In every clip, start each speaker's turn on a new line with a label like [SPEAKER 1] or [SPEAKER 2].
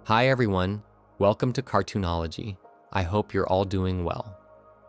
[SPEAKER 1] Hi everyone, welcome to Cartoonology. I hope you're all doing well.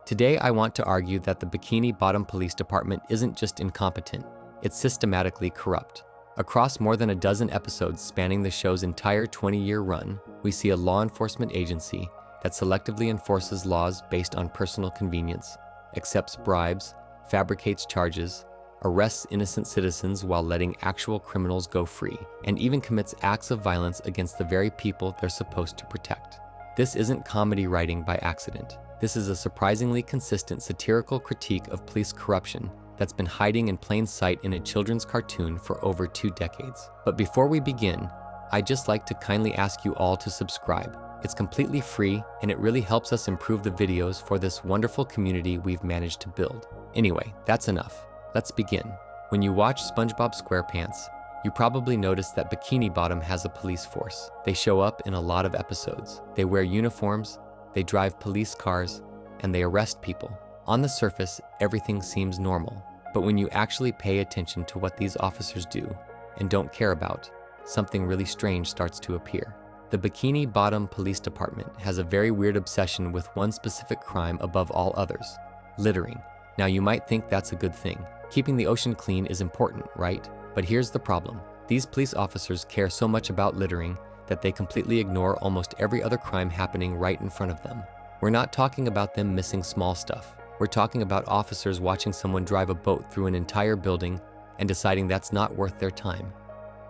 [SPEAKER 1] Today I want to argue that the Bikini Bottom Police Department isn't just incompetent, it's systematically corrupt. Across more than a dozen episodes spanning the show's entire 20-year run, we see a law enforcement agency that selectively enforces laws based on personal convenience, accepts bribes, fabricates charges, arrests innocent citizens while letting actual criminals go free, and even commits acts of violence against the very people they're supposed to protect. This isn't comedy writing by accident. This is a surprisingly consistent satirical critique of police corruption that's been hiding in plain sight in a children's cartoon for over 2 decades. But before we begin, I'd just like to kindly ask you all to subscribe. It's completely free, and it really helps us improve the videos for this wonderful community we've managed to build. Anyway, that's enough. Let's begin. When you watch SpongeBob SquarePants, you probably noticed that Bikini Bottom has a police force. They show up in a lot of episodes. They wear uniforms, they drive police cars, and they arrest people. On the surface, everything seems normal. But when you actually pay attention to what these officers do and don't care about, something really strange starts to appear. The Bikini Bottom Police Department has a very weird obsession with one specific crime above all others: littering. Now you might think that's a good thing. Keeping the ocean clean is important, right? But here's the problem. These police officers care so much about littering that they completely ignore almost every other crime happening right in front of them. We're not talking about them missing small stuff. We're talking about officers watching someone drive a boat through an entire building and deciding that's not worth their time.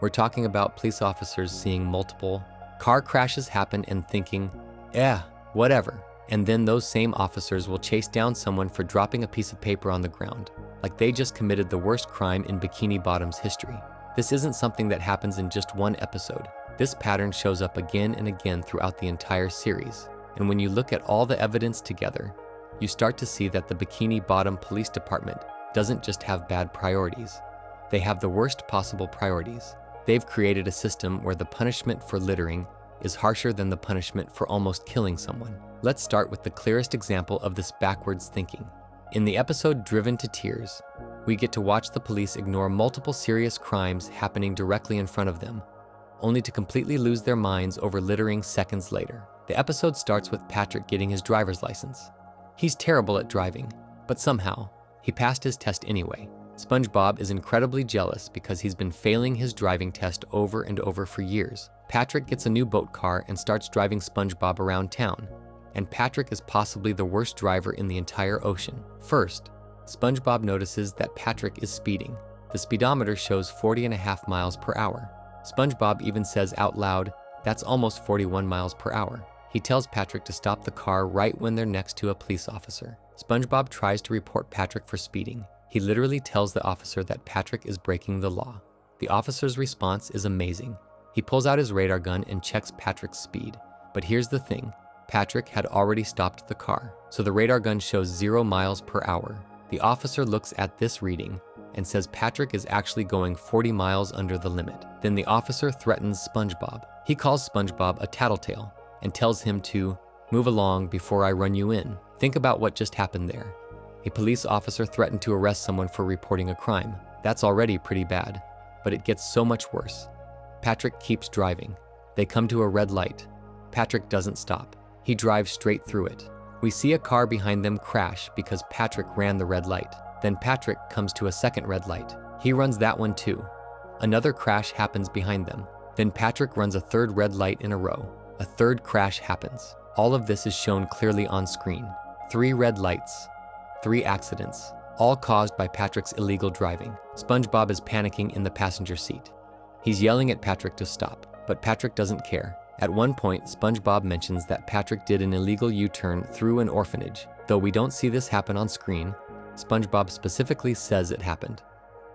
[SPEAKER 1] We're talking about police officers seeing multiple car crashes happen and thinking, whatever. And then those same officers will chase down someone for dropping a piece of paper on the ground, like they just committed the worst crime in Bikini Bottom's history. This isn't something that happens in just one episode. This pattern shows up again and again throughout the entire series. And when you look at all the evidence together, you start to see that the Bikini Bottom Police Department doesn't just have bad priorities. They have the worst possible priorities. They've created a system where the punishment for littering is harsher than the punishment for almost killing someone. Let's start with the clearest example of this backwards thinking. In the episode Driven to Tears, we get to watch the police ignore multiple serious crimes happening directly in front of them, only to completely lose their minds over littering seconds later. The episode starts with Patrick getting his driver's license. He's terrible at driving, but somehow, he passed his test anyway. SpongeBob is incredibly jealous because he's been failing his driving test over and over for years. Patrick gets a new boat car and starts driving SpongeBob around town, and Patrick is possibly the worst driver in the entire ocean. First, SpongeBob notices that Patrick is speeding. The speedometer shows 40.5 miles per hour. SpongeBob even says out loud, "That's almost 41 miles per hour." He tells Patrick to stop the car right when they're next to a police officer. SpongeBob tries to report Patrick for speeding. He literally tells the officer that Patrick is breaking the law. The officer's response is amazing. He pulls out his radar gun and checks Patrick's speed. But here's the thing. Patrick had already stopped the car, so the radar gun shows 0 miles per hour. The officer looks at this reading and says Patrick is actually going 40 miles under the limit. Then the officer threatens SpongeBob. He calls SpongeBob a tattletale and tells him to move along before I run you in. Think about what just happened there. A police officer threatened to arrest someone for reporting a crime. That's already pretty bad, but it gets so much worse. Patrick keeps driving. They come to a red light. Patrick doesn't stop. He drives straight through it. We see a car behind them crash because Patrick ran the red light. Then Patrick comes to a second red light. He runs that one too. Another crash happens behind them. Then Patrick runs a third red light in a row. A third crash happens. All of this is shown clearly on screen. 3 red lights, 3 accidents, all caused by Patrick's illegal driving. SpongeBob is panicking in the passenger seat. He's yelling at Patrick to stop, but Patrick doesn't care. At one point, SpongeBob mentions that Patrick did an illegal U-turn through an orphanage. Though we don't see this happen on screen, SpongeBob specifically says it happened.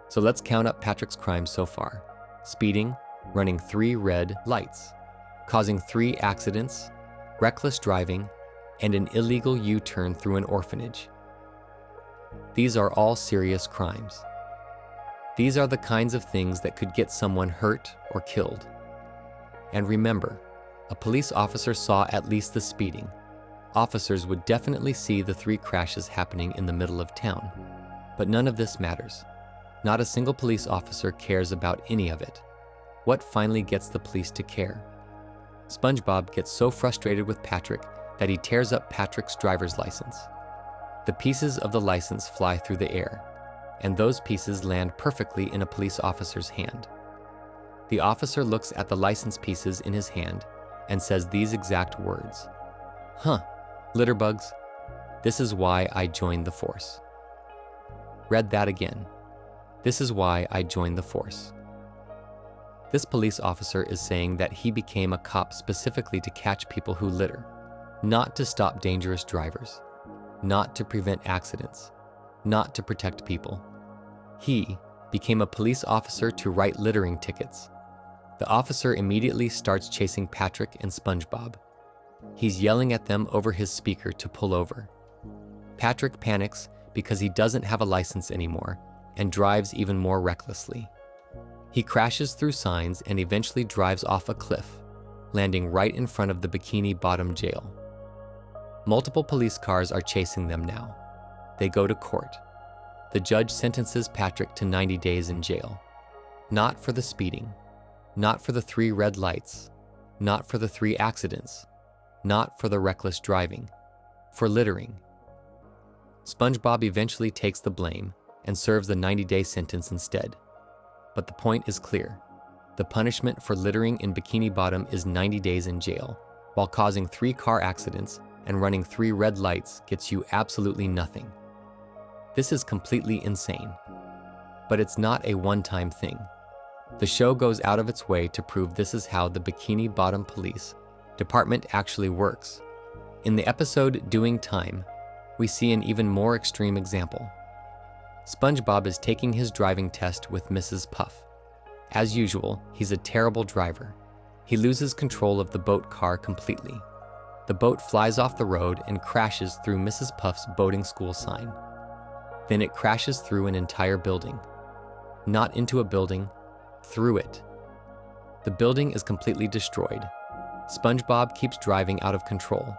[SPEAKER 1] So let's count up Patrick's crimes so far. Speeding, running 3 red lights, causing 3 accidents, reckless driving, and an illegal U-turn through an orphanage. These are all serious crimes. These are the kinds of things that could get someone hurt or killed. And remember, a police officer saw at least the speeding. Officers would definitely see the 3 crashes happening in the middle of town. But none of this matters. Not a single police officer cares about any of it. What finally gets the police to care? SpongeBob gets so frustrated with Patrick that he tears up Patrick's driver's license. The pieces of the license fly through the air, and those pieces land perfectly in a police officer's hand. The officer looks at the license pieces in his hand and says these exact words: "Huh, litterbugs, this is why I joined the force." Read that again. This is why I joined the force. This police officer is saying that he became a cop specifically to catch people who litter, not to stop dangerous drivers, not to prevent accidents, not to protect people. He became a police officer to write littering tickets. The officer immediately starts chasing Patrick and SpongeBob. He's yelling at them over his speaker to pull over. Patrick panics because he doesn't have a license anymore and drives even more recklessly. He crashes through signs and eventually drives off a cliff, landing right in front of the Bikini Bottom jail. Multiple police cars are chasing them now. They go to court. The judge sentences Patrick to 90 days in jail. Not for the speeding, not for the 3 red lights, not for the 3 accidents, not for the reckless driving, for littering. SpongeBob eventually takes the blame and serves the 90-day sentence instead. But the point is clear. The punishment for littering in Bikini Bottom is 90 days in jail, while causing 3 car accidents and running 3 red lights gets you absolutely nothing. This is completely insane. But it's not a one-time thing. The show goes out of its way to prove this is how the Bikini Bottom Police Department actually works. In the episode Doing Time, we see an even more extreme example. SpongeBob is taking his driving test with Mrs. Puff. As usual, he's a terrible driver. He loses control of the boat car completely. The boat flies off the road and crashes through Mrs. Puff's boating school sign. Then it crashes through an entire building. Not into a building, through it. The building is completely destroyed. SpongeBob keeps driving out of control.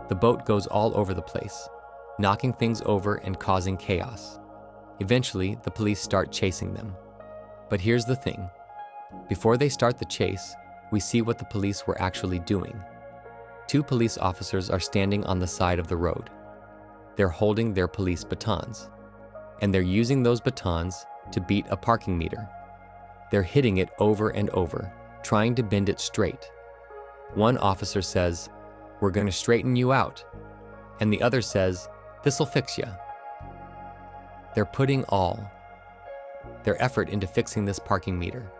[SPEAKER 1] The boat goes all over the place, knocking things over and causing chaos. Eventually, the police start chasing them. But here's the thing. Before they start the chase, we see what the police were actually doing. 2 police officers are standing on the side of the road. They're holding their police batons, and they're using those batons to beat a parking meter. They're hitting it over and over, trying to bend it straight. One officer says, "We're going to straighten you out," and the other says, "This'll fix ya." They're putting all their effort into fixing this parking meter.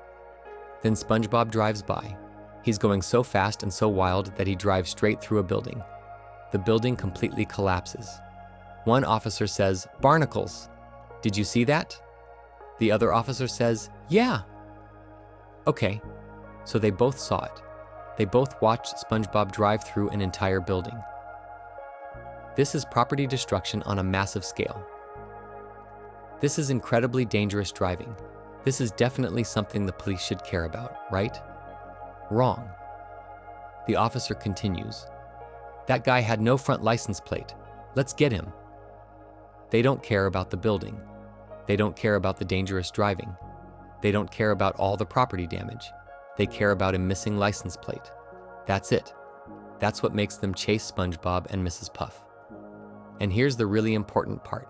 [SPEAKER 1] Then SpongeBob drives by. He's going so fast and so wild that he drives straight through a building. The building completely collapses. One officer says, "Barnacles, did you see that?" The other officer says, "Yeah." Okay, so they both saw it. They both watched SpongeBob drive through an entire building. This is property destruction on a massive scale. This is incredibly dangerous driving. This is definitely something the police should care about, right? Wrong. The officer continues. "That guy had no front license plate. Let's get him." They don't care about the building. They don't care about the dangerous driving. They don't care about all the property damage. They care about a missing license plate. That's it. That's what makes them chase SpongeBob and Mrs. Puff. And here's the really important part.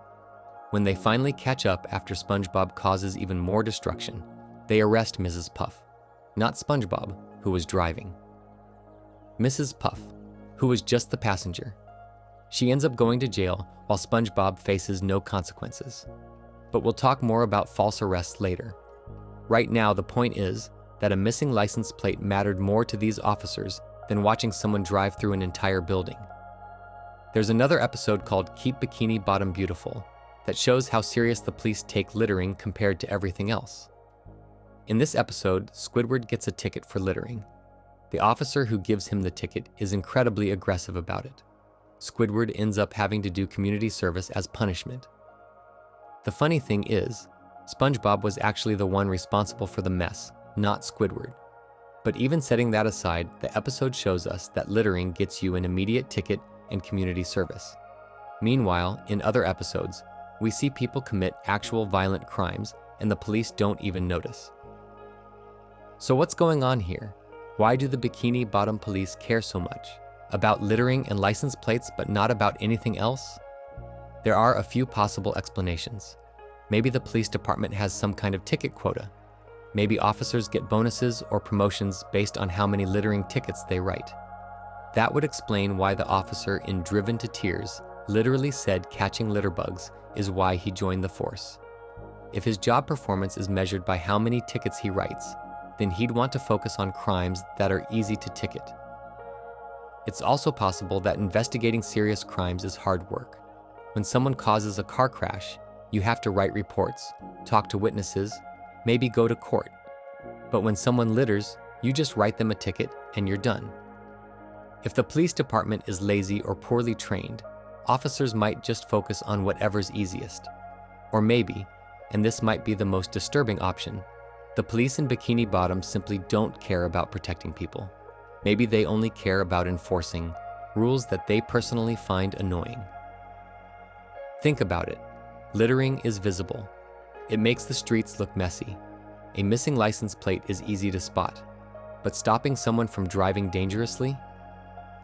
[SPEAKER 1] When they finally catch up after SpongeBob causes even more destruction, they arrest Mrs. Puff, not SpongeBob, who was driving. Mrs. Puff, who was just the passenger. She ends up going to jail while SpongeBob faces no consequences. But we'll talk more about false arrests later. Right now, the point is that a missing license plate mattered more to these officers than watching someone drive through an entire building. There's another episode called Keep Bikini Bottom Beautiful that shows how serious the police take littering compared to everything else. In this episode, Squidward gets a ticket for littering. The officer who gives him the ticket is incredibly aggressive about it. Squidward ends up having to do community service as punishment. The funny thing is, SpongeBob was actually the one responsible for the mess, not Squidward. But even setting that aside, the episode shows us that littering gets you an immediate ticket and community service. Meanwhile, in other episodes, we see people commit actual violent crimes and the police don't even notice. So what's going on here? Why do the Bikini Bottom police care so much? About littering and license plates, but not about anything else? There are a few possible explanations. Maybe the police department has some kind of ticket quota. Maybe officers get bonuses or promotions based on how many littering tickets they write. That would explain why the officer in Driven to Tears literally said catching litter bugs is why he joined the force. If his job performance is measured by how many tickets he writes, then he'd want to focus on crimes that are easy to ticket. It's also possible that investigating serious crimes is hard work. When someone causes a car crash, you have to write reports, talk to witnesses, maybe go to court. But when someone litters, you just write them a ticket and you're done. If the police department is lazy or poorly trained, officers might just focus on whatever's easiest. Or maybe, and this might be the most disturbing option, the police in Bikini Bottom simply don't care about protecting people. Maybe they only care about enforcing rules that they personally find annoying. Think about it. Littering is visible. It makes the streets look messy. A missing license plate is easy to spot. But stopping someone from driving dangerously?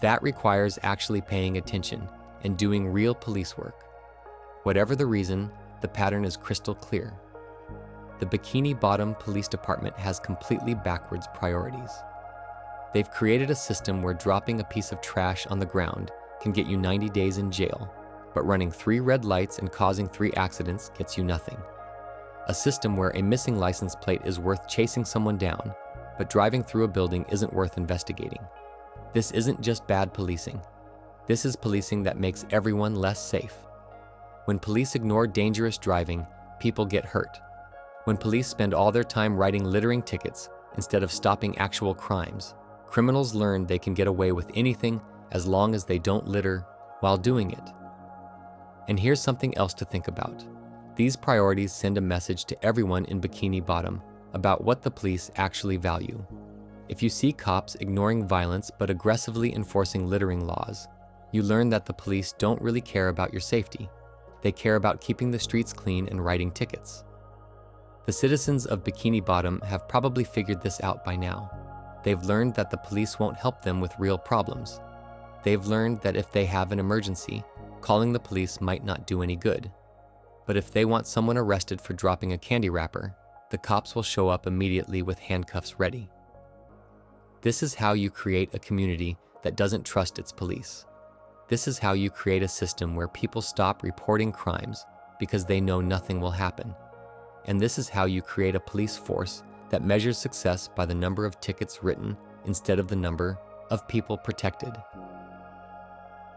[SPEAKER 1] That requires actually paying attention and doing real police work. Whatever the reason, the pattern is crystal clear. The Bikini Bottom Police Department has completely backwards priorities. They've created a system where dropping a piece of trash on the ground can get you 90 days in jail, but running 3 red lights and causing 3 accidents gets you nothing. A system where a missing license plate is worth chasing someone down, but driving through a building isn't worth investigating. This isn't just bad policing. This is policing that makes everyone less safe. When police ignore dangerous driving, people get hurt. When police spend all their time writing littering tickets instead of stopping actual crimes, criminals learn they can get away with anything as long as they don't litter while doing it. And here's something else to think about. These priorities send a message to everyone in Bikini Bottom about what the police actually value. If you see cops ignoring violence but aggressively enforcing littering laws, you learn that the police don't really care about your safety. They care about keeping the streets clean and writing tickets. The citizens of Bikini Bottom have probably figured this out by now. They've learned that the police won't help them with real problems. They've learned that if they have an emergency, calling the police might not do any good. But if they want someone arrested for dropping a candy wrapper, the cops will show up immediately with handcuffs ready. This is how you create a community that doesn't trust its police. This is how you create a system where people stop reporting crimes because they know nothing will happen. And this is how you create a police force that measures success by the number of tickets written instead of the number of people protected.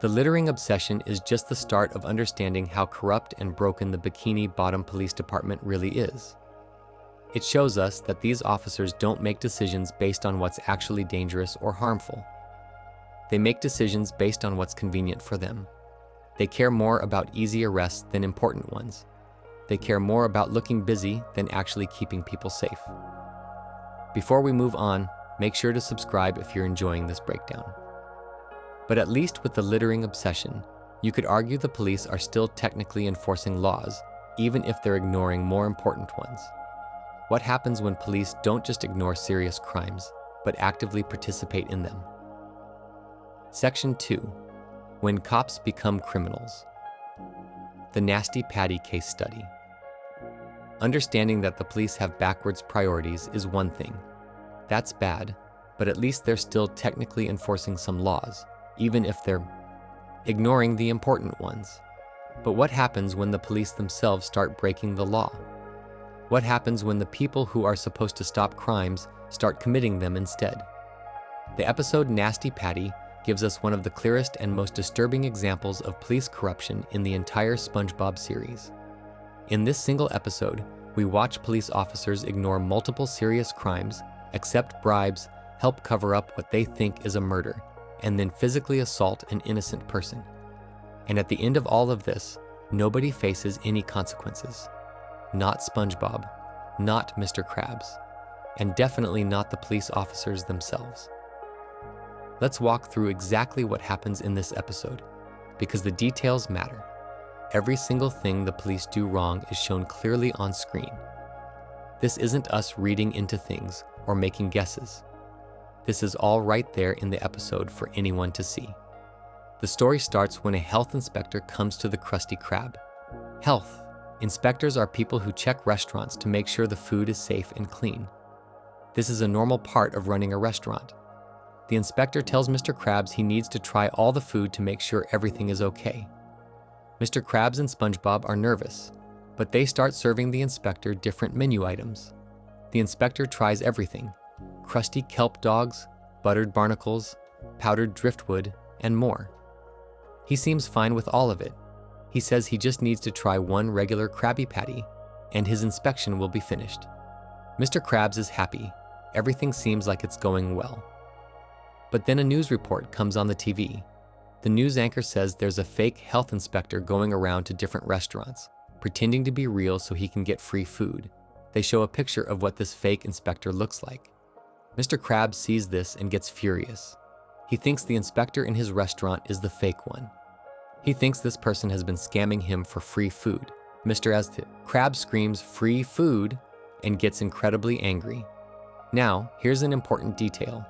[SPEAKER 1] The littering obsession is just the start of understanding how corrupt and broken the Bikini Bottom Police Department really is. It shows us that these officers don't make decisions based on what's actually dangerous or harmful. They make decisions based on what's convenient for them. They care more about easy arrests than important ones. They care more about looking busy than actually keeping people safe. Before we move on, make sure to subscribe if you're enjoying this breakdown. But at least with the littering obsession, you could argue the police are still technically enforcing laws, even if they're ignoring more important ones. What happens when police don't just ignore serious crimes, but actively participate in them? Section 2. When cops become criminals. The Nasty Patty case study. Understanding that the police have backwards priorities is one thing. That's bad, but at least they're still technically enforcing some laws, even if they're ignoring the important ones. But what happens when the police themselves start breaking the law? What happens when the people who are supposed to stop crimes start committing them instead? The episode Nasty Patty gives us one of the clearest and most disturbing examples of police corruption in the entire SpongeBob series. In this single episode, we watch police officers ignore multiple serious crimes, accept bribes, help cover up what they think is a murder, and then physically assault an innocent person. And at the end of all of this, nobody faces any consequences. Not SpongeBob, not Mr. Krabs, and definitely not the police officers themselves. Let's walk through exactly what happens in this episode, because the details matter. Every single thing the police do wrong is shown clearly on screen. This isn't us reading into things or making guesses. This is all right there in the episode for anyone to see. The story starts when a health inspector comes to the Krusty Krab. Health. Inspectors are people who check restaurants to make sure the food is safe and clean. This is a normal part of running a restaurant. The inspector tells Mr. Krabs he needs to try all the food to make sure everything is okay. Mr. Krabs and SpongeBob are nervous, but they start serving the inspector different menu items. The inspector tries everything: crusty kelp dogs, buttered barnacles, powdered driftwood, and more. He seems fine with all of it. He says he just needs to try one regular Krabby Patty, and his inspection will be finished. Mr. Krabs is happy. Everything seems like it's going well. But then a news report comes on the TV. The news anchor says there's a fake health inspector going around to different restaurants, pretending to be real so he can get free food. They show a picture of what this fake inspector looks like. Mr. Krabs sees this and gets furious. He thinks the inspector in his restaurant is the fake one. He thinks this person has been scamming him for free food. Mr. Krabs screams "free food" and gets incredibly angry. Now, here's an important detail.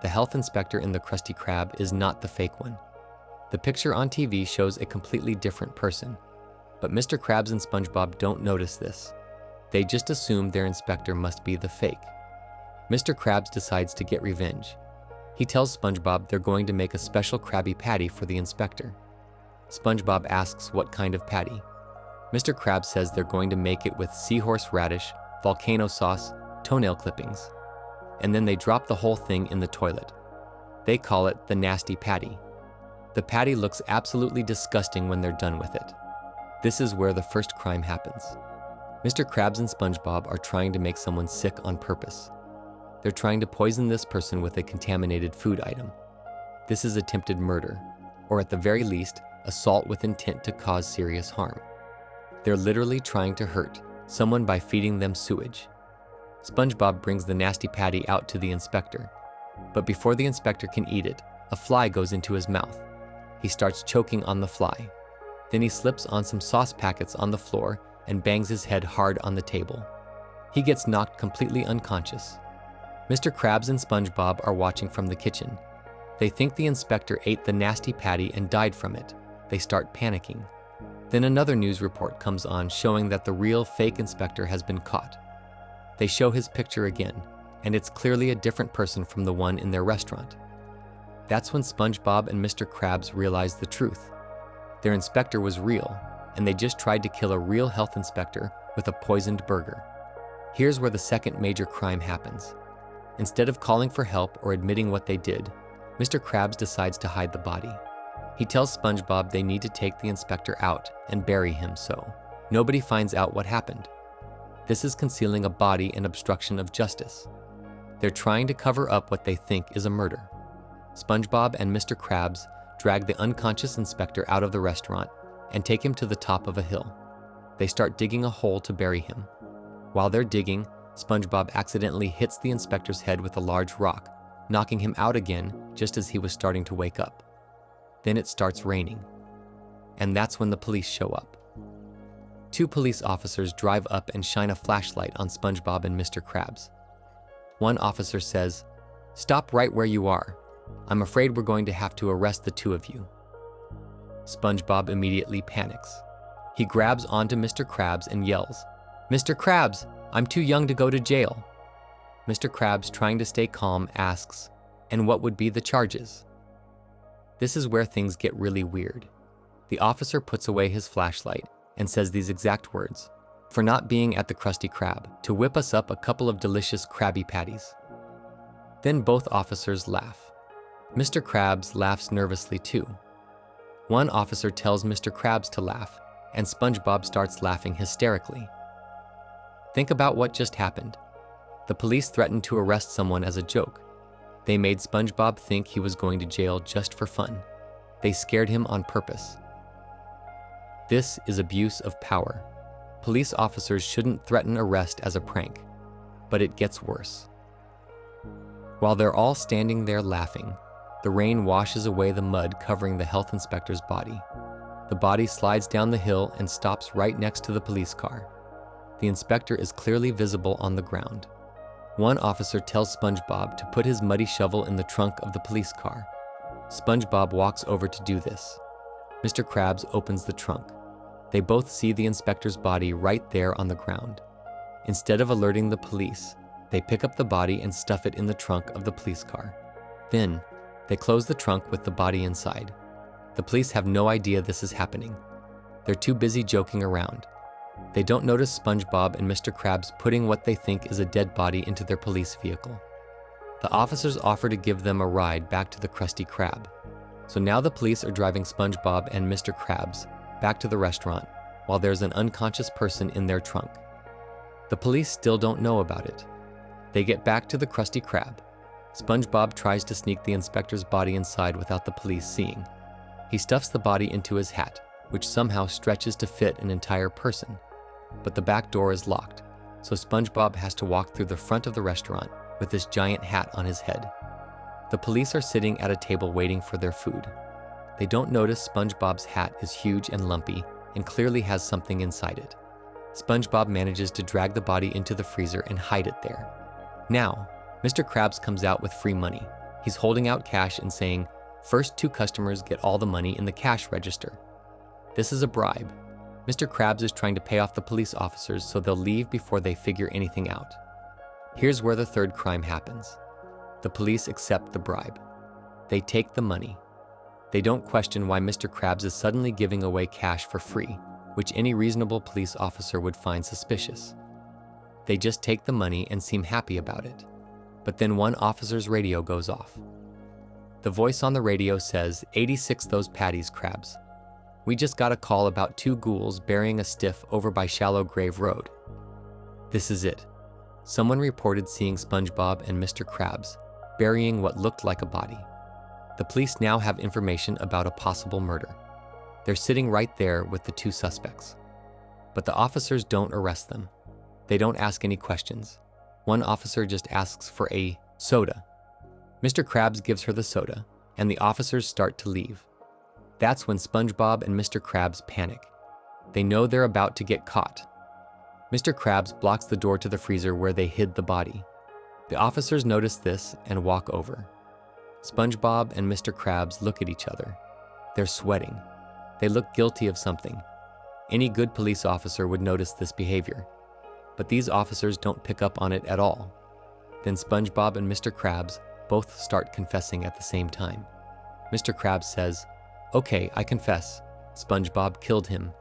[SPEAKER 1] The health inspector in the Krusty Krab is not the fake one. The picture on TV shows a completely different person. But Mr. Krabs and SpongeBob don't notice this. They just assume their inspector must be the fake. Mr. Krabs decides to get revenge. He tells SpongeBob they're going to make a special Krabby Patty for the inspector. SpongeBob asks what kind of patty. Mr. Krabs says they're going to make it with seahorse radish, volcano sauce, toenail clippings. And then they drop the whole thing in the toilet. They call it the Nasty Patty. The patty looks absolutely disgusting when they're done with it. This is where the first crime happens. Mr. Krabs and SpongeBob are trying to make someone sick on purpose. They're trying to poison this person with a contaminated food item. This is attempted murder, or at the very least, assault with intent to cause serious harm. They're literally trying to hurt someone by feeding them sewage. SpongeBob brings the nasty patty out to the inspector, but before the inspector can eat it, a fly goes into his mouth. He starts choking on the fly. Then he slips on some sauce packets on the floor and bangs his head hard on the table. He gets knocked completely unconscious. Mr. Krabs and SpongeBob are watching from the kitchen. They think the inspector ate the nasty patty and died from it. They start panicking. Then another news report comes on showing that the real fake inspector has been caught. They show his picture again, and it's clearly a different person from the one in their restaurant. That's when SpongeBob and Mr. Krabs realize the truth. Their inspector was real, and they just tried to kill a real health inspector with a poisoned burger. Here's where the second major crime happens. Instead of calling for help or admitting what they did, Mr. Krabs decides to hide the body. He tells SpongeBob they need to take the inspector out and bury him so nobody finds out what happened. This is concealing a body and obstruction of justice. They're trying to cover up what they think is a murder. SpongeBob and Mr. Krabs drag the unconscious inspector out of the restaurant and take him to the top of a hill. They start digging a hole to bury him. While they're digging, SpongeBob accidentally hits the inspector's head with a large rock, knocking him out again just as he was starting to wake up. Then it starts raining. And that's when the police show up. 2 police officers drive up and shine a flashlight on SpongeBob and Mr. Krabs. One officer says, "Stop right where you are. I'm afraid we're going to have to arrest the 2 of you." SpongeBob immediately panics. He grabs onto Mr. Krabs and yells, "Mr. Krabs, I'm too young to go to jail." Mr. Krabs, trying to stay calm, asks, "And what would be the charges?" This is where things get really weird. The officer puts away his flashlight and says these exact words, "For not being at the Krusty Krab, to whip us up a couple of delicious Krabby Patties." Then both officers laugh. Mr. Krabs laughs nervously too. One officer tells Mr. Krabs to laugh, and SpongeBob starts laughing hysterically. Think about what just happened. The police threatened to arrest someone as a joke. They made SpongeBob think he was going to jail just for fun. They scared him on purpose. This is abuse of power. Police officers shouldn't threaten arrest as a prank, but it gets worse. While they're all standing there laughing, the rain washes away the mud covering the health inspector's body. The body slides down the hill and stops right next to the police car. The inspector is clearly visible on the ground. One officer tells SpongeBob to put his muddy shovel in the trunk of the police car. SpongeBob walks over to do this. Mr. Krabs opens the trunk. They both see the inspector's body right there on the ground. Instead of alerting the police, they pick up the body and stuff it in the trunk of the police car. Then, they close the trunk with the body inside. The police have no idea this is happening. They're too busy joking around. They don't notice SpongeBob and Mr. Krabs putting what they think is a dead body into their police vehicle. The officers offer to give them a ride back to the Krusty Krab. So now the police are driving SpongeBob and Mr. Krabs back to the restaurant while there's an unconscious person in their trunk. The police still don't know about it. They get back to the Krusty Krab. SpongeBob tries to sneak the inspector's body inside without the police seeing. He stuffs the body into his hat, which somehow stretches to fit an entire person. But the back door is locked, so SpongeBob has to walk through the front of the restaurant with this giant hat on his head. The police are sitting at a table waiting for their food. They don't notice SpongeBob's hat is huge and lumpy and clearly has something inside it. SpongeBob manages to drag the body into the freezer and hide it there. Now, Mr. Krabs comes out with free money. He's holding out cash and saying, "First 2 customers get all the money in the cash register." This is a bribe. Mr. Krabs is trying to pay off the police officers so they'll leave before they figure anything out. Here's where the third crime happens. The police accept the bribe. They take the money. They don't question why Mr. Krabs is suddenly giving away cash for free, which any reasonable police officer would find suspicious. They just take the money and seem happy about it. But then one officer's radio goes off. The voice on the radio says, "86 those patties, Krabs. We just got a call about 2 ghouls burying a stiff over by Shallow Grave Road." This is it. Someone reported seeing SpongeBob and Mr. Krabs burying what looked like a body. The police now have information about a possible murder. They're sitting right there with the 2 suspects. But the officers don't arrest them. They don't ask any questions. One officer just asks for a soda. Mr. Krabs gives her the soda, and the officers start to leave. That's when SpongeBob and Mr. Krabs panic. They know they're about to get caught. Mr. Krabs blocks the door to the freezer where they hid the body. The officers notice this and walk over. SpongeBob and Mr. Krabs look at each other. They're sweating. They look guilty of something. Any good police officer would notice this behavior. But these officers don't pick up on it at all. Then SpongeBob and Mr. Krabs both start confessing at the same time. Mr. Krabs says, "Okay, I confess. SpongeBob killed him."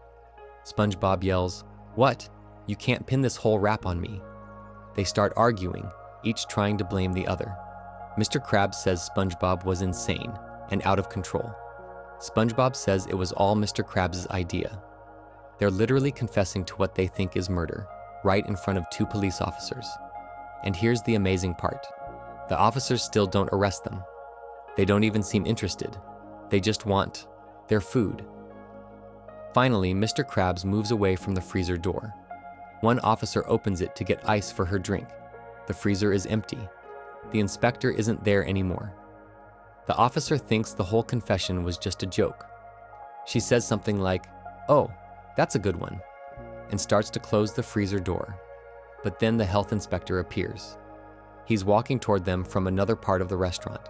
[SPEAKER 1] SpongeBob yells, "What? You can't pin this whole rap on me." They start arguing, each trying to blame the other. Mr. Krabs says SpongeBob was insane and out of control. SpongeBob says it was all Mr. Krabs' idea. They're literally confessing to what they think is murder, right in front of 2 police officers. And here's the amazing part. The officers still don't arrest them. They don't even seem interested. They just want their food. Finally, Mr. Krabs moves away from the freezer door. One officer opens it to get ice for her drink. The freezer is empty. The inspector isn't there anymore. The officer thinks the whole confession was just a joke. She says something like, "Oh, that's a good one," and starts to close the freezer door. But then the health inspector appears. He's walking toward them from another part of the restaurant.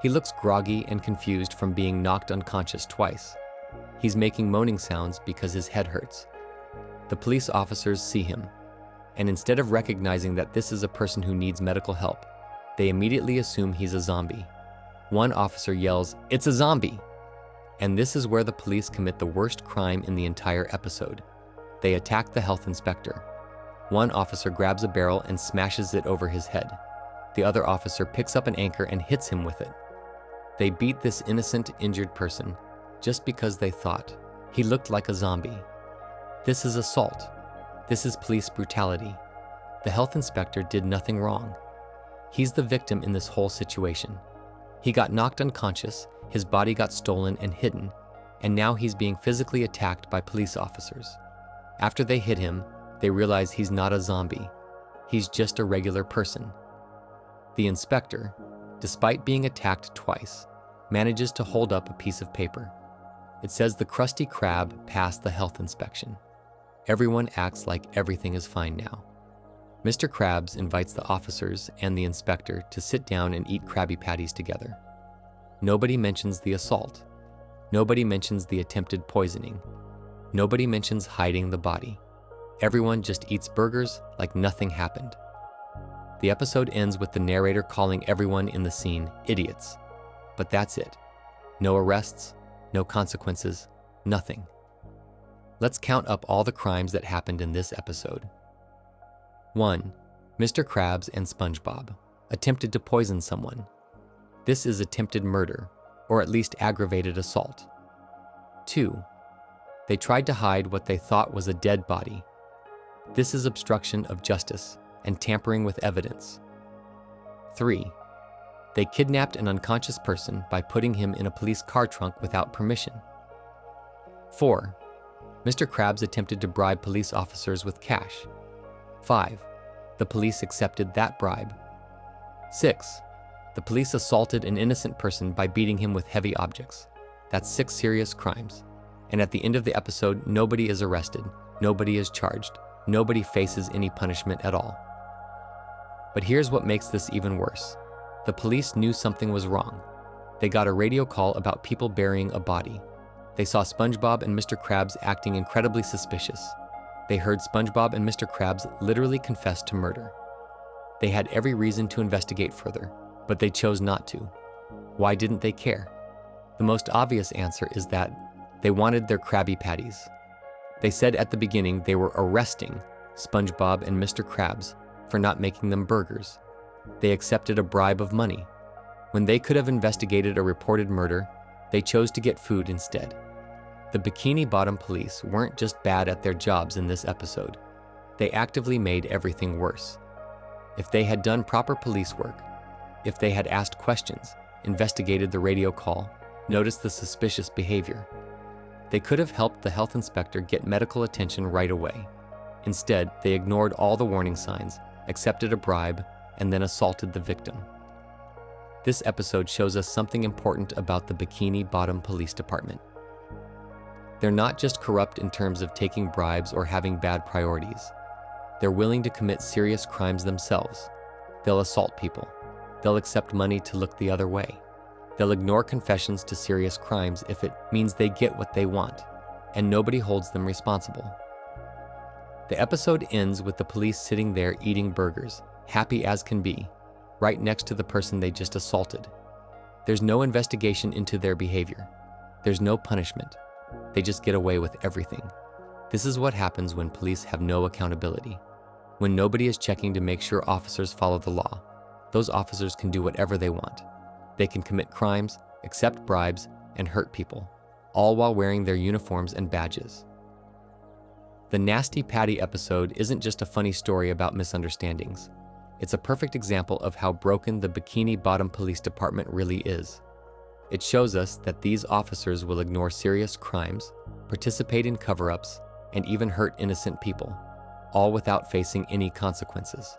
[SPEAKER 1] He looks groggy and confused from being knocked unconscious twice. He's making moaning sounds because his head hurts. The police officers see him, and instead of recognizing that this is a person who needs medical help, they immediately assume he's a zombie. One officer yells, "It's a zombie!" And this is where the police commit the worst crime in the entire episode. They attack the health inspector. One officer grabs a barrel and smashes it over his head. The other officer picks up an anchor and hits him with it. They beat this innocent, injured person just because they thought he looked like a zombie. This is assault. This is police brutality. The health inspector did nothing wrong. He's the victim in this whole situation. He got knocked unconscious, his body got stolen and hidden, and now he's being physically attacked by police officers. After they hit him, they realize he's not a zombie. He's just a regular person. The inspector, despite being attacked twice, manages to hold up a piece of paper. It says the Krusty Krab passed the health inspection. Everyone acts like everything is fine now. Mr. Krabs invites the officers and the inspector to sit down and eat Krabby Patties together. Nobody mentions the assault. Nobody mentions the attempted poisoning. Nobody mentions hiding the body. Everyone just eats burgers like nothing happened. The episode ends with the narrator calling everyone in the scene idiots. But that's it. No arrests, no consequences, nothing. Let's count up all the crimes that happened in this episode. 1. Mr. Krabs and SpongeBob attempted to poison someone. This is attempted murder, or at least aggravated assault. 2. They tried to hide what they thought was a dead body. This is obstruction of justice and tampering with evidence. 3. They kidnapped an unconscious person by putting him in a police car trunk without permission. 4. Mr. Krabs attempted to bribe police officers with cash. 5. The police accepted that bribe. 6. The police assaulted an innocent person by beating him with heavy objects. That's 6 serious crimes. And at the end of the episode, nobody is arrested, nobody is charged, nobody faces any punishment at all. But here's what makes this even worse. The police knew something was wrong. They got a radio call about people burying a body. They saw SpongeBob and Mr. Krabs acting incredibly suspicious. They heard SpongeBob and Mr. Krabs literally confess to murder. They had every reason to investigate further, but they chose not to. Why didn't they care? The most obvious answer is that they wanted their Krabby Patties. They said at the beginning they were arresting SpongeBob and Mr. Krabs for not making them burgers. They accepted a bribe of money. When they could have investigated a reported murder, they chose to get food instead. The Bikini Bottom police weren't just bad at their jobs in this episode. They actively made everything worse. If they had done proper police work, if they had asked questions, investigated the radio call, noticed the suspicious behavior, they could have helped the health inspector get medical attention right away. Instead, they ignored all the warning signs, accepted a bribe, and then assaulted the victim. This episode shows us something important about the Bikini Bottom Police Department. They're not just corrupt in terms of taking bribes or having bad priorities. They're willing to commit serious crimes themselves. They'll assault people. They'll accept money to look the other way. They'll ignore confessions to serious crimes if it means they get what they want, and nobody holds them responsible. The episode ends with the police sitting there eating burgers, happy as can be, right next to the person they just assaulted. There's no investigation into their behavior. There's no punishment. They just get away with everything. This is what happens when police have no accountability. When nobody is checking to make sure officers follow the law, those officers can do whatever they want. They can commit crimes, accept bribes, and hurt people, all while wearing their uniforms and badges. The Nasty Patty episode isn't just a funny story about misunderstandings. It's a perfect example of how broken the Bikini Bottom Police Department really is. It shows us that these officers will ignore serious crimes, participate in cover-ups, and even hurt innocent people, all without facing any consequences.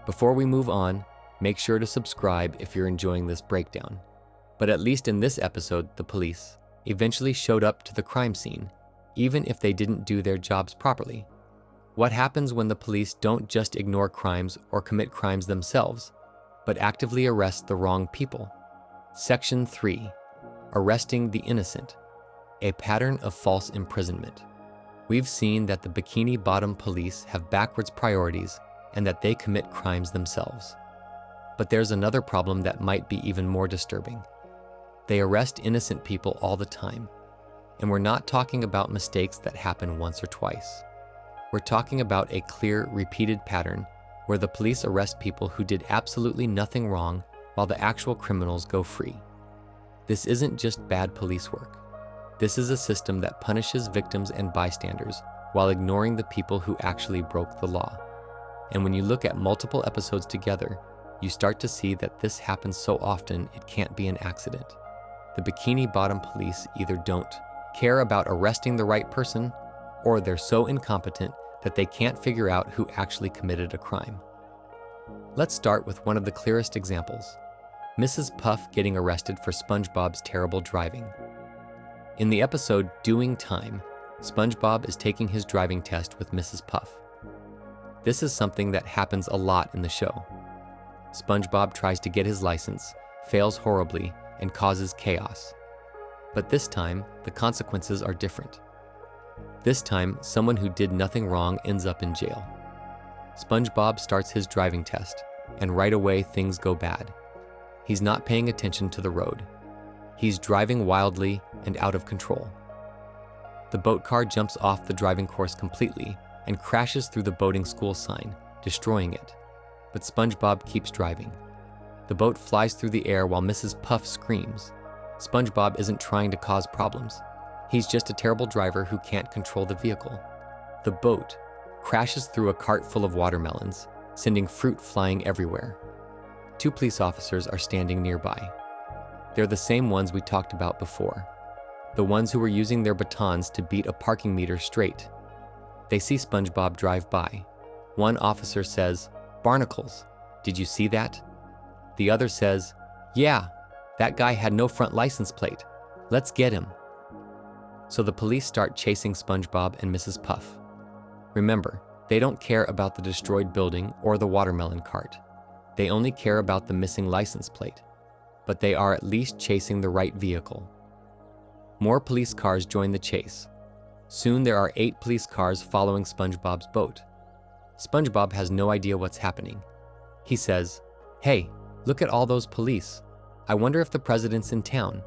[SPEAKER 1] Before we move on, make sure to subscribe if you're enjoying this breakdown. But at least in this episode, the police eventually showed up to the crime scene, even if they didn't do their jobs properly. What happens when the police don't just ignore crimes or commit crimes themselves, but actively arrest the wrong people? Section 3. Arresting the innocent. A pattern of false imprisonment. We've seen that the Bikini Bottom police have backwards priorities and that they commit crimes themselves. But there's another problem that might be even more disturbing. They arrest innocent people all the time. And we're not talking about mistakes that happen once or twice. We're talking about a clear, repeated pattern where the police arrest people who did absolutely nothing wrong while the actual criminals go free. This isn't just bad police work. This is a system that punishes victims and bystanders while ignoring the people who actually broke the law. And when you look at multiple episodes together, you start to see that this happens so often it can't be an accident. The Bikini Bottom police either don't care about arresting the right person, or they're so incompetent that they can't figure out who actually committed a crime. Let's start with one of the clearest examples, Mrs. Puff getting arrested for SpongeBob's terrible driving. In the episode Doing Time, SpongeBob is taking his driving test with Mrs. Puff. This is something that happens a lot in the show. SpongeBob tries to get his license, fails horribly, and causes chaos. But this time, the consequences are different. This time, someone who did nothing wrong ends up in jail. SpongeBob starts his driving test, and right away things go bad. He's not paying attention to the road. He's driving wildly and out of control. The boat car jumps off the driving course completely and crashes through the boating school sign, destroying it. But SpongeBob keeps driving. The boat flies through the air while Mrs. Puff screams. SpongeBob isn't trying to cause problems. He's just a terrible driver who can't control the vehicle. The boat crashes through a cart full of watermelons, sending fruit flying everywhere. 2 police officers are standing nearby. They're the same ones we talked about before. The ones who were using their batons to beat a parking meter straight. They see SpongeBob drive by. One officer says, "Barnacles, did you see that?" The other says, "Yeah, that guy had no front license plate. Let's get him." So the police start chasing SpongeBob and Mrs. Puff. Remember, they don't care about the destroyed building or the watermelon cart. They only care about the missing license plate. But they are at least chasing the right vehicle. More police cars join the chase. Soon there are 8 police cars following SpongeBob's boat. SpongeBob has no idea what's happening. He says, "Hey, look at all those police. I wonder if the president's in town."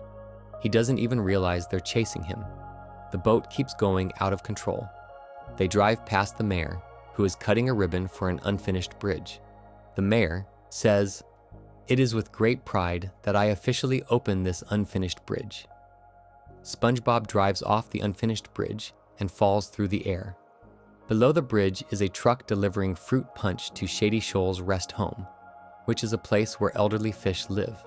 [SPEAKER 1] He doesn't even realize they're chasing him. The boat keeps going out of control. They drive past the mayor, who is cutting a ribbon for an unfinished bridge. The mayor says, "It is with great pride that I officially open this unfinished bridge." SpongeBob drives off the unfinished bridge and falls through the air. Below the bridge is a truck delivering fruit punch to Shady Shoals Rest Home, which is a place where elderly fish live.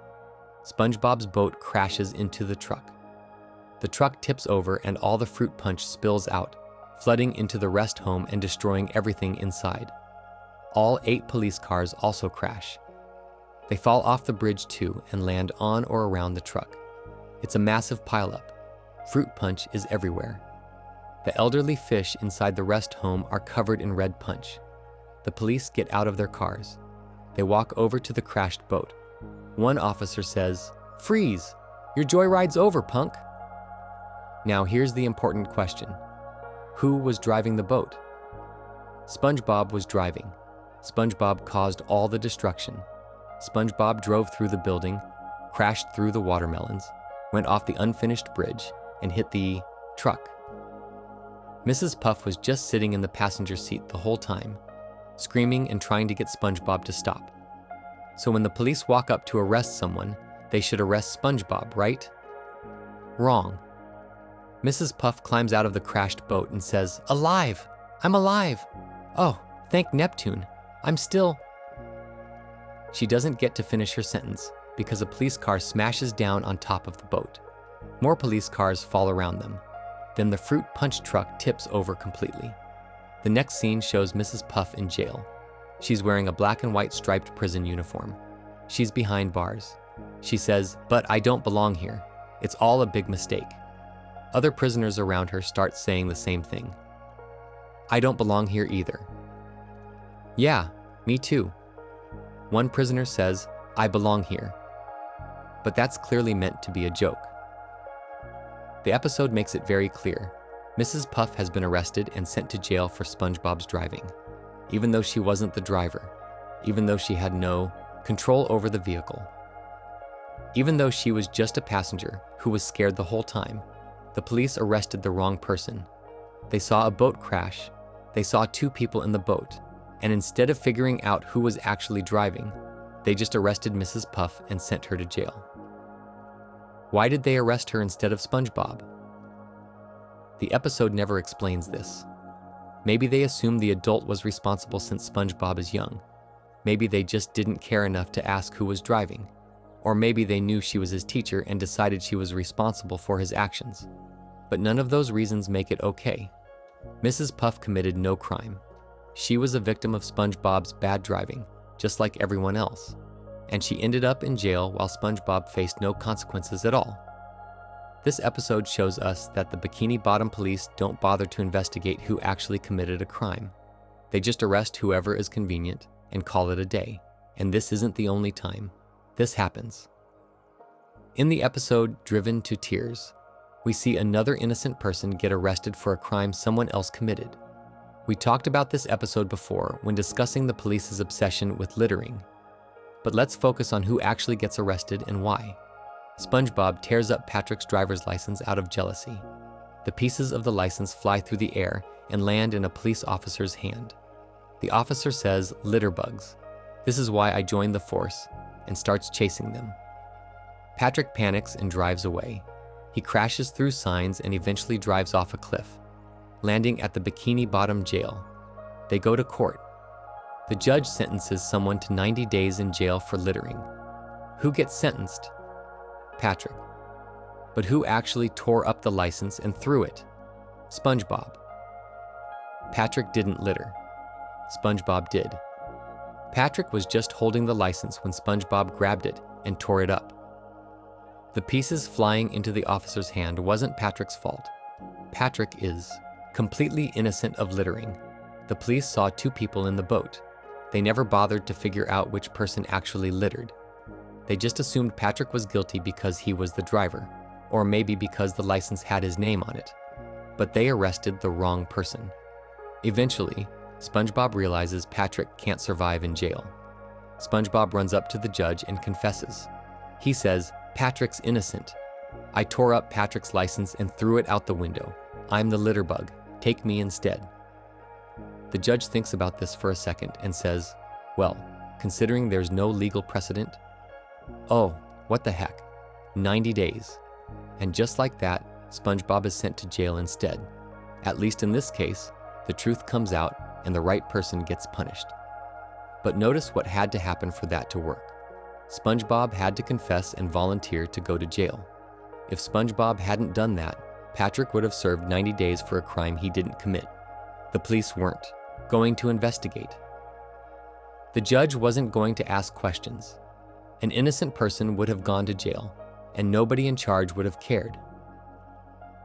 [SPEAKER 1] SpongeBob's boat crashes into the truck. The truck tips over and all the fruit punch spills out, flooding into the rest home and destroying everything inside. All 8 police cars also crash. They fall off the bridge too and land on or around the truck. It's a massive pileup. Fruit punch is everywhere. The elderly fish inside the rest home are covered in red punch. The police get out of their cars. They walk over to the crashed boat. One officer says, "Freeze! Your joyride's over, punk." Now here's the important question. Who was driving the boat? SpongeBob was driving. SpongeBob caused all the destruction. SpongeBob drove through the building, crashed through the watermelons, went off the unfinished bridge, and hit the truck. Mrs. Puff was just sitting in the passenger seat the whole time, screaming and trying to get SpongeBob to stop. So when the police walk up to arrest someone, they should arrest SpongeBob, right? Wrong. Mrs. Puff climbs out of the crashed boat and says, "Alive! I'm alive! Oh, thank Neptune! I'm still..." She doesn't get to finish her sentence because a police car smashes down on top of the boat. More police cars fall around them. Then the fruit punch truck tips over completely. The next scene shows Mrs. Puff in jail. She's wearing a black and white striped prison uniform. She's behind bars. She says, "But I don't belong here. It's all a big mistake." Other prisoners around her start saying the same thing. "I don't belong here either." "Yeah, me too." One prisoner says, "I belong here." But that's clearly meant to be a joke. The episode makes it very clear. Mrs. Puff has been arrested and sent to jail for SpongeBob's driving, even though she wasn't the driver, even though she had no control over the vehicle. Even though she was just a passenger who was scared the whole time, the police arrested the wrong person. They saw a boat crash. They saw 2 people in the boat, and instead of figuring out who was actually driving, they just arrested Mrs. Puff and sent her to jail. Why did they arrest her instead of SpongeBob? The episode never explains this. Maybe they assumed the adult was responsible since SpongeBob is young. Maybe they just didn't care enough to ask who was driving. Or maybe they knew she was his teacher and decided she was responsible for his actions. But none of those reasons make it okay. Mrs. Puff committed no crime. She was a victim of SpongeBob's bad driving, just like everyone else. And she ended up in jail while SpongeBob faced no consequences at all. This episode shows us that the Bikini Bottom police don't bother to investigate who actually committed a crime. They just arrest whoever is convenient and call it a day. And this isn't the only time. This happens. In the episode Driven to Tears, we see another innocent person get arrested for a crime someone else committed. We talked about this episode before when discussing the police's obsession with littering. But let's focus on who actually gets arrested and why. SpongeBob tears up Patrick's driver's license out of jealousy. The pieces of the license fly through the air and land in a police officer's hand. The officer says, "Litter bugs. This is why I joined the force," and starts chasing them. Patrick panics and drives away. He crashes through signs and eventually drives off a cliff, landing at the Bikini Bottom jail. They go to court. The judge sentences someone to 90 days in jail for littering. Who gets sentenced? Patrick. But who actually tore up the license and threw it? SpongeBob. Patrick didn't litter. SpongeBob did. Patrick was just holding the license when SpongeBob grabbed it and tore it up. The pieces flying into the officer's hand wasn't Patrick's fault. Patrick is completely innocent of littering. The police saw two people in the boat. They never bothered to figure out which person actually littered. They just assumed Patrick was guilty because he was the driver, or maybe because the license had his name on it. But they arrested the wrong person. Eventually, SpongeBob realizes Patrick can't survive in jail. SpongeBob runs up to the judge and confesses. He says, "Patrick's innocent. I tore up Patrick's license and threw it out the window. I'm the litter bug. Take me instead." The judge thinks about this for a second and says, "Well, considering there's no legal precedent, oh, what the heck, 90 days. And just like that, SpongeBob is sent to jail instead. At least in this case, the truth comes out and the right person gets punished. But notice what had to happen for that to work. SpongeBob had to confess and volunteer to go to jail. If SpongeBob hadn't done that, Patrick would have served 90 days for a crime he didn't commit. The police weren't going to investigate. The judge wasn't going to ask questions. An innocent person would have gone to jail, and nobody in charge would have cared.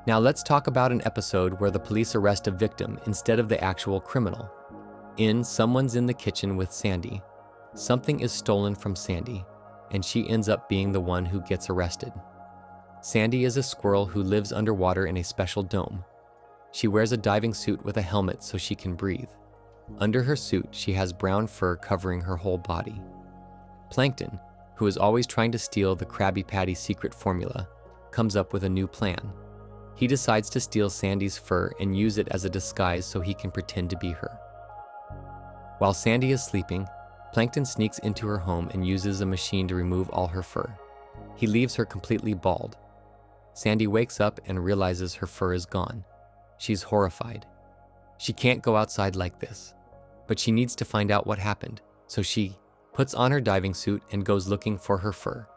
[SPEAKER 1] Now let's talk about an episode where the police arrest a victim instead of the actual criminal. In Someone's in the Kitchen with Sandy, something is stolen from Sandy, and she ends up being the one who gets arrested. Sandy is a squirrel who lives underwater in a special dome. She wears a diving suit with a helmet so she can breathe. Under her suit, she has brown fur covering her whole body. Plankton, who is always trying to steal the Krabby Patty secret formula, comes up with a new plan. He decides to steal Sandy's fur and use it as a disguise so he can pretend to be her. While Sandy is sleeping, Plankton sneaks into her home and uses a machine to remove all her fur. He leaves her completely bald. Sandy wakes up and realizes her fur is gone. She's horrified. She can't go outside like this, but she needs to find out what happened, so she puts on her diving suit and goes looking for her fur.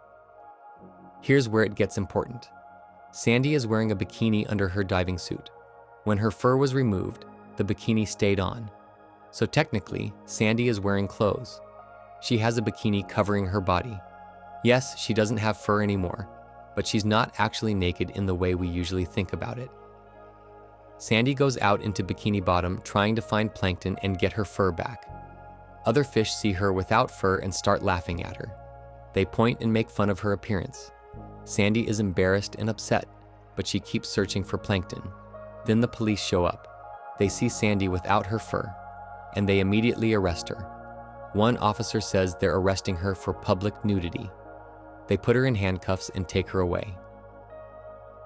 [SPEAKER 1] Here's where it gets important. Sandy is wearing a bikini under her diving suit. When her fur was removed, the bikini stayed on. So technically, Sandy is wearing clothes. She has a bikini covering her body. Yes, she doesn't have fur anymore, but she's not actually naked in the way we usually think about it. Sandy goes out into Bikini Bottom trying to find Plankton and get her fur back. Other fish see her without fur and start laughing at her. They point and make fun of her appearance. Sandy is embarrassed and upset, but she keeps searching for Plankton. Then the police show up. They see Sandy without her fur, and they immediately arrest her. One officer says they're arresting her for public nudity. They put her in handcuffs and take her away.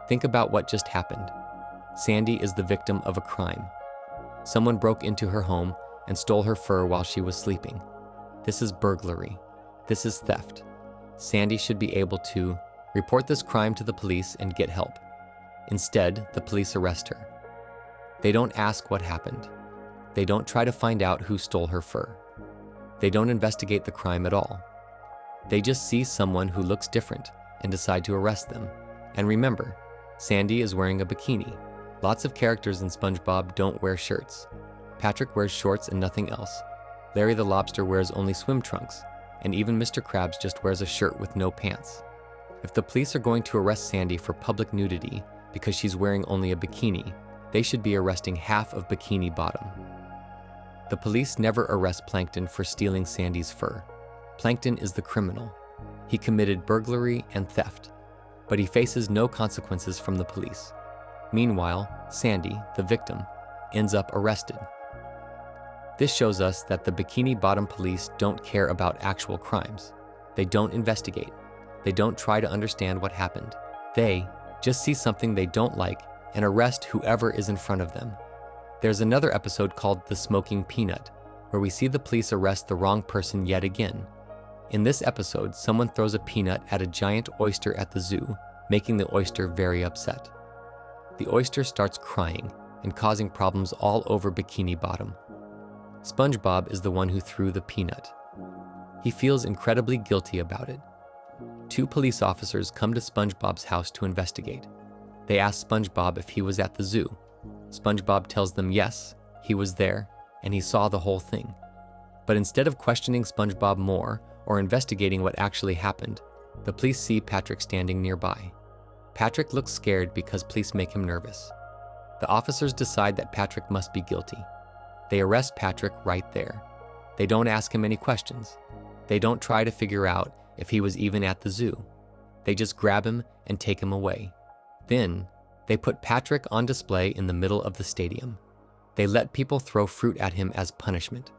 [SPEAKER 1] Think about what just happened. Sandy is the victim of a crime. Someone broke into her home and stole her fur while she was sleeping. This is burglary. This is theft. Sandy should be able to report this crime to the police and get help. Instead, the police arrest her. They don't ask what happened. They don't try to find out who stole her fur. They don't investigate the crime at all. They just see someone who looks different and decide to arrest them. And remember, Sandy is wearing a bikini. Lots of characters in SpongeBob don't wear shirts. Patrick wears shorts and nothing else. Larry the Lobster wears only swim trunks, and even Mr. Krabs just wears a shirt with no pants. If the police are going to arrest Sandy for public nudity because she's wearing only a bikini, they should be arresting half of Bikini Bottom. The police never arrest Plankton for stealing Sandy's fur. Plankton is the criminal. He committed burglary and theft, but he faces no consequences from the police. Meanwhile, Sandy, the victim, ends up arrested. This shows us that the Bikini Bottom police don't care about actual crimes. They don't investigate. They don't try to understand what happened. They just see something they don't like and arrest whoever is in front of them. There's another episode called The Smoking Peanut, where we see the police arrest the wrong person yet again. In this episode, someone throws a peanut at a giant oyster at the zoo, making the oyster very upset. The oyster starts crying and causing problems all over Bikini Bottom. SpongeBob is the one who threw the peanut. He feels incredibly guilty about it. 2 police officers come to SpongeBob's house to investigate. They ask SpongeBob if he was at the zoo. SpongeBob tells them yes, he was there, and he saw the whole thing. But instead of questioning SpongeBob more or investigating what actually happened, the police see Patrick standing nearby. Patrick looks scared because police make him nervous. The officers decide that Patrick must be guilty. They arrest Patrick right there. They don't ask him any questions. They don't try to figure out if he was even at the zoo. They just grab him and take him away. Then, they put Patrick on display in the middle of the stadium. They let people throw fruit at him as punishment.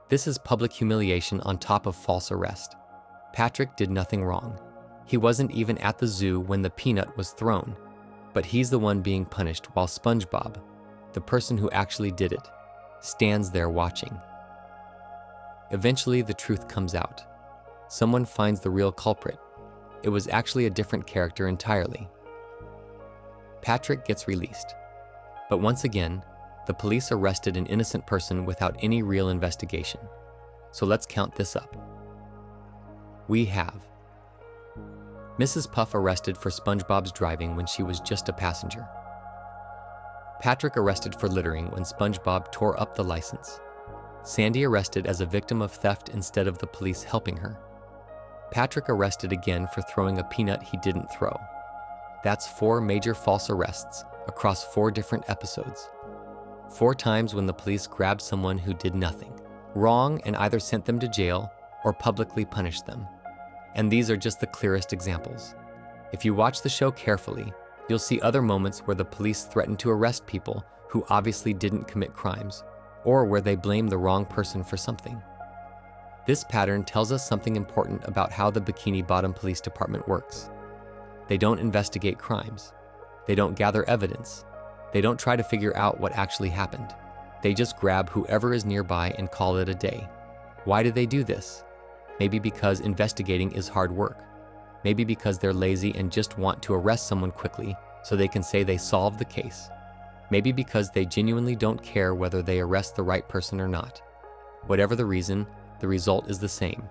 [SPEAKER 1] This is public humiliation on top of false arrest. Patrick did nothing wrong. He wasn't even at the zoo when the peanut was thrown, but he's the one being punished while SpongeBob, the person who actually did it, stands there watching. Eventually, the truth comes out. Someone finds the real culprit. It was actually a different character entirely. Patrick gets released. But once again, the police arrested an innocent person without any real investigation. So let's count this up. We have Mrs. Puff arrested for SpongeBob's driving when she was just a passenger. Patrick arrested for littering when SpongeBob tore up the license. Sandy arrested as a victim of theft instead of the police helping her. Patrick arrested again for throwing a peanut he didn't throw. That's 4 major false arrests across 4 different episodes. 4 times when the police grabbed someone who did nothing wrong and either sent them to jail or publicly punished them. And these are just the clearest examples. If you watch the show carefully, you'll see other moments where the police threaten to arrest people who obviously didn't commit crimes, or where they blame the wrong person for something. This pattern tells us something important about how the Bikini Bottom Police Department works. They don't investigate crimes. They don't gather evidence. They don't try to figure out what actually happened. They just grab whoever is nearby and call it a day. Why do they do this? Maybe because investigating is hard work. Maybe because they're lazy and just want to arrest someone quickly so they can say they solved the case. Maybe because they genuinely don't care whether they arrest the right person or not. Whatever the reason, the result is the same.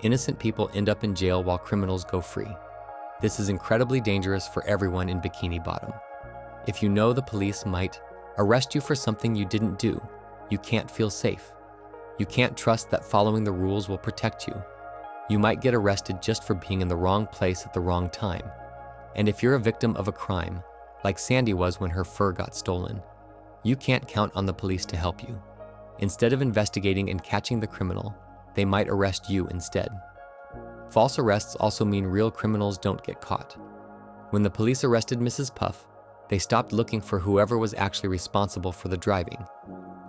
[SPEAKER 1] Innocent people end up in jail while criminals go free. This is incredibly dangerous for everyone in Bikini Bottom. If you know the police might arrest you for something you didn't do, you can't feel safe. You can't trust that following the rules will protect you. You might get arrested just for being in the wrong place at the wrong time. And if you're a victim of a crime, like Sandy was when her fur got stolen, you can't count on the police to help you. Instead of investigating and catching the criminal, they might arrest you instead. False arrests also mean real criminals don't get caught. When the police arrested Mrs. Puff, they stopped looking for whoever was actually responsible for the driving.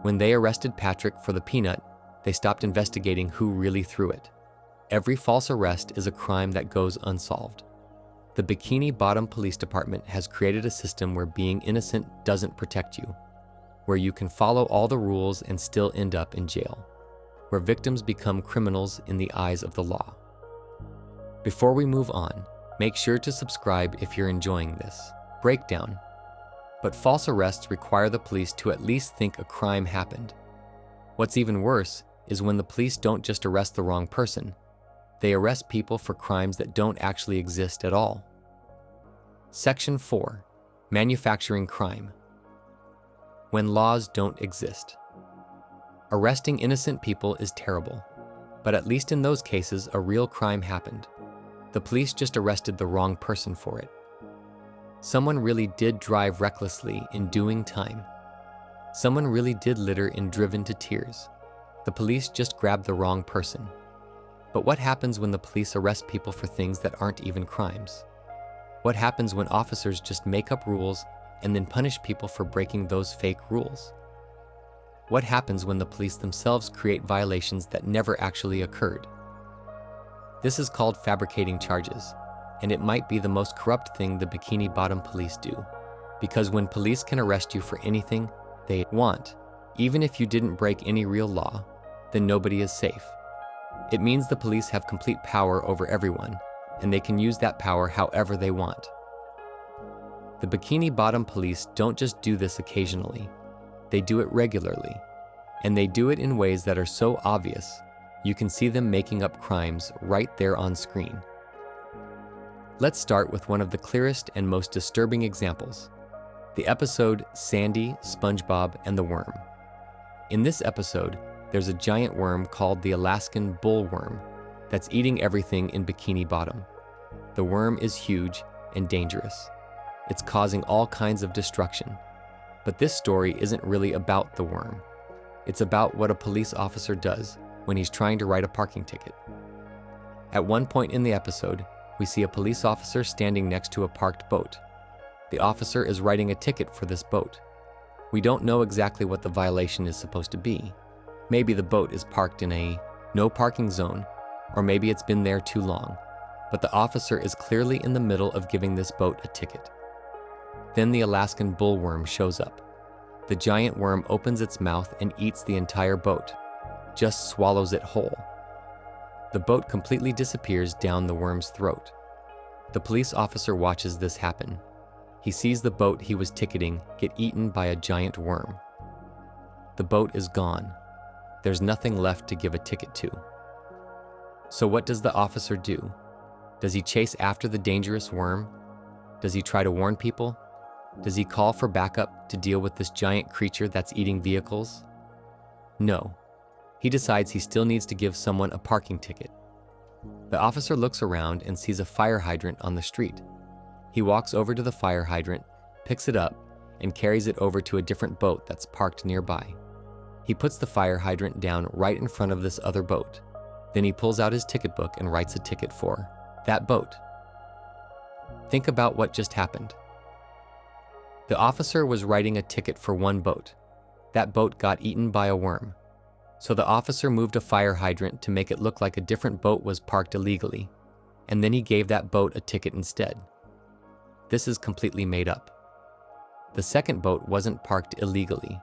[SPEAKER 1] When they arrested Patrick for the peanut, they stopped investigating who really threw it. Every false arrest is a crime that goes unsolved. The Bikini Bottom Police Department has created a system where being innocent doesn't protect you, where you can follow all the rules and still end up in jail, where victims become criminals in the eyes of the law. Before we move on, make sure to subscribe if you're enjoying this breakdown. But false arrests require the police to at least think a crime happened. What's even worse is when the police don't just arrest the wrong person, they arrest people for crimes that don't actually exist at all. Section 4. Manufacturing crime. When laws don't exist. Arresting innocent people is terrible, but at least in those cases, a real crime happened. The police just arrested the wrong person for it. Someone really did drive recklessly in doing time. Someone really did litter and driven to tears. The police just grabbed the wrong person. But what happens when the police arrest people for things that aren't even crimes? What happens when officers just make up rules and then punish people for breaking those fake rules? What happens when the police themselves create violations that never actually occurred? This is called fabricating charges, and it might be the most corrupt thing the Bikini Bottom police do. Because when police can arrest you for anything they want, even if you didn't break any real law, then nobody is safe. It means the police have complete power over everyone, and they can use that power however they want. The Bikini Bottom police don't just do this occasionally. They do it regularly, and they do it in ways that are so obvious, you can see them making up crimes right there on screen. Let's start with one of the clearest and most disturbing examples, the episode Sandy, SpongeBob, and the Worm. In this episode, there's a giant worm called the Alaskan bullworm that's eating everything in Bikini Bottom. The worm is huge and dangerous. It's causing all kinds of destruction. But this story isn't really about the worm. It's about what a police officer does when he's trying to write a parking ticket. At one point in the episode, we see a police officer standing next to a parked boat. The officer is writing a ticket for this boat. We don't know exactly what the violation is supposed to be. Maybe the boat is parked in a no parking zone, or maybe it's been there too long. But the officer is clearly in the middle of giving this boat a ticket. Then the Alaskan bullworm shows up. The giant worm opens its mouth and eats the entire boat, just swallows it whole. The boat completely disappears down the worm's throat. The police officer watches this happen. He sees the boat he was ticketing get eaten by a giant worm. The boat is gone. There's nothing left to give a ticket to. So what does the officer do? Does he chase after the dangerous worm? Does he try to warn people? Does he call for backup to deal with this giant creature that's eating vehicles? No. He decides he still needs to give someone a parking ticket. The officer looks around and sees a fire hydrant on the street. He walks over to the fire hydrant, picks it up, and carries it over to a different boat that's parked nearby. He puts the fire hydrant down right in front of this other boat. Then he pulls out his ticket book and writes a ticket for that boat. Think about what just happened. The officer was writing a ticket for one boat. That boat got eaten by a worm. So the officer moved a fire hydrant to make it look like a different boat was parked illegally, and then he gave that boat a ticket instead. This is completely made up. The second boat wasn't parked illegally.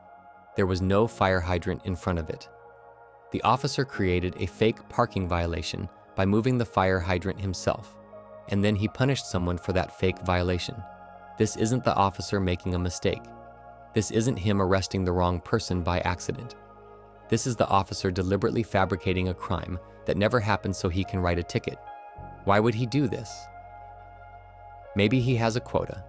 [SPEAKER 1] There was no fire hydrant in front of it. The officer created a fake parking violation by moving the fire hydrant himself, and then he punished someone for that fake violation. This isn't the officer making a mistake. This isn't him arresting the wrong person by accident. This is the officer deliberately fabricating a crime that never happened so he can write a ticket. Why would he do this? Maybe he has a quota.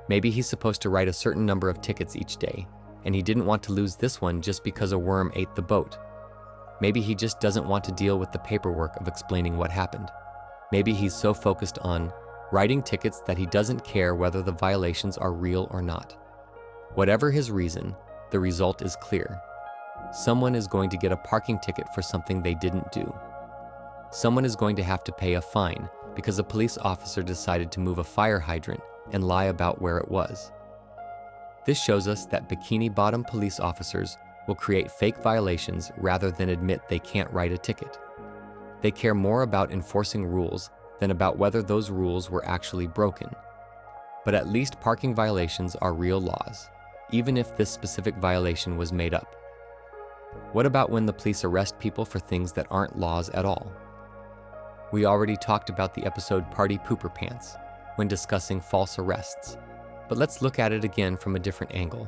[SPEAKER 1] Maybe he's supposed to write a certain number of tickets each day, and he didn't want to lose this one just because a worm ate the boat. Maybe he just doesn't want to deal with the paperwork of explaining what happened. Maybe he's so focused on writing tickets that he doesn't care whether the violations are real or not. Whatever his reason, the result is clear. Someone is going to get a parking ticket for something they didn't do. Someone is going to have to pay a fine because a police officer decided to move a fire hydrant and lie about where it was. This shows us that Bikini Bottom police officers will create fake violations rather than admit they can't write a ticket. They care more about enforcing rules than about whether those rules were actually broken. But at least parking violations are real laws, even if this specific violation was made up. What about when the police arrest people for things that aren't laws at all? We already talked about the episode Party Pooper Pants when discussing false arrests, but let's look at it again from a different angle.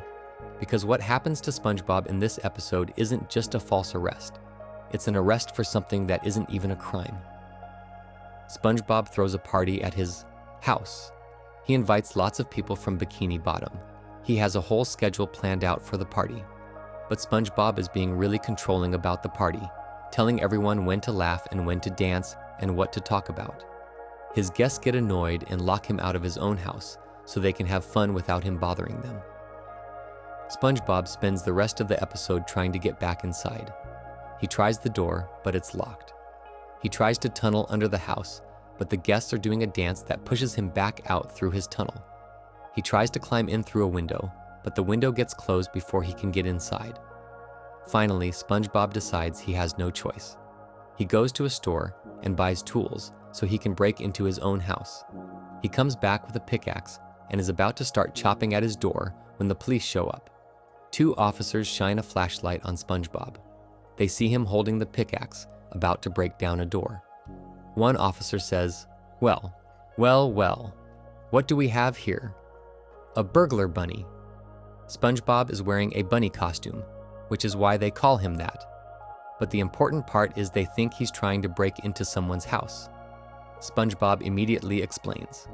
[SPEAKER 1] Because what happens to SpongeBob in this episode isn't just a false arrest. It's an arrest for something that isn't even a crime. SpongeBob throws a party at his house. He invites lots of people from Bikini Bottom. He has a whole schedule planned out for the party. But SpongeBob is being really controlling about the party, telling everyone when to laugh and when to dance and what to talk about. His guests get annoyed and lock him out of his own house so they can have fun without him bothering them. SpongeBob spends the rest of the episode trying to get back inside. He tries the door, but it's locked. He tries to tunnel under the house, but the guests are doing a dance that pushes him back out through his tunnel. He tries to climb in through a window, but the window gets closed before he can get inside. Finally, SpongeBob decides he has no choice. He goes to a store and buys tools so he can break into his own house. He comes back with a pickaxe and is about to start chopping at his door when the police show up. 2 officers shine a flashlight on SpongeBob. They see him holding the pickaxe, about to break down a door. One officer says, well, what do we have here? A burglar bunny. SpongeBob is wearing a bunny costume, which is why they call him that. But the important part is they think he's trying to break into someone's house. SpongeBob immediately explains.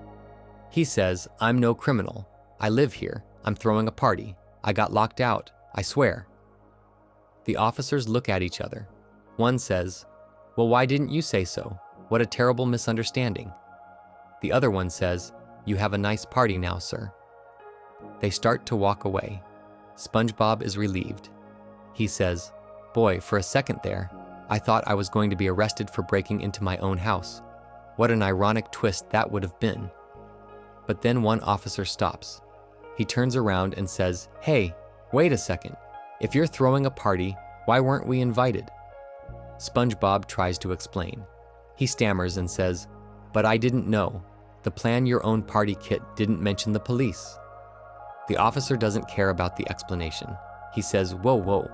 [SPEAKER 1] He says, I'm no criminal. I live here. I'm throwing a party. I got locked out. I swear. The officers look at each other. One says, well, why didn't you say so? What a terrible misunderstanding. The other one says, you have a nice party now, sir. They start to walk away. SpongeBob is relieved. He says, boy, for a second there, I thought I was going to be arrested for breaking into my own house. What an ironic twist that would have been. But then one officer stops. He turns around and says, hey, wait a second. If you're throwing a party, why weren't we invited? SpongeBob tries to explain. He stammers and says, but I didn't know. The plan your own party kit didn't mention the police. The officer doesn't care about the explanation. He says, whoa.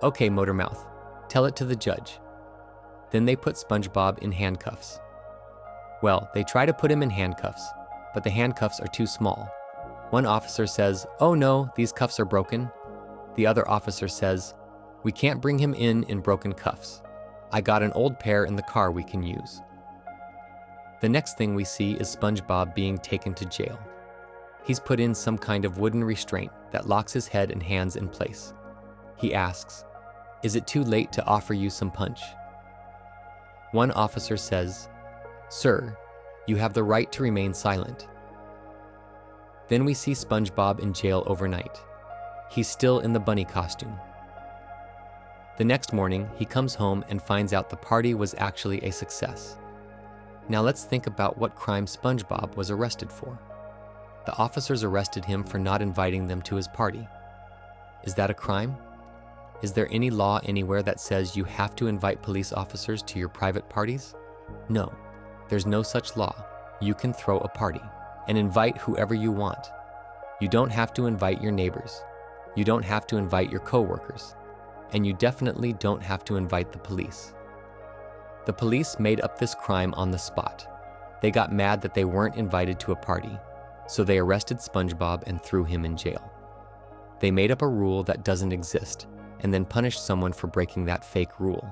[SPEAKER 1] Okay, Motormouth, tell it to the judge. Then they put SpongeBob in handcuffs. Well, they try to put him in handcuffs, but the handcuffs are too small. One officer says, oh no, these cuffs are broken. The other officer says, we can't bring him in broken cuffs. I got an old pair in the car we can use. The next thing we see is SpongeBob being taken to jail. He's put in some kind of wooden restraint that locks his head and hands in place. He asks, is it too late to offer you some punch? One officer says, sir, you have the right to remain silent. Then we see SpongeBob in jail overnight. He's still in the bunny costume. The next morning, he comes home and finds out the party was actually a success. Now let's think about what crime SpongeBob was arrested for. The officers arrested him for not inviting them to his party. Is that a crime? Is there any law anywhere that says you have to invite police officers to your private parties? No, there's no such law. You can throw a party and invite whoever you want. You don't have to invite your neighbors. You don't have to invite your coworkers. And you definitely don't have to invite the police. The police made up this crime on the spot. They got mad that they weren't invited to a party, so they arrested SpongeBob and threw him in jail. They made up a rule that doesn't exist and then punished someone for breaking that fake rule.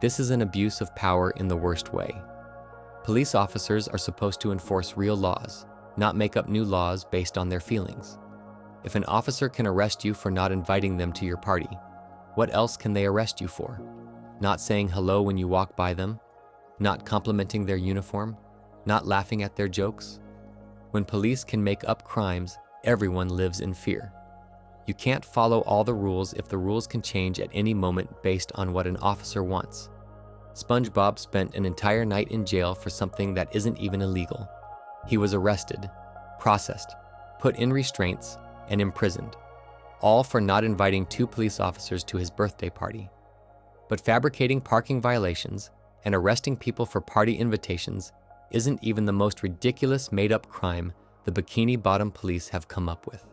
[SPEAKER 1] This is an abuse of power in the worst way. Police officers are supposed to enforce real laws, not make up new laws based on their feelings. If an officer can arrest you for not inviting them to your party, what else can they arrest you for? Not saying hello when you walk by them? Not complimenting their uniform? Not laughing at their jokes? When police can make up crimes, everyone lives in fear. You can't follow all the rules if the rules can change at any moment based on what an officer wants. SpongeBob spent an entire night in jail for something that isn't even illegal. He was arrested, processed, put in restraints, and imprisoned, all for not inviting 2 police officers to his birthday party. But fabricating parking violations and arresting people for party invitations isn't even the most ridiculous made-up crime the Bikini Bottom police have come up with.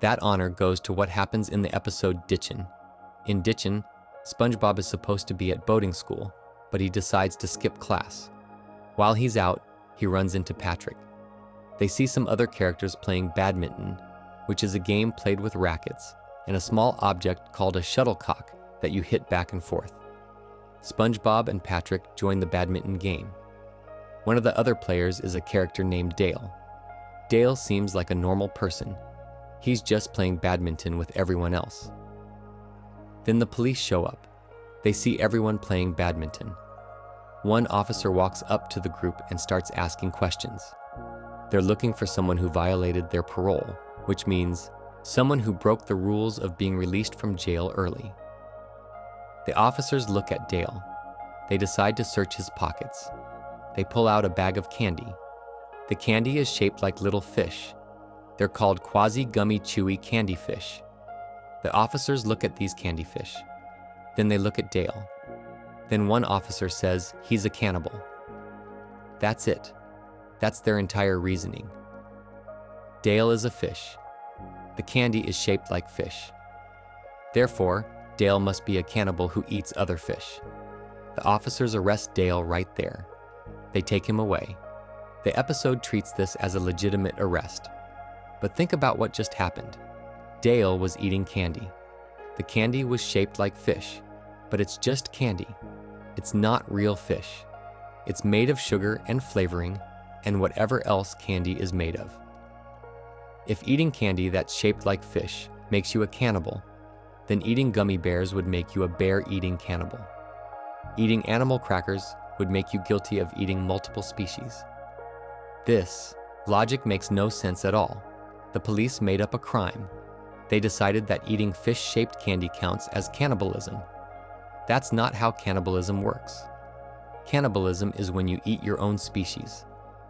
[SPEAKER 1] That honor goes to what happens in the episode Ditchin'. In Ditchin', SpongeBob is supposed to be at boating school, but he decides to skip class. While he's out, he runs into Patrick. They see some other characters playing badminton, which is a game played with rackets and a small object called a shuttlecock that you hit back and forth. SpongeBob and Patrick join the badminton game. One of the other players is a character named Dale. Dale seems like a normal person. He's just playing badminton with everyone else. Then the police show up. They see everyone playing badminton. One officer walks up to the group and starts asking questions. They're looking for someone who violated their parole, which means someone who broke the rules of being released from jail early. The officers look at Dale. They decide to search his pockets. They pull out a bag of candy. The candy is shaped like little fish. They're called quasi-gummy chewy candy fish. The officers look at these candy fish. Then they look at Dale. Then one officer says he's a cannibal. That's it. That's their entire reasoning. Dale is a fish. The candy is shaped like fish. Therefore, Dale must be a cannibal who eats other fish. The officers arrest Dale right there. They take him away. The episode treats this as a legitimate arrest. But think about what just happened. Dale was eating candy. The candy was shaped like fish, but it's just candy. It's not real fish. It's made of sugar and flavoring and whatever else candy is made of. If eating candy that's shaped like fish makes you a cannibal, then eating gummy bears would make you a bear-eating cannibal. Eating animal crackers would make you guilty of eating multiple species. This logic makes no sense at all. The police made up a crime. They decided that eating fish-shaped candy counts as cannibalism. That's not how cannibalism works. Cannibalism is when you eat your own species,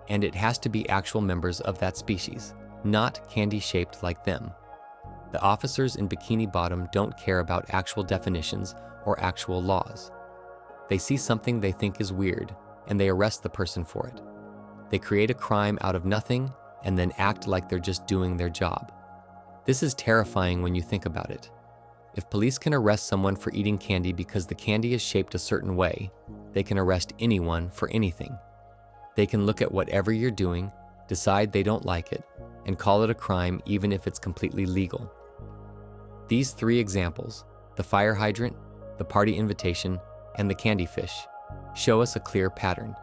[SPEAKER 1] and it has to be actual members of that species, not candy shaped like them. The officers in Bikini Bottom don't care about actual definitions or actual laws. They see something they think is weird, and they arrest the person for it. They create a crime out of nothing and then act like they're just doing their job. This is terrifying when you think about it. If police can arrest someone for eating candy because the candy is shaped a certain way, they can arrest anyone for anything. They can look at whatever you're doing, decide they don't like it, and call it a crime even if it's completely legal. These three examples, the fire hydrant, the party invitation, and the candy fish, show us a clear pattern.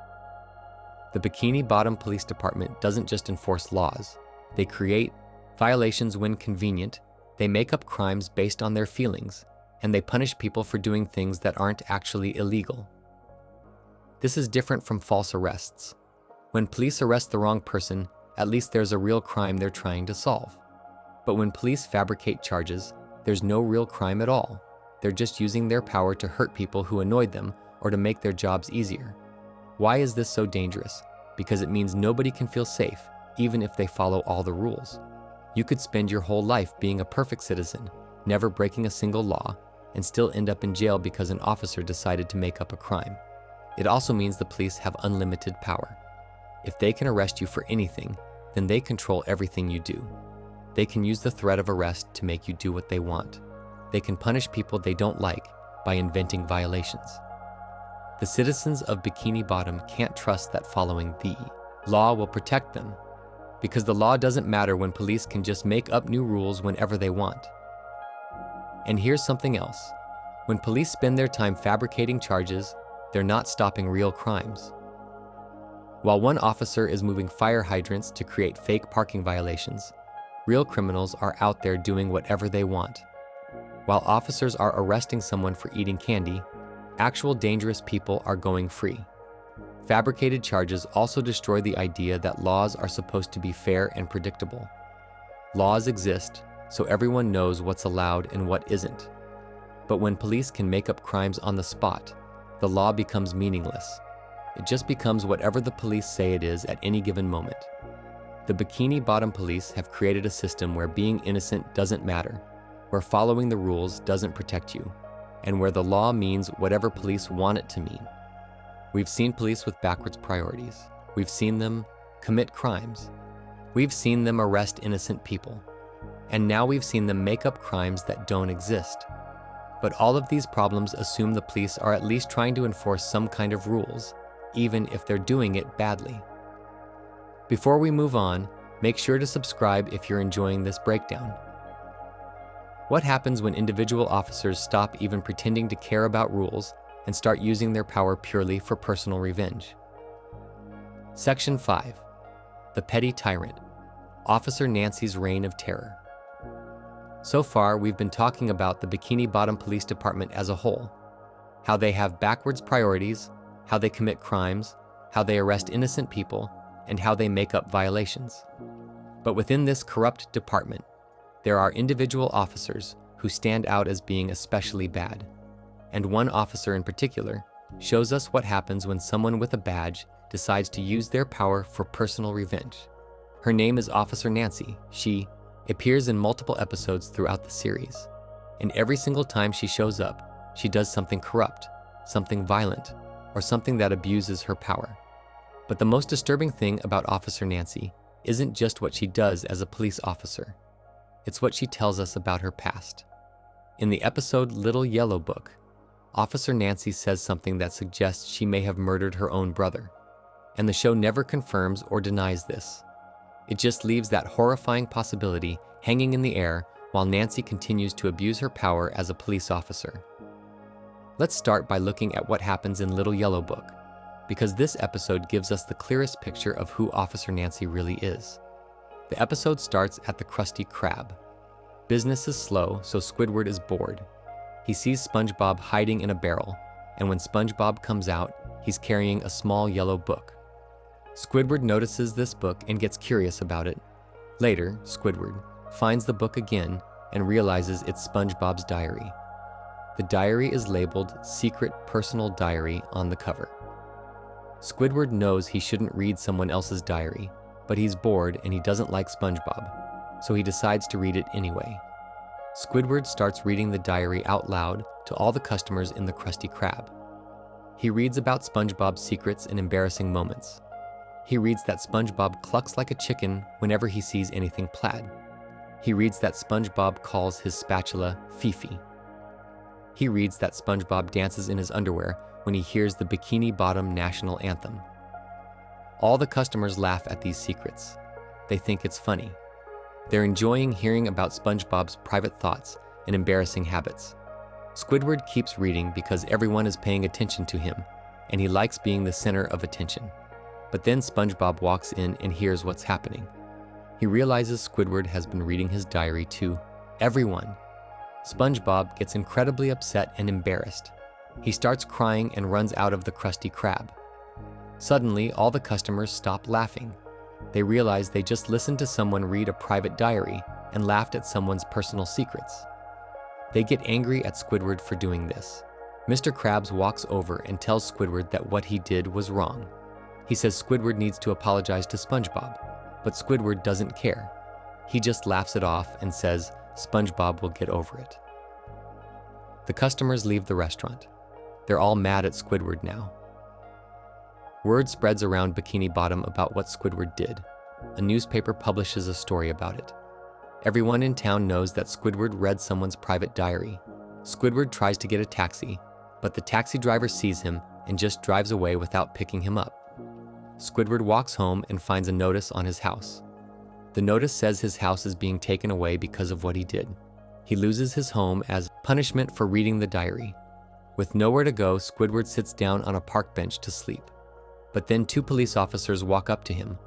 [SPEAKER 1] The Bikini Bottom Police Department doesn't just enforce laws. They create violations when convenient, they make up crimes based on their feelings, and they punish people for doing things that aren't actually illegal. This is different from false arrests. When police arrest the wrong person, at least there's a real crime they're trying to solve. But when police fabricate charges, there's no real crime at all. They're just using their power to hurt people who annoyed them or to make their jobs easier. Why is this so dangerous? Because it means nobody can feel safe, even if they follow all the rules. You could spend your whole life being a perfect citizen, never breaking a single law, and still end up in jail because an officer decided to make up a crime. It also means the police have unlimited power. If they can arrest you for anything, then they control everything you do. They can use the threat of arrest to make you do what they want. They can punish people they don't like by inventing violations. The citizens of Bikini Bottom can't trust that following the law will protect them, because the law doesn't matter when police can just make up new rules whenever they want. And here's something else. When police spend their time fabricating charges, they're not stopping real crimes. While one officer is moving fire hydrants to create fake parking violations, real criminals are out there doing whatever they want. While officers are arresting someone for eating candy, actual dangerous people are going free. Fabricated charges also destroy the idea that laws are supposed to be fair and predictable. Laws exist, so everyone knows what's allowed and what isn't. But when police can make up crimes on the spot, the law becomes meaningless. It just becomes whatever the police say it is at any given moment. The Bikini Bottom police have created a system where being innocent doesn't matter, where following the rules doesn't protect you, and where the law means whatever police want it to mean. We've seen police with backwards priorities. We've seen them commit crimes. We've seen them arrest innocent people. And now we've seen them make up crimes that don't exist. But all of these problems assume the police are at least trying to enforce some kind of rules, even if they're doing it badly. Before we move on, make sure to subscribe if you're enjoying this breakdown. What happens when individual officers stop even pretending to care about rules and start using their power purely for personal revenge? Section 5. The Petty Tyrant. Officer Nancy's Reign of Terror. So far, we've been talking about the Bikini Bottom Police Department as a whole, how they have backwards priorities, how they commit crimes, how they arrest innocent people, and how they make up violations. But within this corrupt department, there are individual officers who stand out as being especially bad. And one officer in particular shows us what happens when someone with a badge decides to use their power for personal revenge. Her name is Officer Nancy. She appears in multiple episodes throughout the series, and every single time she shows up, she does something corrupt, something violent, or something that abuses her power. But the most disturbing thing about Officer Nancy isn't just what she does as a police officer. It's what she tells us about her past. In the episode Little Yellow Book, Officer Nancy says something that suggests she may have murdered her own brother, and the show never confirms or denies this. It just leaves that horrifying possibility hanging in the air while Nancy continues to abuse her power as a police officer. Let's start by looking at what happens in Little Yellow Book, because this episode gives us the clearest picture of who Officer Nancy really is. The episode starts at the Krusty Krab. Business is slow, so Squidward is bored. He sees SpongeBob hiding in a barrel, and when SpongeBob comes out, he's carrying a small yellow book. Squidward notices this book and gets curious about it. Later, Squidward finds the book again and realizes it's SpongeBob's diary. The diary is labeled Secret Personal Diary on the cover. Squidward knows he shouldn't read someone else's diary, but he's bored and he doesn't like SpongeBob, so he decides to read it anyway. Squidward starts reading the diary out loud to all the customers in the Krusty Krab. He reads about SpongeBob's secrets and embarrassing moments. He reads that SpongeBob clucks like a chicken whenever he sees anything plaid. He reads that SpongeBob calls his spatula Fifi. He reads that SpongeBob dances in his underwear when he hears the Bikini Bottom national anthem. All the customers laugh at these secrets. They think it's funny. They're enjoying hearing about SpongeBob's private thoughts and embarrassing habits. Squidward keeps reading because everyone is paying attention to him, and he likes being the center of attention. But then SpongeBob walks in and hears what's happening. He realizes Squidward has been reading his diary to everyone. SpongeBob gets incredibly upset and embarrassed. He starts crying and runs out of the Krusty Krab. Suddenly, all the customers stop laughing. They realize they just listened to someone read a private diary and laughed at someone's personal secrets. They get angry at Squidward for doing this. Mr. Krabs walks over and tells Squidward that what he did was wrong. He says Squidward needs to apologize to SpongeBob, but Squidward doesn't care. He just laughs it off and says SpongeBob will get over it. The customers leave the restaurant. They're all mad at Squidward now. Word spreads around Bikini Bottom about what Squidward did. A newspaper publishes a story about it. Everyone in town knows that Squidward read someone's private diary. Squidward tries to get a taxi, but the taxi driver sees him and just drives away without picking him up. Squidward walks home and finds a notice on his house. The notice says his house is being taken away because of what he did. He loses his home as punishment for reading the diary. With nowhere to go, Squidward sits down on a park bench to sleep. But then two police officers walk up to him.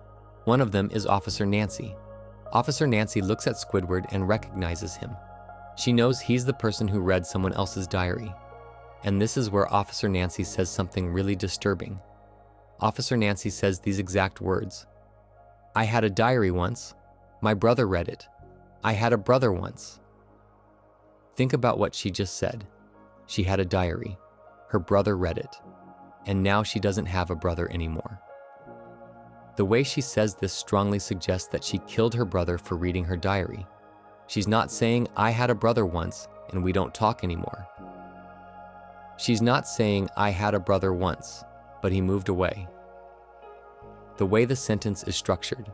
[SPEAKER 1] One of them is Officer Nancy. Officer Nancy looks at Squidward and recognizes him. She knows he's the person who read someone else's diary. And this is where Officer Nancy says something really disturbing. Officer Nancy says these exact words. "I had a diary once. My brother read it. I had a brother once." Think about what she just said. She had a diary. Her brother read it. And now she doesn't have a brother anymore. The way she says this strongly suggests that she killed her brother for reading her diary. She's not saying, "I had a brother once and we don't talk anymore." She's not saying, "I had a brother once, but he moved away." The way the sentence is structured.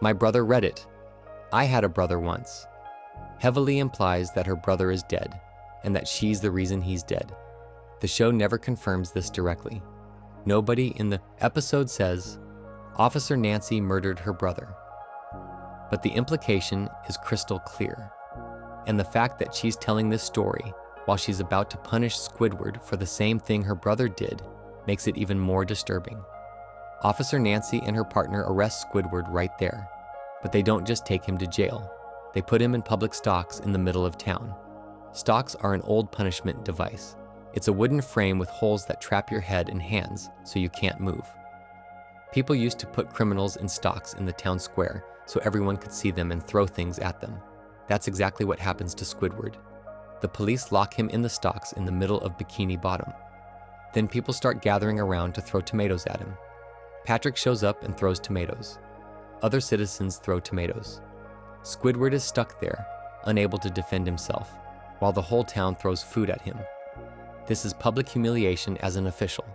[SPEAKER 1] "My brother read it. I had a brother once," heavily implies that her brother is dead and that she's the reason he's dead. The show never confirms this directly. Nobody in the episode says, Officer Nancy murdered her brother. But the implication is crystal clear. And the fact that she's telling this story while she's about to punish Squidward for the same thing her brother did makes it even more disturbing. Officer Nancy and her partner arrest Squidward right there, but they don't just take him to jail. They put him in public stocks in the middle of town. Stocks are an old punishment device. It's a wooden frame with holes that trap your head and hands so you can't move. People used to put criminals in stocks in the town square so everyone could see them and throw things at them. That's exactly what happens to Squidward. The police lock him in the stocks in the middle of Bikini Bottom. Then people start gathering around to throw tomatoes at him. Patrick shows up and throws tomatoes. Other citizens throw tomatoes. Squidward is stuck there, unable to defend himself, while the whole town throws food at him. This is public humiliation as an official.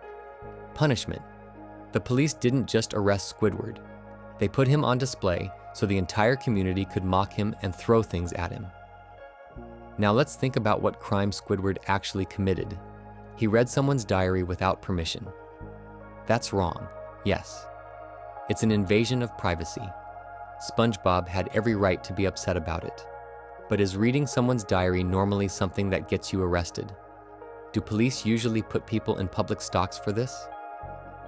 [SPEAKER 1] Punishment. The police didn't just arrest Squidward. They put him on display so the entire community could mock him and throw things at him. Now let's think about what crime Squidward actually committed. He read someone's diary without permission. That's wrong, yes. It's an invasion of privacy. SpongeBob had every right to be upset about it. But is reading someone's diary normally something that gets you arrested? Do police usually put people in public stocks for this?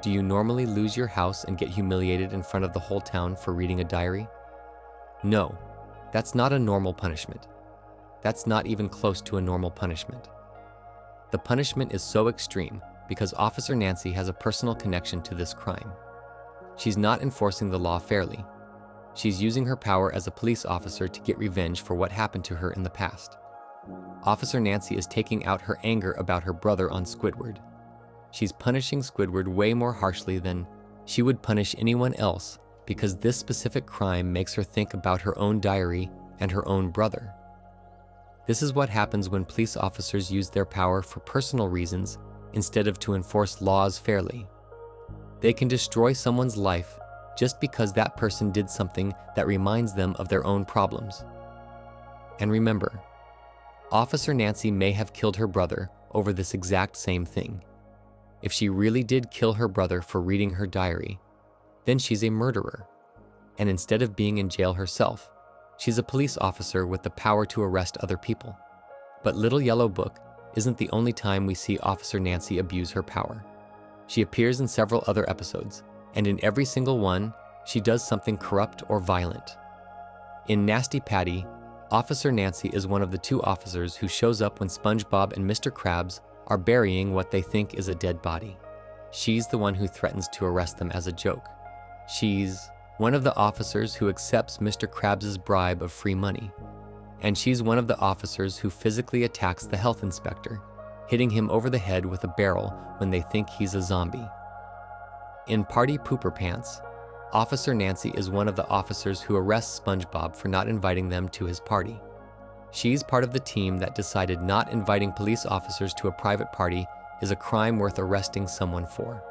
[SPEAKER 1] Do you normally lose your house and get humiliated in front of the whole town for reading a diary? No, that's not a normal punishment. That's not even close to a normal punishment. The punishment is so extreme because Officer Nancy has a personal connection to this crime. She's not enforcing the law fairly. She's using her power as a police officer to get revenge for what happened to her in the past. Officer Nancy is taking out her anger about her brother on Squidward. She's punishing Squidward way more harshly than she would punish anyone else because this specific crime makes her think about her own diary and her own brother. This is what happens when police officers use their power for personal reasons instead of to enforce laws fairly. They can destroy someone's life just because that person did something that reminds them of their own problems. And remember, Officer Nancy may have killed her brother over this exact same thing. If she really did kill her brother for reading her diary, then she's a murderer. And instead of being in jail herself, she's a police officer with the power to arrest other people. But Little Yellow Book isn't the only time we see Officer Nancy abuse her power. She appears in several other episodes, and in every single one, she does something corrupt or violent. In Nasty Patty, Officer Nancy is one of the two officers who shows up when SpongeBob and Mr. Krabs are burying what they think is a dead body. She's the one who threatens to arrest them as a joke. She's one of the officers who accepts Mr. Krabs' bribe of free money. And she's one of the officers who physically attacks the health inspector, hitting him over the head with a barrel when they think he's a zombie. In Party Pooper Pants, Officer Nancy is one of the officers who arrests SpongeBob for not inviting them to his party. She's part of the team that decided not inviting police officers to a private party is a crime worth arresting someone for.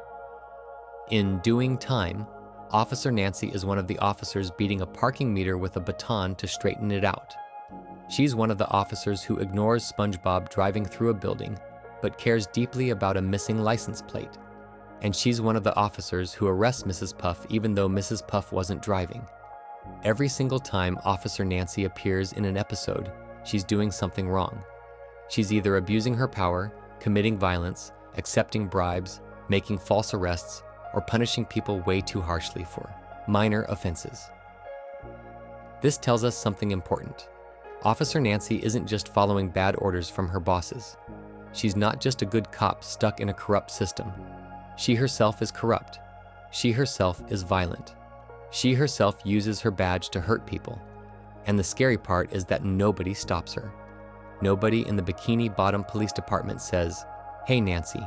[SPEAKER 1] In Doing Time, Officer Nancy is one of the officers beating a parking meter with a baton to straighten it out. She's one of the officers who ignores SpongeBob driving through a building, but cares deeply about a missing license plate. And she's one of the officers who arrests Mrs. Puff even though Mrs. Puff wasn't driving. Every single time Officer Nancy appears in an episode, she's doing something wrong. She's either abusing her power, committing violence, accepting bribes, making false arrests, or punishing people way too harshly for minor offenses. This tells us something important. Officer Nancy isn't just following bad orders from her bosses. She's not just a good cop stuck in a corrupt system. She herself is corrupt. She herself is violent. She herself uses her badge to hurt people. And the scary part is that nobody stops her. Nobody in the Bikini Bottom Police Department says, "Hey Nancy,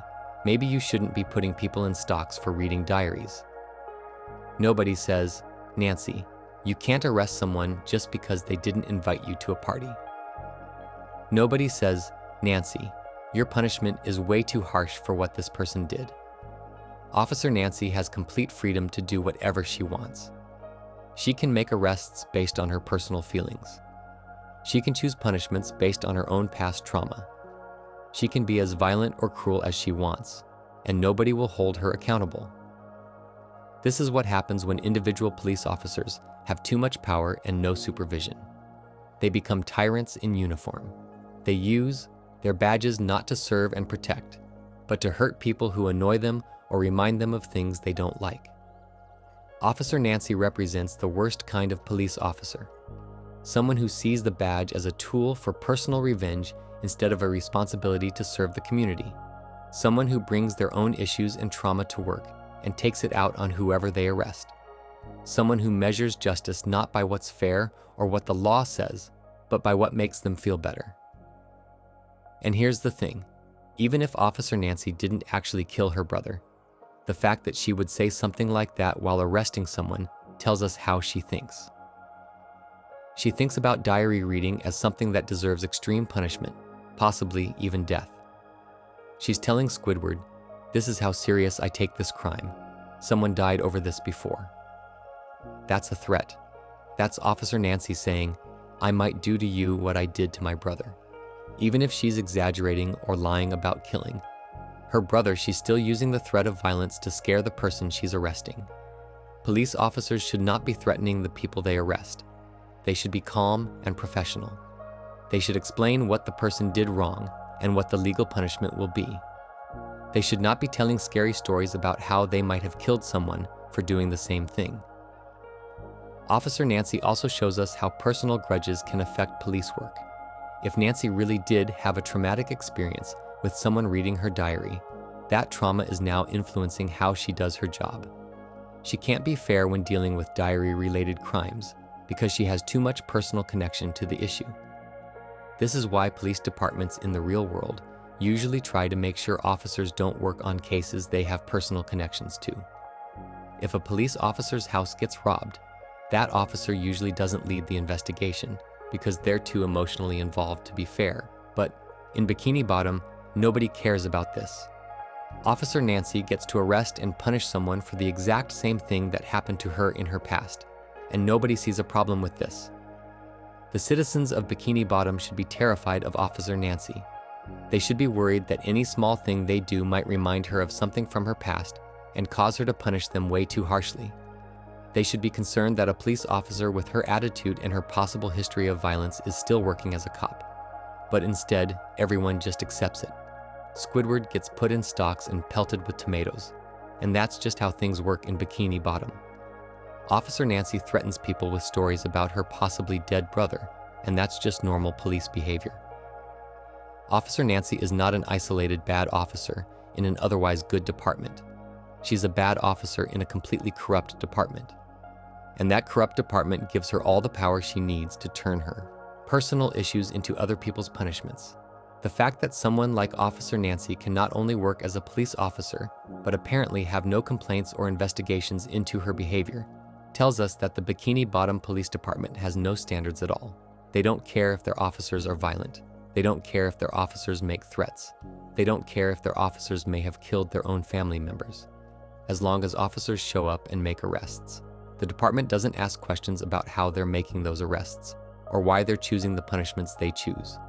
[SPEAKER 1] maybe you shouldn't be putting people in stocks for reading diaries." Nobody says, "Nancy, you can't arrest someone just because they didn't invite you to a party." Nobody says, "Nancy, your punishment is way too harsh for what this person did." Officer Nancy has complete freedom to do whatever she wants. She can make arrests based on her personal feelings. She can choose punishments based on her own past trauma. She can be as violent or cruel as she wants, and nobody will hold her accountable. This is what happens when individual police officers have too much power and no supervision. They become tyrants in uniform. They use their badges not to serve and protect, but to hurt people who annoy them or remind them of things they don't like. Officer Nancy represents the worst kind of police officer. Someone who sees the badge as a tool for personal revenge instead of a responsibility to serve the community. Someone who brings their own issues and trauma to work and takes it out on whoever they arrest. Someone who measures justice not by what's fair or what the law says, but by what makes them feel better. And here's the thing. Even if Officer Nancy didn't actually kill her brother, the fact that she would say something like that while arresting someone tells us how she thinks. She thinks about diary reading as something that deserves extreme punishment, possibly even death. She's telling Squidward, "This is how serious I take this crime. Someone died over this before." That's a threat. That's Officer Nancy saying, "I might do to you what I did to my brother." Even if she's exaggerating or lying about killing her brother, she's still using the threat of violence to scare the person she's arresting. Police officers should not be threatening the people they arrest. They should be calm and professional. They should explain what the person did wrong and what the legal punishment will be. They should not be telling scary stories about how they might have killed someone for doing the same thing. Officer Nancy also shows us how personal grudges can affect police work. If Nancy really did have a traumatic experience with someone reading her diary, that trauma is now influencing how she does her job. She can't be fair when dealing with diary-related crimes because she has too much personal connection to the issue. This is why police departments in the real world usually try to make sure officers don't work on cases they have personal connections to. If a police officer's house gets robbed, that officer usually doesn't lead the investigation because they're too emotionally involved to be fair. But in Bikini Bottom, nobody cares about this. Officer Nancy gets to arrest and punish someone for the exact same thing that happened to her in her past, and nobody sees a problem with this. The citizens of Bikini Bottom should be terrified of Officer Nancy. They should be worried that any small thing they do might remind her of something from her past and cause her to punish them way too harshly. They should be concerned that a police officer with her attitude and her possible history of violence is still working as a cop. But instead, everyone just accepts it. Squidward gets put in stocks and pelted with tomatoes, and that's just how things work in Bikini Bottom. Officer Nancy threatens people with stories about her possibly dead brother, and that's just normal police behavior. Officer Nancy is not an isolated bad officer in an otherwise good department. She's a bad officer in a completely corrupt department. And that corrupt department gives her all the power she needs to turn her personal issues into other people's punishments. The fact that someone like Officer Nancy can not only work as a police officer, but apparently have no complaints or investigations into her behavior, tells us that the Bikini Bottom Police Department has no standards at all. They don't care if their officers are violent. They don't care if their officers make threats. They don't care if their officers may have killed their own family members. As long as officers show up and make arrests, the department doesn't ask questions about how they're making those arrests or why they're choosing the punishments they choose.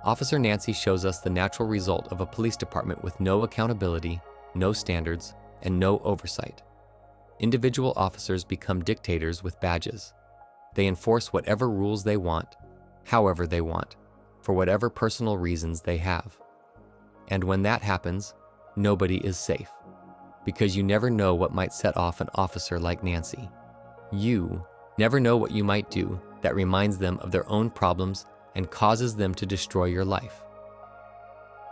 [SPEAKER 1] Officer Nancy shows us the natural result of a police department with no accountability, no standards, and no oversight. Individual officers become dictators with badges. They enforce whatever rules they want, however they want, for whatever personal reasons they have. And when that happens, nobody is safe. Because you never know what might set off an officer like Nancy. You never know what you might do that reminds them of their own problems and causes them to destroy your life.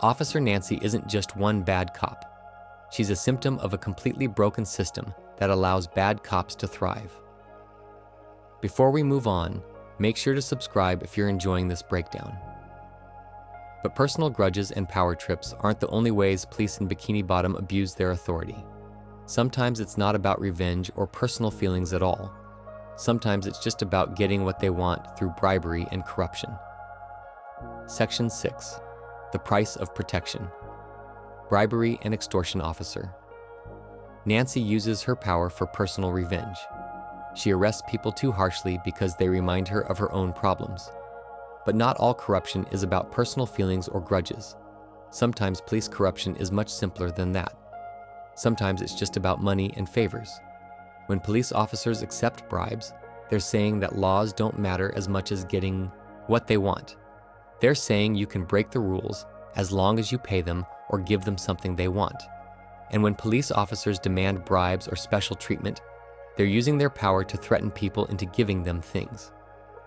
[SPEAKER 1] Officer Nancy isn't just one bad cop. She's a symptom of a completely broken system that allows bad cops to thrive. Before we move on, make sure to subscribe if you're enjoying this breakdown. But personal grudges and power trips aren't the only ways police in Bikini Bottom abuse their authority. Sometimes it's not about revenge or personal feelings at all. Sometimes it's just about getting what they want through bribery and corruption. Section 6. The price of protection. Bribery and extortion officer. Nancy uses her power for personal revenge. She arrests people too harshly because they remind her of her own problems. But not all corruption is about personal feelings or grudges. Sometimes police corruption is much simpler than that. Sometimes it's just about money and favors. When police officers accept bribes, they're saying that laws don't matter as much as getting what they want. They're saying you can break the rules as long as you pay them or give them something they want. And when police officers demand bribes or special treatment, they're using their power to threaten people into giving them things.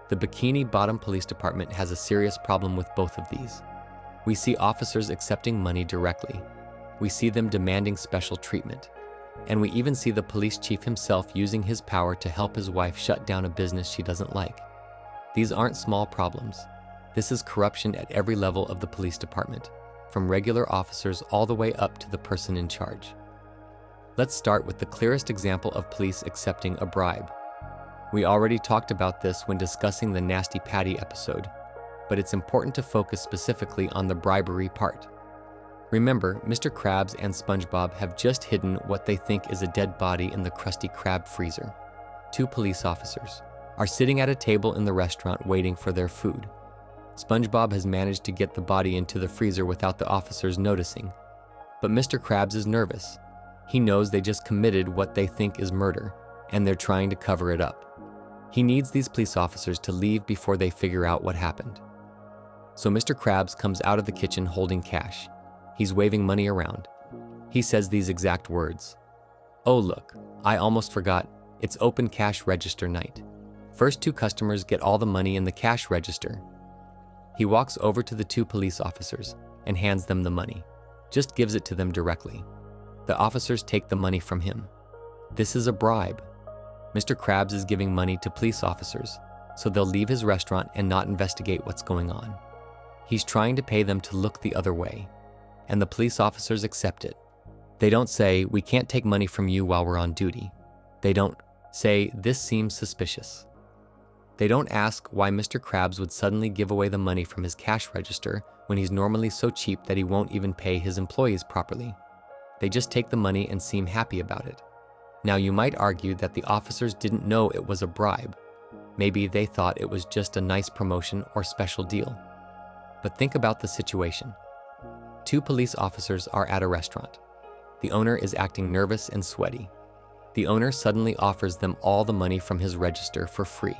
[SPEAKER 1] The Bikini Bottom Police Department has a serious problem with both of these. We see officers accepting money directly. We see them demanding special treatment. And we even see the police chief himself using his power to help his wife shut down a business she doesn't like. These aren't small problems. This is corruption at every level of the police department, from regular officers all the way up to the person in charge. Let's start with the clearest example of police accepting a bribe. We already talked about this when discussing the Nasty Patty episode, but it's important to focus specifically on the bribery part. Remember, Mr. Krabs and SpongeBob have just hidden what they think is a dead body in the Krusty Krab freezer. 2 police officers are sitting at a table in the restaurant waiting for their food. SpongeBob has managed to get the body into the freezer without the officers noticing. But Mr. Krabs is nervous. He knows they just committed what they think is murder, and they're trying to cover it up. He needs these police officers to leave before they figure out what happened. So Mr. Krabs comes out of the kitchen holding cash. He's waving money around. He says these exact words. "Oh look, I almost forgot, it's open cash register night. First 2 customers get all the money in the cash register." He walks over to the 2 police officers and hands them the money. Just gives it to them directly. The officers take the money from him. This is a bribe. Mr. Krabs is giving money to police officers, so they'll leave his restaurant and not investigate what's going on. He's trying to pay them to look the other way, and the police officers accept it. They don't say, "We can't take money from you while we're on duty." They don't say, "This seems suspicious." They don't ask why Mr. Krabs would suddenly give away the money from his cash register when he's normally so cheap that he won't even pay his employees properly. They just take the money and seem happy about it. Now you might argue that the officers didn't know it was a bribe. Maybe they thought it was just a nice promotion or special deal. But think about the situation. 2 police officers are at a restaurant. The owner is acting nervous and sweaty. The owner suddenly offers them all the money from his register for free.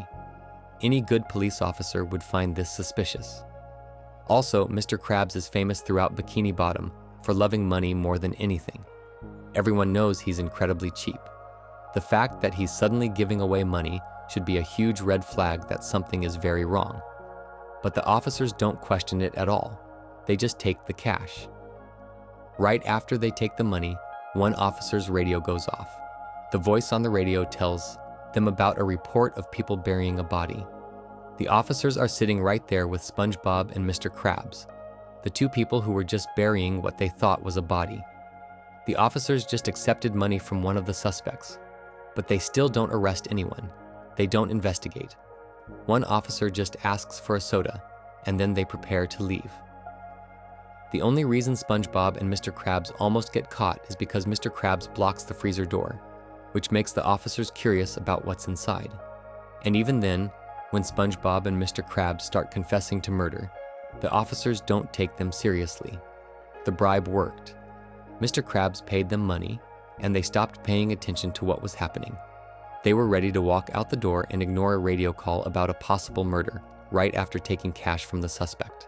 [SPEAKER 1] Any good police officer would find this suspicious. Also, Mr. Krabs is famous throughout Bikini Bottom for loving money more than anything. Everyone knows he's incredibly cheap. The fact that he's suddenly giving away money should be a huge red flag that something is very wrong. But the officers don't question it at all. They just take the cash. Right after they take the money, one officer's radio goes off. The voice on the radio tells them about a report of people burying a body. The officers are sitting right there with SpongeBob and Mr. Krabs, the 2 people who were just burying what they thought was a body. The officers just accepted money from one of the suspects, but they still don't arrest anyone. They don't investigate. One officer just asks for a soda, and then they prepare to leave. The only reason SpongeBob and Mr. Krabs almost get caught is because Mr. Krabs blocks the freezer door, which makes the officers curious about what's inside. And even then, when SpongeBob and Mr. Krabs start confessing to murder, the officers don't take them seriously. The bribe worked. Mr. Krabs paid them money, and they stopped paying attention to what was happening. They were ready to walk out the door and ignore a radio call about a possible murder right after taking cash from the suspect.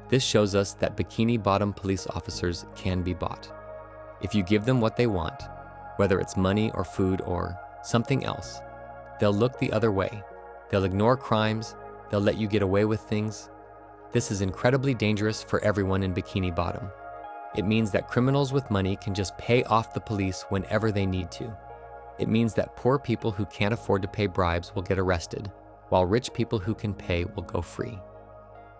[SPEAKER 1] This shows us that Bikini Bottom police officers can be bought. If you give them what they want, whether it's money or food or something else, they'll look the other way. They'll ignore crimes. They'll let you get away with things. This is incredibly dangerous for everyone in Bikini Bottom. It means that criminals with money can just pay off the police whenever they need to. It means that poor people who can't afford to pay bribes will get arrested, while rich people who can pay will go free.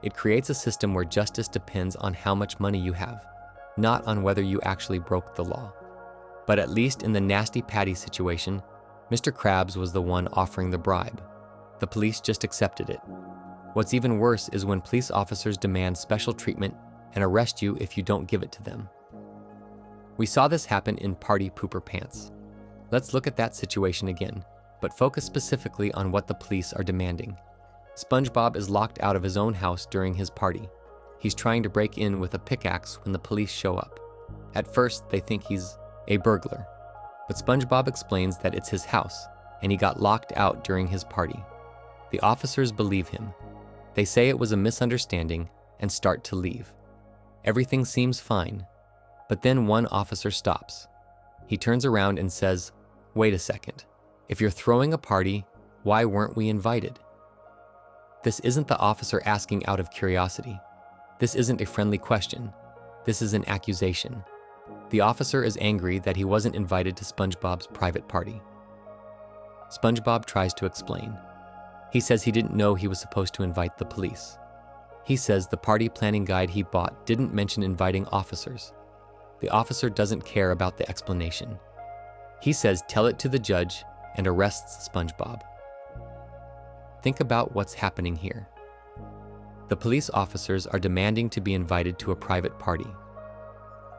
[SPEAKER 1] It creates a system where justice depends on how much money you have, not on whether you actually broke the law. But at least in the Nasty Patty situation, Mr. Krabs was the one offering the bribe. The police just accepted it. What's even worse is when police officers demand special treatment and arrest you if you don't give it to them. We saw this happen in Party Pooper Pants. Let's look at that situation again, but focus specifically on what the police are demanding. SpongeBob is locked out of his own house during his party. He's trying to break in with a pickaxe when the police show up. At first, they think he's a burglar, but SpongeBob explains that it's his house and he got locked out during his party. The officers believe him. They say it was a misunderstanding and start to leave. Everything seems fine, but then one officer stops. He turns around and says, "Wait a second. If you're throwing a party, why weren't we invited?" This isn't the officer asking out of curiosity. This isn't a friendly question. This is an accusation. The officer is angry that he wasn't invited to SpongeBob's private party. SpongeBob tries to explain. He says he didn't know he was supposed to invite the police. He says the party planning guide he bought didn't mention inviting officers. The officer doesn't care about the explanation. He says tell it to the judge and arrests SpongeBob. Think about what's happening here. The police officers are demanding to be invited to a private party.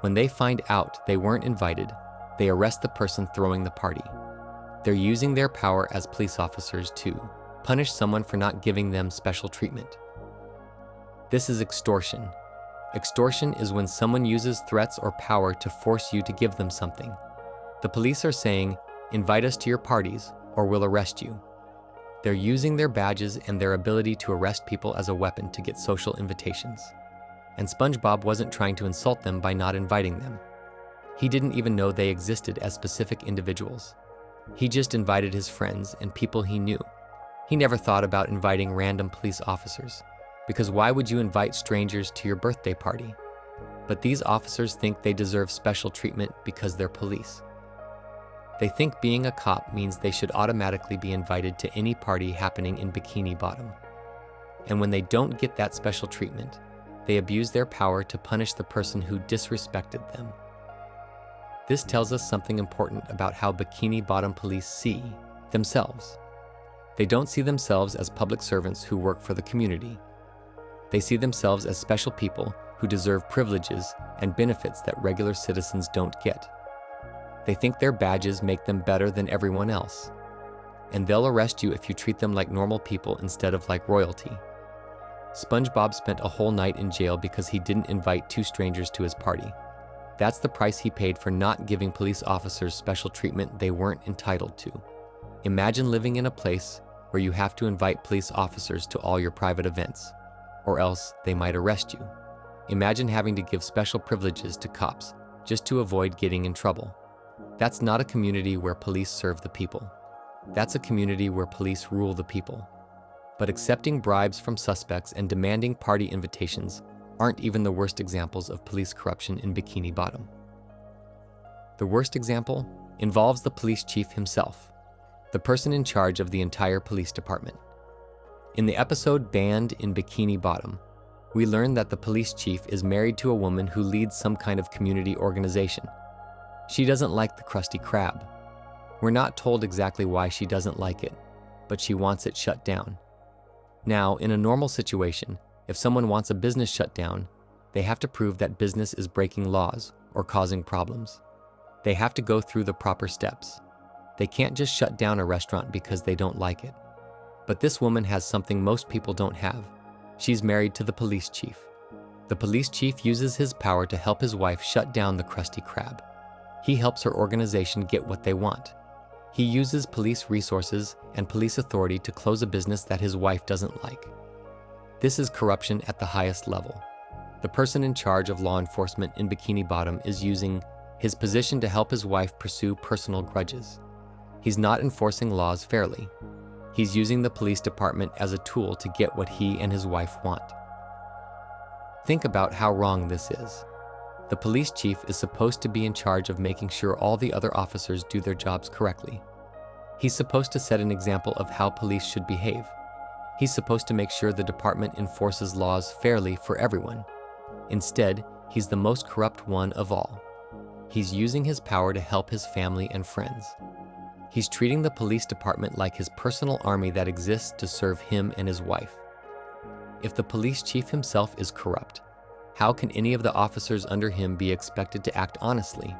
[SPEAKER 1] When they find out they weren't invited, they arrest the person throwing the party. They're using their power as police officers to punish someone for not giving them special treatment. This is extortion. Extortion is when someone uses threats or power to force you to give them something. The police are saying, invite us to your parties or we'll arrest you. They're using their badges and their ability to arrest people as a weapon to get social invitations. And SpongeBob wasn't trying to insult them by not inviting them. He didn't even know they existed as specific individuals. He just invited his friends and people he knew. He never thought about inviting random police officers, because why would you invite strangers to your birthday party? But these officers think they deserve special treatment because they're police. They think being a cop means they should automatically be invited to any party happening in Bikini Bottom. And when they don't get that special treatment, they abuse their power to punish the person who disrespected them. This tells us something important about how Bikini Bottom police see themselves. They don't see themselves as public servants who work for the community. They see themselves as special people who deserve privileges and benefits that regular citizens don't get. They think their badges make them better than everyone else, and they'll arrest you if you treat them like normal people instead of like royalty. SpongeBob spent a whole night in jail because he didn't invite two strangers to his party. That's the price he paid for not giving police officers special treatment they weren't entitled to. Imagine living in a place where you have to invite police officers to all your private events, or else they might arrest you. Imagine having to give special privileges to cops just to avoid getting in trouble. That's not a community where police serve the people. That's a community where police rule the people. But accepting bribes from suspects and demanding party invitations aren't even the worst examples of police corruption in Bikini Bottom. The worst example involves the police chief himself, the person in charge of the entire police department. In the episode Banned in Bikini Bottom, we learn that the police chief is married to a woman who leads some kind of community organization. She doesn't like the Krusty Krab. We're not told exactly why she doesn't like it, but she wants it shut down. Now, in a normal situation, if someone wants a business shut down, they have to prove that business is breaking laws or causing problems. They have to go through the proper steps. They can't just shut down a restaurant because they don't like it. But this woman has something most people don't have. She's married to the police chief. The police chief uses his power to help his wife shut down the Krusty Krab. He helps her organization get what they want. He uses police resources and police authority to close a business that his wife doesn't like. This is corruption at the highest level. The person in charge of law enforcement in Bikini Bottom is using his position to help his wife pursue personal grudges. He's not enforcing laws fairly. He's using the police department as a tool to get what he and his wife want. Think about how wrong this is. The police chief is supposed to be in charge of making sure all the other officers do their jobs correctly. He's supposed to set an example of how police should behave. He's supposed to make sure the department enforces laws fairly for everyone. Instead, he's the most corrupt one of all. He's using his power to help his family and friends. He's treating the police department like his personal army that exists to serve him and his wife. If the police chief himself is corrupt, how can any of the officers under him be expected to act honestly?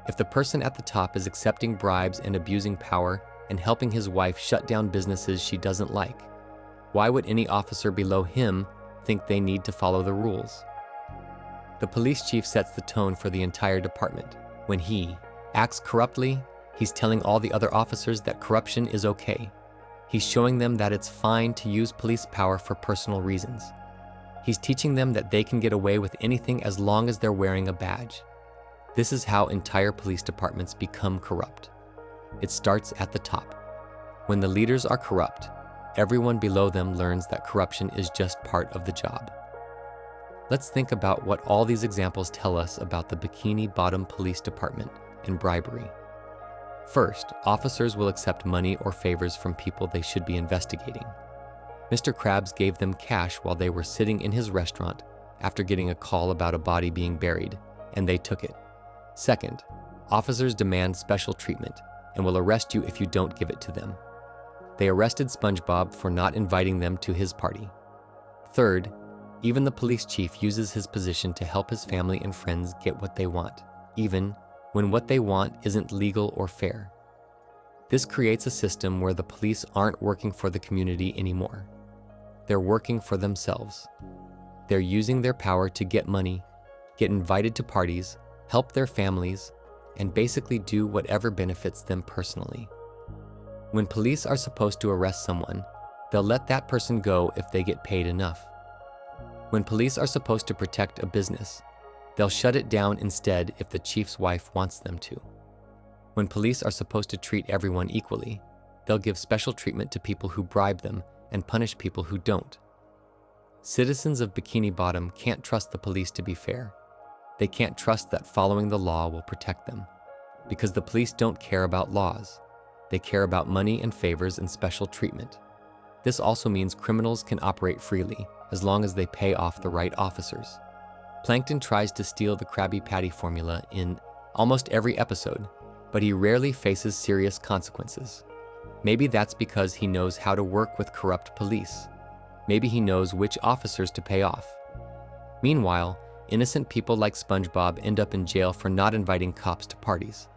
[SPEAKER 1] If the person at the top is accepting bribes and abusing power and helping his wife shut down businesses she doesn't like, why would any officer below him think they need to follow the rules? The police chief sets the tone for the entire department. When he acts corruptly, he's telling all the other officers that corruption is okay. He's showing them that it's fine to use police power for personal reasons. He's teaching them that they can get away with anything as long as they're wearing a badge. This is how entire police departments become corrupt. It starts at the top. When the leaders are corrupt, everyone below them learns that corruption is just part of the job. Let's think about what all these examples tell us about the Bikini Bottom Police Department and bribery. First, officers will accept money or favors from people they should be investigating. Mr. Krabs gave them cash while they were sitting in his restaurant after getting a call about a body being buried, and they took it. Second, officers demand special treatment and will arrest you if you don't give it to them. They arrested SpongeBob for not inviting them to his party. Third, even the police chief uses his position to help his family and friends get what they want, even when what they want isn't legal or fair. This creates a system where the police aren't working for the community anymore. They're working for themselves. They're using their power to get money, get invited to parties, help their families, and basically do whatever benefits them personally. When police are supposed to arrest someone, they'll let that person go if they get paid enough. When police are supposed to protect a business, they'll shut it down instead if the chief's wife wants them to. When police are supposed to treat everyone equally, they'll give special treatment to people who bribe them and punish people who don't. Citizens of Bikini Bottom can't trust the police to be fair. They can't trust that following the law will protect them, because the police don't care about laws. They care about money and favors and special treatment. This also means criminals can operate freely as long as they pay off the right officers. Plankton tries to steal the Krabby Patty formula in almost every episode, but he rarely faces serious consequences. Maybe that's because he knows how to work with corrupt police. Maybe he knows which officers to pay off. Meanwhile, innocent people like SpongeBob end up in jail for not inviting cops to parties.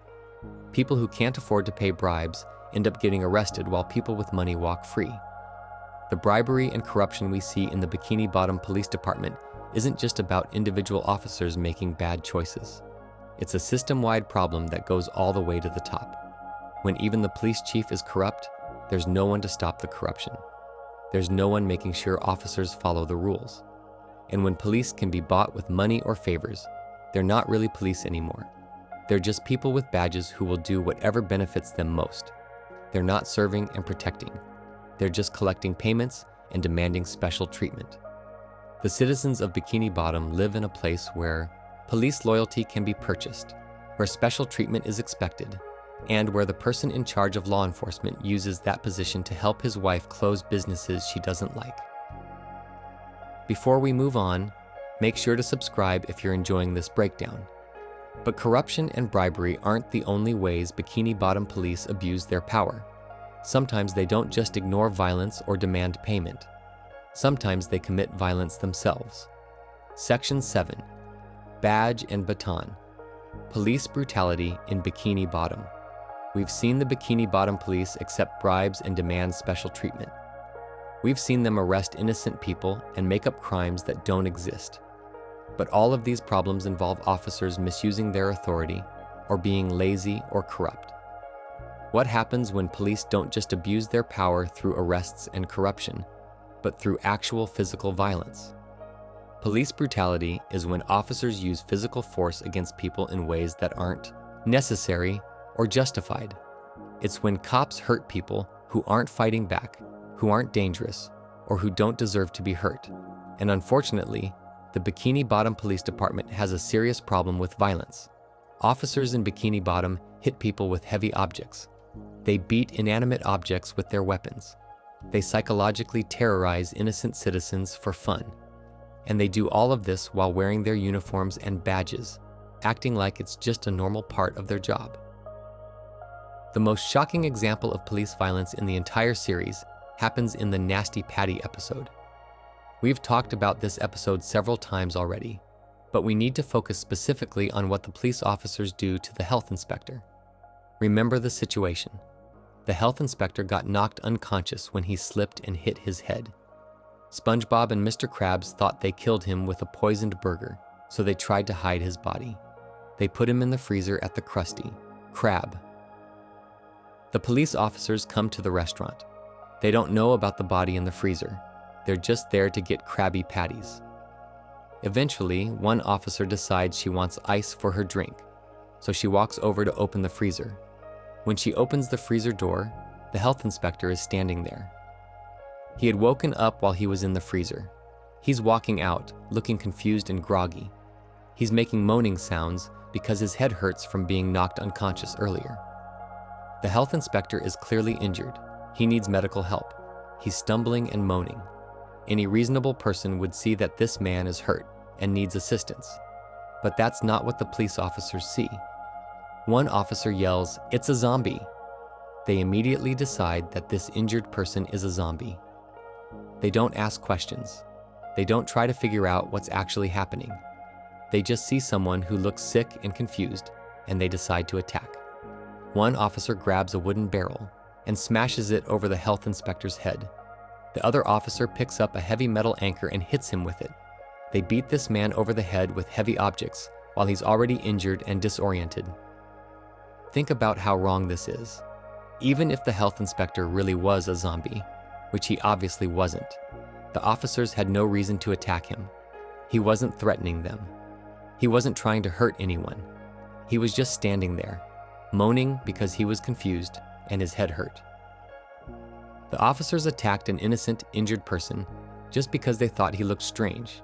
[SPEAKER 1] People who can't afford to pay bribes end up getting arrested while people with money walk free. The bribery and corruption we see in the Bikini Bottom Police Department isn't just about individual officers making bad choices. It's a system-wide problem that goes all the way to the top. When even the police chief is corrupt, there's no one to stop the corruption. There's no one making sure officers follow the rules. And when police can be bought with money or favors, they're not really police anymore. They're just people with badges who will do whatever benefits them most. They're not serving and protecting. They're just collecting payments and demanding special treatment. The citizens of Bikini Bottom live in a place where police loyalty can be purchased, where special treatment is expected, and where the person in charge of law enforcement uses that position to help his wife close businesses she doesn't like. Before we move on, make sure to subscribe if you're enjoying this breakdown. But corruption and bribery aren't the only ways Bikini Bottom police abuse their power. Sometimes they don't just ignore violence or demand payment. Sometimes they commit violence themselves. Section 7. Badge and Baton. Police brutality in Bikini Bottom. We've seen the Bikini Bottom police accept bribes and demand special treatment. We've seen them arrest innocent people and make up crimes that don't exist. But all of these problems involve officers misusing their authority or being lazy or corrupt. What happens when police don't just abuse their power through arrests and corruption, but through actual physical violence? Police brutality is when officers use physical force against people in ways that aren't necessary or justified. It's when cops hurt people who aren't fighting back, who aren't dangerous, or who don't deserve to be hurt. And unfortunately, the Bikini Bottom Police Department has a serious problem with violence. Officers in Bikini Bottom hit people with heavy objects. They beat inanimate objects with their weapons. They psychologically terrorize innocent citizens for fun. And they do all of this while wearing their uniforms and badges, acting like it's just a normal part of their job. The most shocking example of police violence in the entire series happens in the Nasty Patty episode. We've talked about this episode several times already, but we need to focus specifically on what the police officers do to the health inspector. Remember the situation. The health inspector got knocked unconscious when he slipped and hit his head. SpongeBob and Mr. Krabs thought they killed him with a poisoned burger, so they tried to hide his body. They put him in the freezer at the Krusty Krab. The police officers come to the restaurant. They don't know about the body in the freezer. They're just there to get Krabby Patties. Eventually, one officer decides she wants ice for her drink, so she walks over to open the freezer. When she opens the freezer door, the health inspector is standing there. He had woken up while he was in the freezer. He's walking out, looking confused and groggy. He's making moaning sounds because his head hurts from being knocked unconscious earlier. The health inspector is clearly injured. He needs medical help. He's stumbling and moaning. Any reasonable person would see that this man is hurt and needs assistance. But that's not what the police officers see. One officer yells, "It's a zombie." They immediately decide that this injured person is a zombie. They don't ask questions. They don't try to figure out what's actually happening. They just see someone who looks sick and confused, and they decide to attack. One officer grabs a wooden barrel and smashes it over the health inspector's head. The other officer picks up a heavy metal anchor and hits him with it. They beat this man over the head with heavy objects while he's already injured and disoriented. Think about how wrong this is. Even if the health inspector really was a zombie, which he obviously wasn't, the officers had no reason to attack him. He wasn't threatening them. He wasn't trying to hurt anyone. He was just standing there, moaning because he was confused and his head hurt. The officers attacked an innocent, injured person just because they thought he looked strange.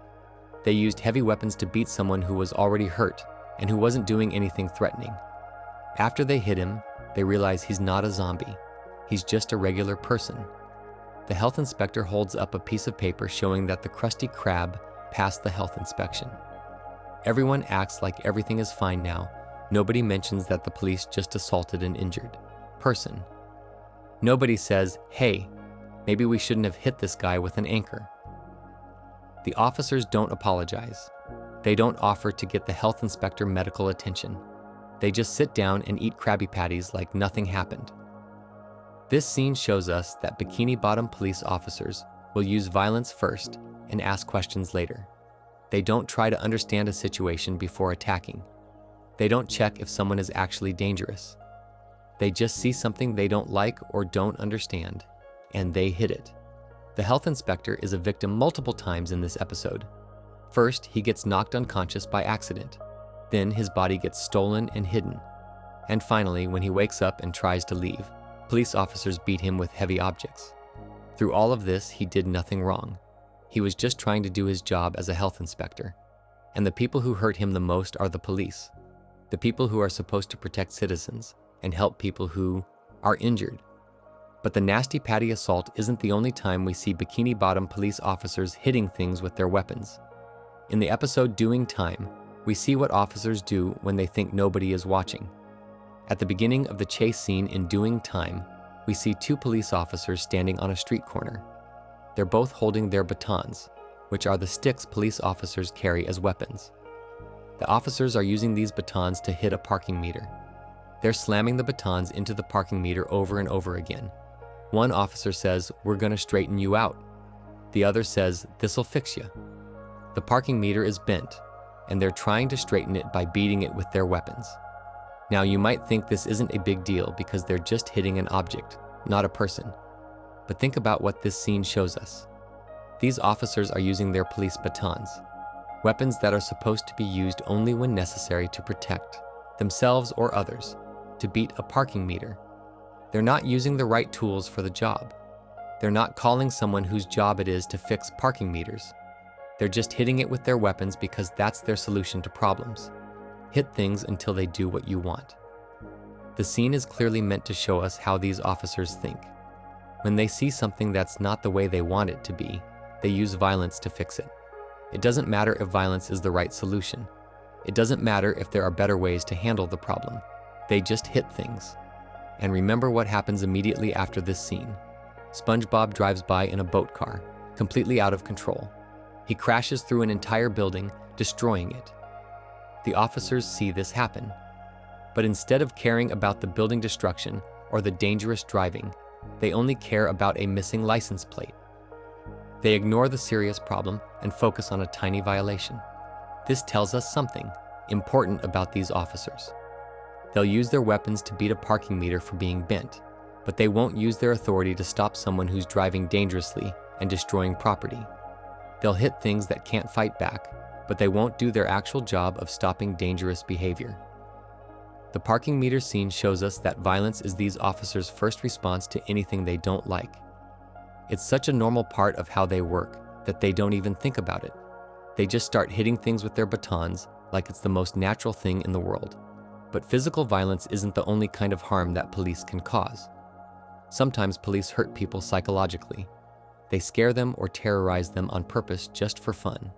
[SPEAKER 1] They used heavy weapons to beat someone who was already hurt and who wasn't doing anything threatening. After they hit him, they realize he's not a zombie. He's just a regular person. The health inspector holds up a piece of paper showing that the Krusty Krab passed the health inspection. Everyone acts like everything is fine now. Nobody mentions that the police just assaulted an injured person. Nobody says, "Hey, maybe we shouldn't have hit this guy with an anchor." The officers don't apologize. They don't offer to get the health inspector medical attention. They just sit down and eat Krabby Patties like nothing happened. This scene shows us that Bikini Bottom police officers will use violence first and ask questions later. They don't try to understand a situation before attacking. They don't check if someone is actually dangerous. They just see something they don't like or don't understand, and they hit it. The health inspector is a victim multiple times in this episode. First, he gets knocked unconscious by accident. Then his body gets stolen and hidden. And finally, when he wakes up and tries to leave, police officers beat him with heavy objects. Through all of this, he did nothing wrong. He was just trying to do his job as a health inspector. And the people who hurt him the most are the police, the people who are supposed to protect citizens and help people who are injured. But the nasty Patty assault isn't the only time we see Bikini Bottom police officers hitting things with their weapons. In the episode Doing Time, we see what officers do when they think nobody is watching. At the beginning of the chase scene in Doing Time, we see two police officers standing on a street corner. They're both holding their batons, which are the sticks police officers carry as weapons. The officers are using these batons to hit a parking meter. They're slamming the batons into the parking meter over and over again. One officer says, "We're gonna straighten you out." The other says, "This'll fix you." The parking meter is bent, and they're trying to straighten it by beating it with their weapons. Now you might think this isn't a big deal because they're just hitting an object, not a person. But think about what this scene shows us. These officers are using their police batons, weapons that are supposed to be used only when necessary to protect themselves or others, to beat a parking meter. They're not using the right tools for the job. They're not calling someone whose job it is to fix parking meters. They're just hitting it with their weapons because that's their solution to problems. Hit things until they do what you want. The scene is clearly meant to show us how these officers think. When they see something that's not the way they want it to be, they use violence to fix it. It doesn't matter if violence is the right solution. It doesn't matter if there are better ways to handle the problem. They just hit things. And remember what happens immediately after this scene. SpongeBob drives by in a boat car, completely out of control. He crashes through an entire building, destroying it. The officers see this happen. But instead of caring about the building destruction or the dangerous driving, they only care about a missing license plate. They ignore the serious problem and focus on a tiny violation. This tells us something important about these officers. They'll use their weapons to beat a parking meter for being bent, but they won't use their authority to stop someone who's driving dangerously and destroying property. They'll hit things that can't fight back, but they won't do their actual job of stopping dangerous behavior. The parking meter scene shows us that violence is these officers' first response to anything they don't like. It's such a normal part of how they work, that they don't even think about it. They just start hitting things with their batons like it's the most natural thing in the world. But physical violence isn't the only kind of harm that police can cause. Sometimes police hurt people psychologically. They scare them or terrorize them on purpose just for fun.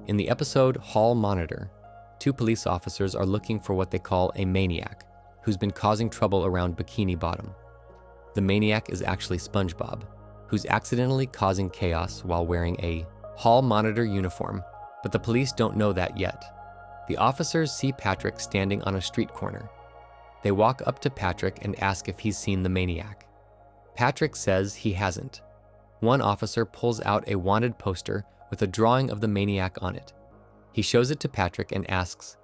[SPEAKER 1] In the episode Hall Monitor, 2 police officers are looking for what they call a maniac who's been causing trouble around Bikini Bottom. The maniac is actually SpongeBob, who's accidentally causing chaos while wearing a Hall Monitor uniform, but the police don't know that yet. The officers see Patrick standing on a street corner. They walk up to Patrick and ask if he's seen the maniac. Patrick says he hasn't. One officer pulls out a wanted poster with a drawing of the maniac on it. He shows it to Patrick and asks,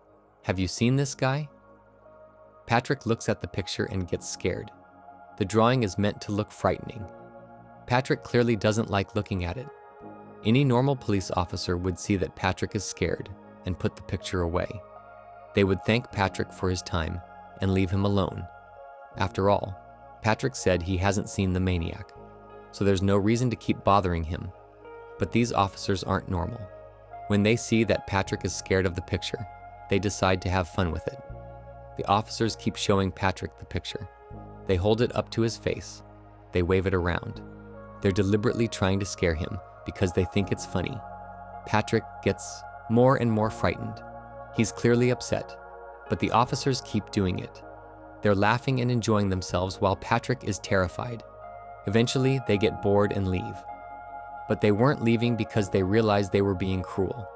[SPEAKER 1] "Have you seen this guy?" Patrick looks at the picture and gets scared. The drawing is meant to look frightening. Patrick clearly doesn't like looking at it. Any normal police officer would see that Patrick is scared and put the picture away. They would thank Patrick for his time and leave him alone. After all, Patrick said he hasn't seen the maniac, so there's no reason to keep bothering him. But these officers aren't normal. When they see that Patrick is scared of the picture, they decide to have fun with it. The officers keep showing Patrick the picture. They hold it up to his face. They wave it around. They're deliberately trying to scare him because they think it's funny. Patrick gets more and more frightened. He's clearly upset, but the officers keep doing it. They're laughing and enjoying themselves while Patrick is terrified. Eventually, they get bored and leave. But they weren't leaving because they realized they were being cruel.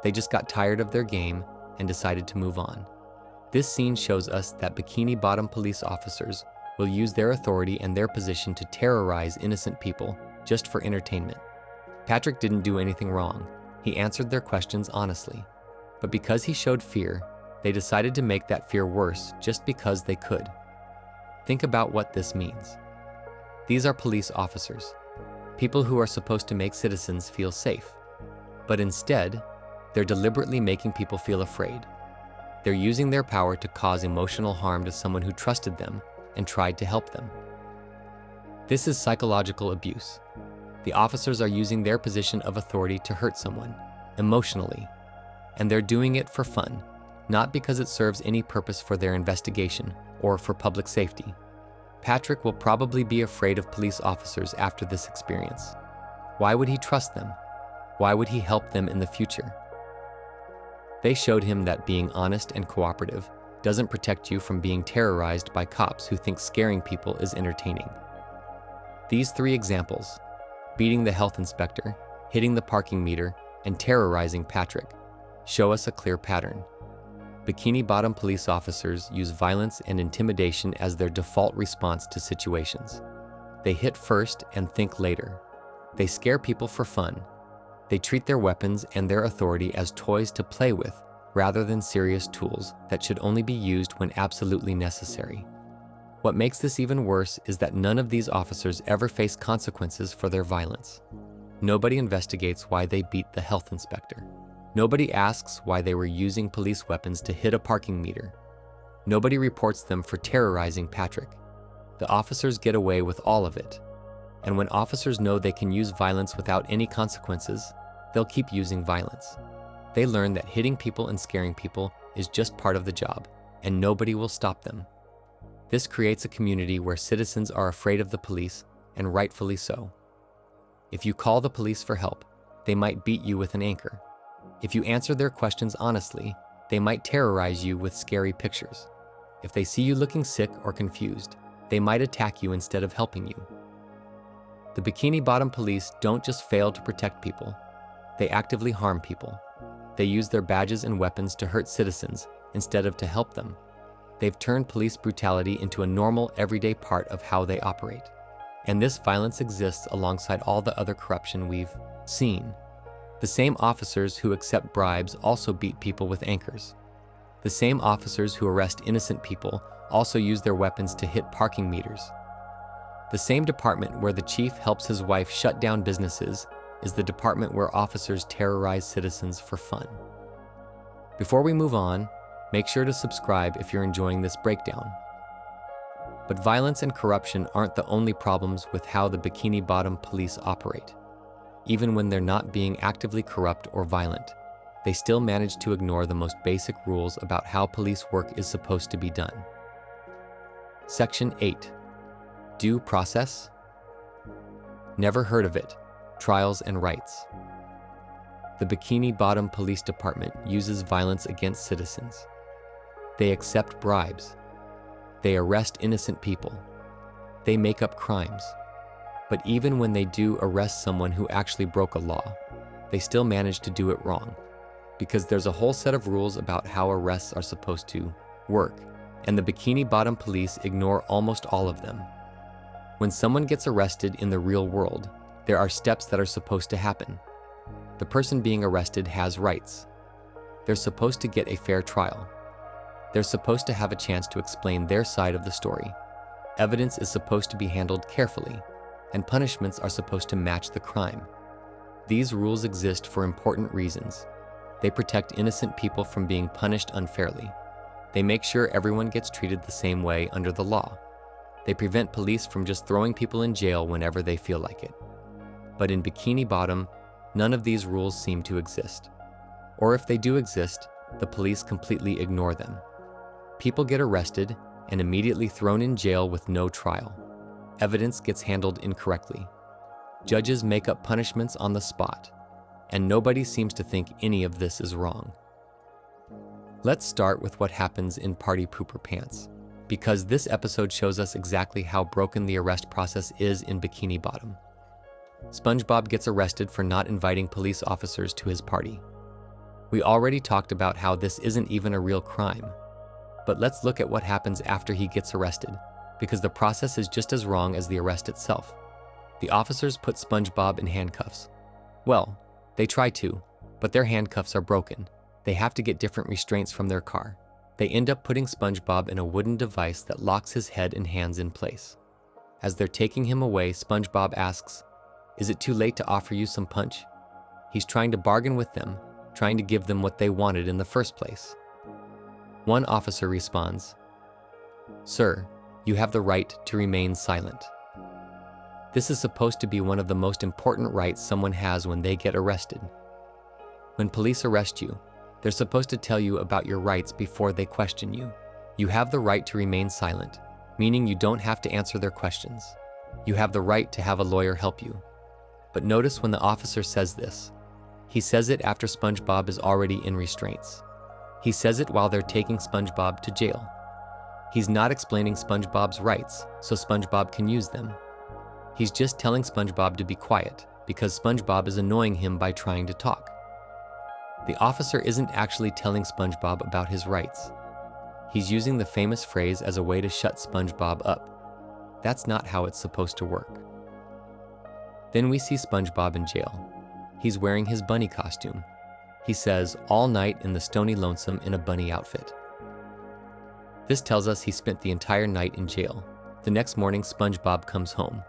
[SPEAKER 1] They just got tired of their game and decided to move on. This scene shows us that Bikini Bottom police officers will use their authority and their position to terrorize innocent people just for entertainment. Patrick didn't do anything wrong. He answered their questions honestly. But because he showed fear, they decided to make that fear worse just because they could. Think about what this means. These are police officers, people who are supposed to make citizens feel safe. But instead, they're deliberately making people feel afraid. They're using their power to cause emotional harm to someone who trusted them and tried to help them. This is psychological abuse. The officers are using their position of authority to hurt someone, emotionally, and they're doing it for fun, not because it serves any purpose for their investigation or for public safety. Patrick will probably be afraid of police officers after this experience. Why would he trust them? Why would he help them in the future? They showed him that being honest and cooperative doesn't protect you from being terrorized by cops who think scaring people is entertaining. These 3 examples, beating the health inspector, hitting the parking meter, and terrorizing Patrick, show us a clear pattern. Bikini Bottom police officers use violence and intimidation as their default response to situations. They hit first and think later. They scare people for fun. They treat their weapons and their authority as toys to play with rather than serious tools that should only be used when absolutely necessary. What makes this even worse is that none of these officers ever face consequences for their violence. Nobody investigates why they beat the health inspector. Nobody asks why they were using police weapons to hit a parking meter. Nobody reports them for terrorizing Patrick. The officers get away with all of it. And when officers know they can use violence without any consequences, they'll keep using violence. They learn that hitting people and scaring people is just part of the job, and nobody will stop them. This creates a community where citizens are afraid of the police, and rightfully so. If you call the police for help, they might beat you with an anchor. If you answer their questions honestly, they might terrorize you with scary pictures. If they see you looking sick or confused, they might attack you instead of helping you. The Bikini Bottom police don't just fail to protect people, they actively harm people. They use their badges and weapons to hurt citizens instead of to help them. They've turned police brutality into a normal, everyday part of how they operate. And this violence exists alongside all the other corruption we've seen. The same officers who accept bribes also beat people with anchors. The same officers who arrest innocent people also use their weapons to hit parking meters. The same department where the chief helps his wife shut down businesses is the department where officers terrorize citizens for fun. Before we move on, make sure to subscribe if you're enjoying this breakdown. But violence and corruption aren't the only problems with how the Bikini Bottom police operate. Even when they're not being actively corrupt or violent, they still manage to ignore the most basic rules about how police work is supposed to be done. Section 8. Due process? Never heard of it. Trials and rights. The Bikini Bottom Police Department uses violence against citizens. They accept bribes. They arrest innocent people. They make up crimes. But even when they do arrest someone who actually broke a law, they still manage to do it wrong, because there's a whole set of rules about how arrests are supposed to work, and the Bikini Bottom police ignore almost all of them. When someone gets arrested in the real world, there are steps that are supposed to happen. The person being arrested has rights. They're supposed to get a fair trial. They're supposed to have a chance to explain their side of the story. Evidence is supposed to be handled carefully, and punishments are supposed to match the crime. These rules exist for important reasons. They protect innocent people from being punished unfairly. They make sure everyone gets treated the same way under the law. They prevent police from just throwing people in jail whenever they feel like it. But in Bikini Bottom, none of these rules seem to exist. Or if they do exist, the police completely ignore them. People get arrested and immediately thrown in jail with no trial. Evidence gets handled incorrectly. Judges make up punishments on the spot, and nobody seems to think any of this is wrong. Let's start with what happens in Party Pooper Pants, because this episode shows us exactly how broken the arrest process is in Bikini Bottom. SpongeBob gets arrested for not inviting police officers to his party. We already talked about how this isn't even a real crime, but let's look at what happens after he gets arrested, because the process is just as wrong as the arrest itself. The officers put SpongeBob in handcuffs. Well, they try to, but their handcuffs are broken. They have to get different restraints from their car. They end up putting SpongeBob in a wooden device that locks his head and hands in place. As they're taking him away, SpongeBob asks, "Is it too late to offer you some punch?" He's trying to bargain with them, trying to give them what they wanted in the first place. One officer responds, "Sir, you have the right to remain silent." This is supposed to be one of the most important rights someone has when they get arrested. When police arrest you, they're supposed to tell you about your rights before they question you. You have the right to remain silent, meaning you don't have to answer their questions. You have the right to have a lawyer help you. But notice when the officer says this, he says it after SpongeBob is already in restraints. He says it while they're taking SpongeBob to jail. He's not explaining SpongeBob's rights so SpongeBob can use them. He's just telling SpongeBob to be quiet because SpongeBob is annoying him by trying to talk. The officer isn't actually telling SpongeBob about his rights. He's using the famous phrase as a way to shut SpongeBob up. That's not how it's supposed to work. Then we see SpongeBob in jail. He's wearing his bunny costume. He says, "All night in the Stony Lonesome" in a bunny outfit. This tells us he spent the entire night in jail. The next morning, SpongeBob comes home.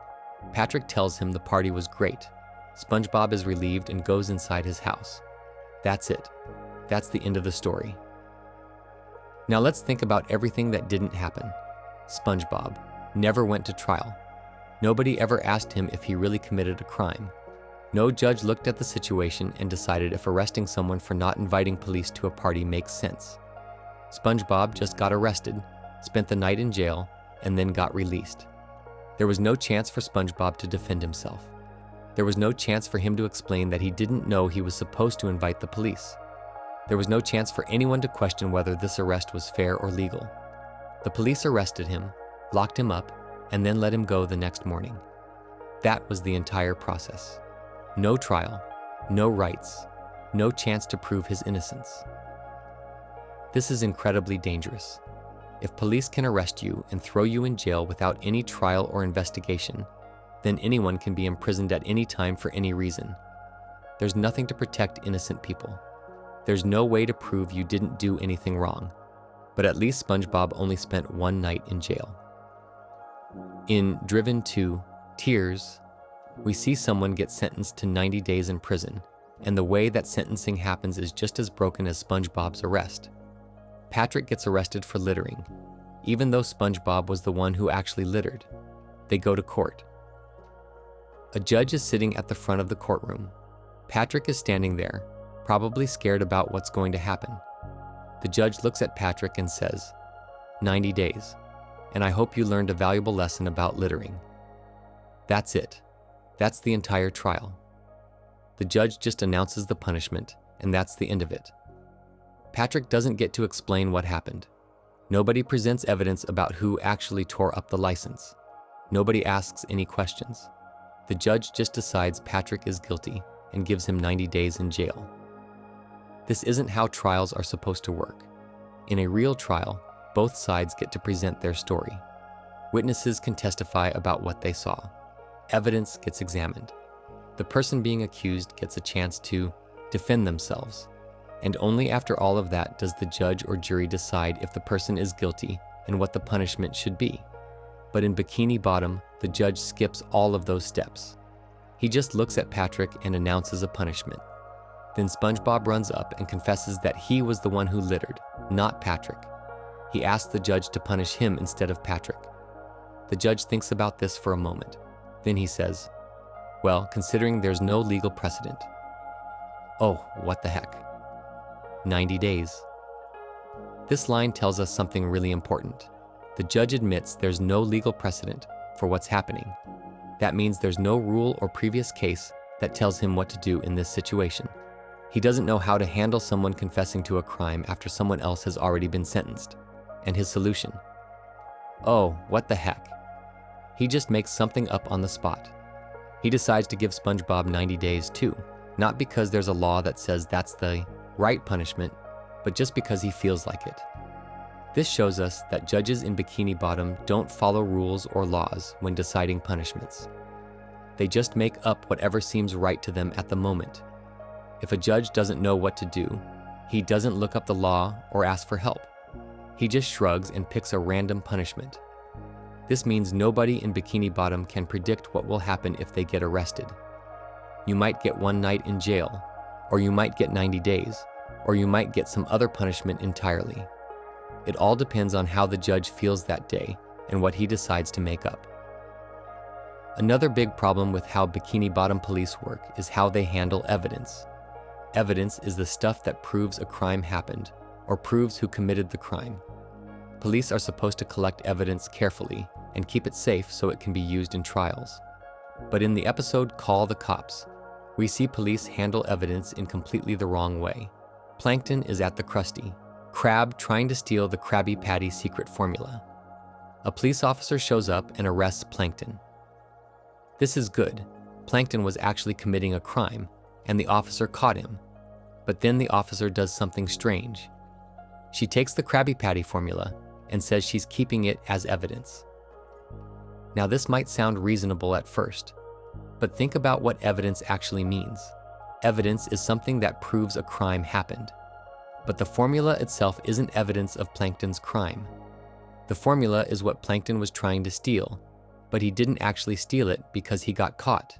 [SPEAKER 1] Patrick tells him the party was great. SpongeBob is relieved and goes inside his house. That's it. That's the end of the story. Now let's think about everything that didn't happen. SpongeBob never went to trial. Nobody ever asked him if he really committed a crime. No judge looked at the situation and decided if arresting someone for not inviting police to a party makes sense. SpongeBob just got arrested, spent the night in jail, and then got released. There was no chance for SpongeBob to defend himself. There was no chance for him to explain that he didn't know he was supposed to invite the police. There was no chance for anyone to question whether this arrest was fair or legal. The police arrested him, locked him up, and then let him go the next morning. That was the entire process. No trial, no rights, no chance to prove his innocence. This is incredibly dangerous. If police can arrest you and throw you in jail without any trial or investigation, then anyone can be imprisoned at any time for any reason. There's nothing to protect innocent people. There's no way to prove you didn't do anything wrong. But at least SpongeBob only spent one night in jail. In Driven to Tears, we see someone get sentenced to 90 days in prison, and the way that sentencing happens is just as broken as SpongeBob's arrest. Patrick gets arrested for littering, even though SpongeBob was the one who actually littered. They go to court. A judge is sitting at the front of the courtroom. Patrick is standing there, probably scared about what's going to happen. The judge looks at Patrick and says, 90 days, and I hope you learned a valuable lesson about littering. That's it. That's the entire trial. The judge just announces the punishment, and that's the end of it. Patrick doesn't get to explain what happened. Nobody presents evidence about who actually tore up the license. Nobody asks any questions. The judge just decides Patrick is guilty and gives him 90 days in jail. This isn't how trials are supposed to work. In a real trial, both sides get to present their story. Witnesses can testify about what they saw. Evidence gets examined. The person being accused gets a chance to defend themselves. And only after all of that does the judge or jury decide if the person is guilty and what the punishment should be. But in Bikini Bottom, the judge skips all of those steps. He just looks at Patrick and announces a punishment. Then SpongeBob runs up and confesses that he was the one who littered, not Patrick. He asks the judge to punish him instead of Patrick. The judge thinks about this for a moment. Then he says, well, considering there's no legal precedent. Oh, what the heck. 90 days. This line tells us something really important. The judge admits there's no legal precedent for what's happening. That means there's no rule or previous case that tells him what to do in this situation. He doesn't know how to handle someone confessing to a crime after someone else has already been sentenced. And his solution? Oh, what the heck. He just makes something up on the spot. He decides to give SpongeBob 90 days too, not because there's a law that says that's the right punishment, but just because he feels like it. This shows us that judges in Bikini Bottom don't follow rules or laws when deciding punishments. They just make up whatever seems right to them at the moment. If a judge doesn't know what to do, he doesn't look up the law or ask for help. He just shrugs and picks a random punishment. This means nobody in Bikini Bottom can predict what will happen if they get arrested. You might get 1 night in jail, or you might get 90 days, or you might get some other punishment entirely. It all depends on how the judge feels that day and what he decides to make up. Another big problem with how Bikini Bottom police work is how they handle evidence. Evidence is the stuff that proves a crime happened or proves who committed the crime. Police are supposed to collect evidence carefully and keep it safe so it can be used in trials. But in the episode Call the Cops, we see police handle evidence in completely the wrong way. Plankton is at the Krusty Krab trying to steal the Krabby Patty secret formula. A police officer shows up and arrests Plankton. This is good. Plankton was actually committing a crime, and the officer caught him. But then the officer does something strange. She takes the Krabby Patty formula and says she's keeping it as evidence. Now this might sound reasonable at first, but think about what evidence actually means. Evidence is something that proves a crime happened. But the formula itself isn't evidence of Plankton's crime. The formula is what Plankton was trying to steal, but he didn't actually steal it because he got caught.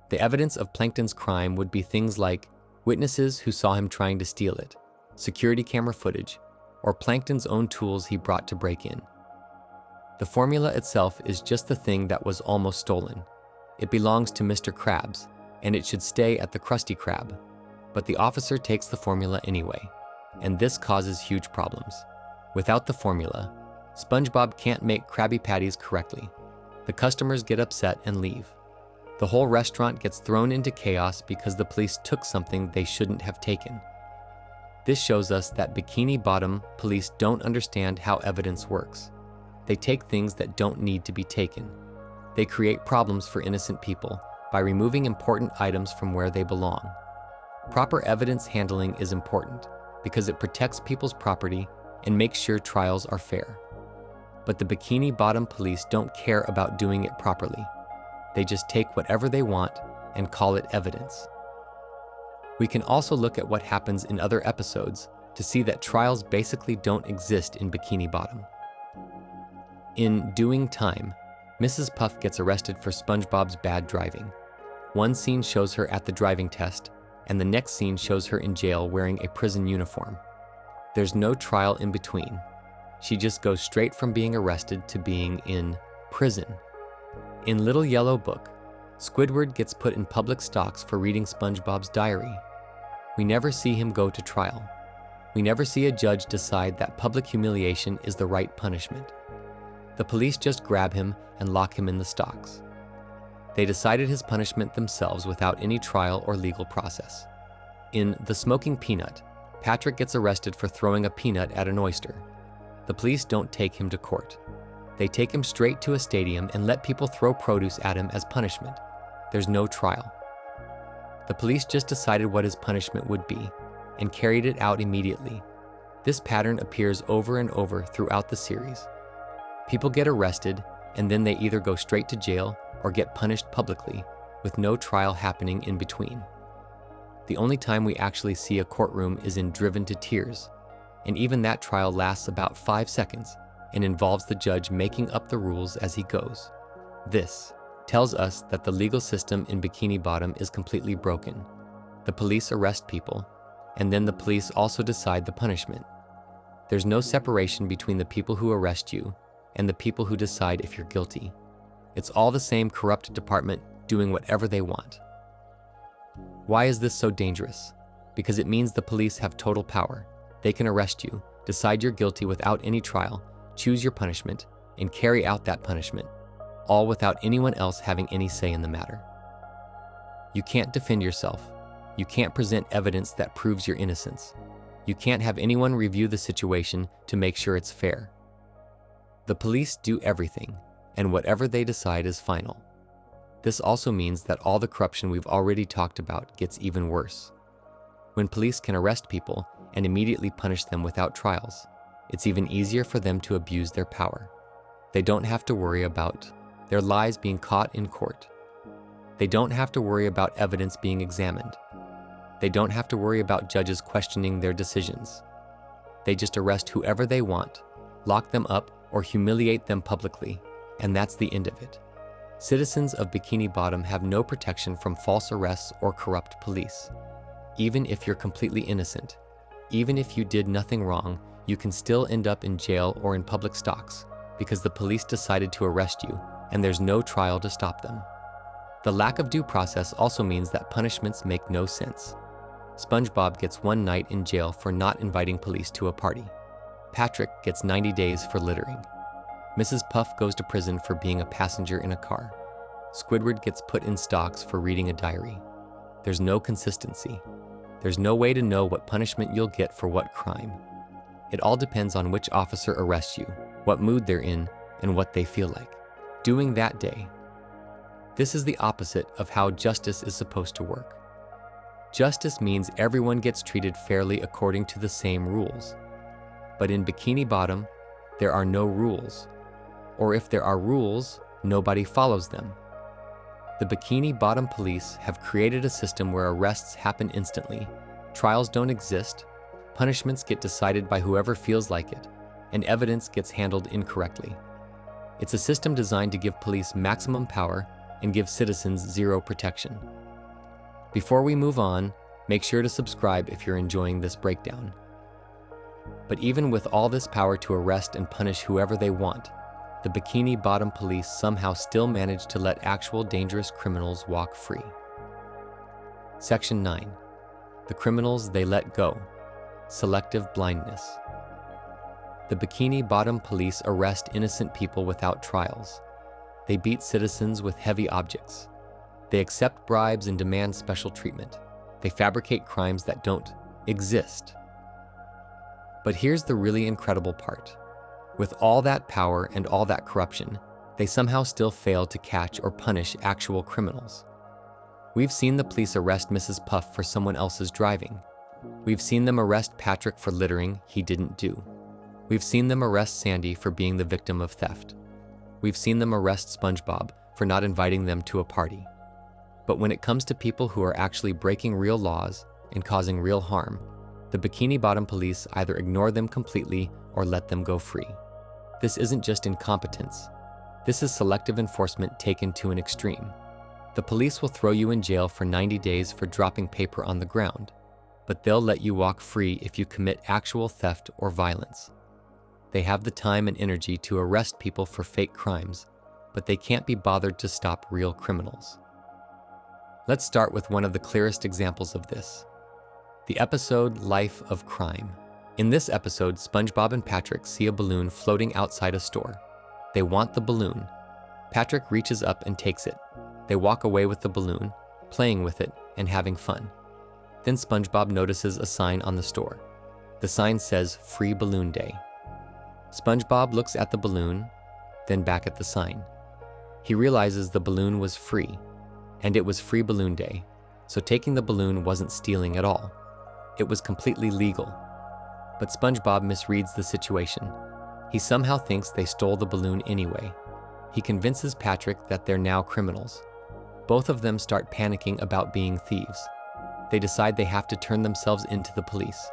[SPEAKER 1] The evidence of Plankton's crime would be things like witnesses who saw him trying to steal it, security camera footage, or Plankton's own tools he brought to break in. The formula itself is just the thing that was almost stolen. It belongs to Mr. Krabs, and it should stay at the Krusty Krab. But the officer takes the formula anyway, and this causes huge problems. Without the formula, SpongeBob can't make Krabby Patties correctly. The customers get upset and leave. The whole restaurant gets thrown into chaos because the police took something they shouldn't have taken. This shows us that Bikini Bottom police don't understand how evidence works. They take things that don't need to be taken. They create problems for innocent people by removing important items from where they belong. Proper evidence handling is important because it protects people's property and makes sure trials are fair. But the Bikini Bottom police don't care about doing it properly. They just take whatever they want and call it evidence. We can also look at what happens in other episodes to see that trials basically don't exist in Bikini Bottom. In Doing Time, Mrs. Puff gets arrested for SpongeBob's bad driving. One scene shows her at the driving test, and the next scene shows her in jail wearing a prison uniform. There's no trial in between. She just goes straight from being arrested to being in prison. In Little Yellow Book, Squidward gets put in public stocks for reading SpongeBob's diary. We never see him go to trial. We never see a judge decide that public humiliation is the right punishment. The police just grab him and lock him in the stocks. They decided his punishment themselves without any trial or legal process. In The Smoking Peanut, Patrick gets arrested for throwing a peanut at an oyster. The police don't take him to court. They take him straight to a stadium and let people throw produce at him as punishment. There's no trial. The police just decided what his punishment would be and carried it out immediately. This pattern appears over and over throughout the series. People get arrested and then they either go straight to jail or get punished publicly, with no trial happening in between. The only time we actually see a courtroom is in Driven to Tears, and even that trial lasts about 5 seconds and involves the judge making up the rules as he goes. This tells us that the legal system in Bikini Bottom is completely broken. The police arrest people, and then the police also decide the punishment. There's no separation between the people who arrest you and the people who decide if you're guilty. It's all the same corrupt department doing whatever they want. Why is this so dangerous? Because it means the police have total power. They can arrest you, decide you're guilty without any trial, choose your punishment, and carry out that punishment, all without anyone else having any say in the matter. You can't defend yourself. You can't present evidence that proves your innocence. You can't have anyone review the situation to make sure it's fair. The police do everything, and whatever they decide is final. This also means that all the corruption we've already talked about gets even worse. When police can arrest people and immediately punish them without trials, it's even easier for them to abuse their power. They don't have to worry about their lies being caught in court. They don't have to worry about evidence being examined. They don't have to worry about judges questioning their decisions. They just arrest whoever they want, lock them up, or humiliate them publicly, and that's the end of it. Citizens of Bikini Bottom have no protection from false arrests or corrupt police. Even if you're completely innocent, even if you did nothing wrong, you can still end up in jail or in public stocks because the police decided to arrest you and there's no trial to stop them. The lack of due process also means that punishments make no sense. SpongeBob gets 1 night in jail for not inviting police to a party. Patrick gets 90 days for littering. Mrs. Puff goes to prison for being a passenger in a car. Squidward gets put in stocks for reading a diary. There's no consistency. There's no way to know what punishment you'll get for what crime. It all depends on which officer arrests you, what mood they're in, and what they feel like doing that day. This is the opposite of how justice is supposed to work. Justice means everyone gets treated fairly according to the same rules. But in Bikini Bottom, there are no rules. Or if there are rules, nobody follows them. The Bikini Bottom police have created a system where arrests happen instantly, trials don't exist, punishments get decided by whoever feels like it, and evidence gets handled incorrectly. It's a system designed to give police maximum power and give citizens zero protection. Before we move on, make sure to subscribe if you're enjoying this breakdown. But even with all this power to arrest and punish whoever they want, the Bikini Bottom police somehow still manage to let actual dangerous criminals walk free. Section 9. The criminals they let go. Selective blindness. The Bikini Bottom police arrest innocent people without trials. They beat citizens with heavy objects. They accept bribes and demand special treatment. They fabricate crimes that don't exist. But here's the really incredible part. With all that power and all that corruption, they somehow still fail to catch or punish actual criminals. We've seen the police arrest Mrs. Puff for someone else's driving. We've seen them arrest Patrick for littering he didn't do. We've seen them arrest Sandy for being the victim of theft. We've seen them arrest SpongeBob for not inviting them to a party. But when it comes to people who are actually breaking real laws and causing real harm, the Bikini Bottom police either ignore them completely or let them go free. This isn't just incompetence. This is selective enforcement taken to an extreme. The police will throw you in jail for 90 days for dropping paper on the ground, but they'll let you walk free if you commit actual theft or violence. They have the time and energy to arrest people for fake crimes, but they can't be bothered to stop real criminals. Let's start with one of the clearest examples of this. The episode Life of Crime. In this episode, SpongeBob and Patrick see a balloon floating outside a store. They want the balloon. Patrick reaches up and takes it. They walk away with the balloon, playing with it and having fun. Then SpongeBob notices a sign on the store. The sign says Free Balloon Day. SpongeBob looks at the balloon, then back at the sign. He realizes the balloon was free, and it was Free Balloon Day, so taking the balloon wasn't stealing at all. It was completely legal. But SpongeBob misreads the situation. He somehow thinks they stole the balloon anyway. He convinces Patrick that they're now criminals. Both of them start panicking about being thieves. They decide they have to turn themselves into the police.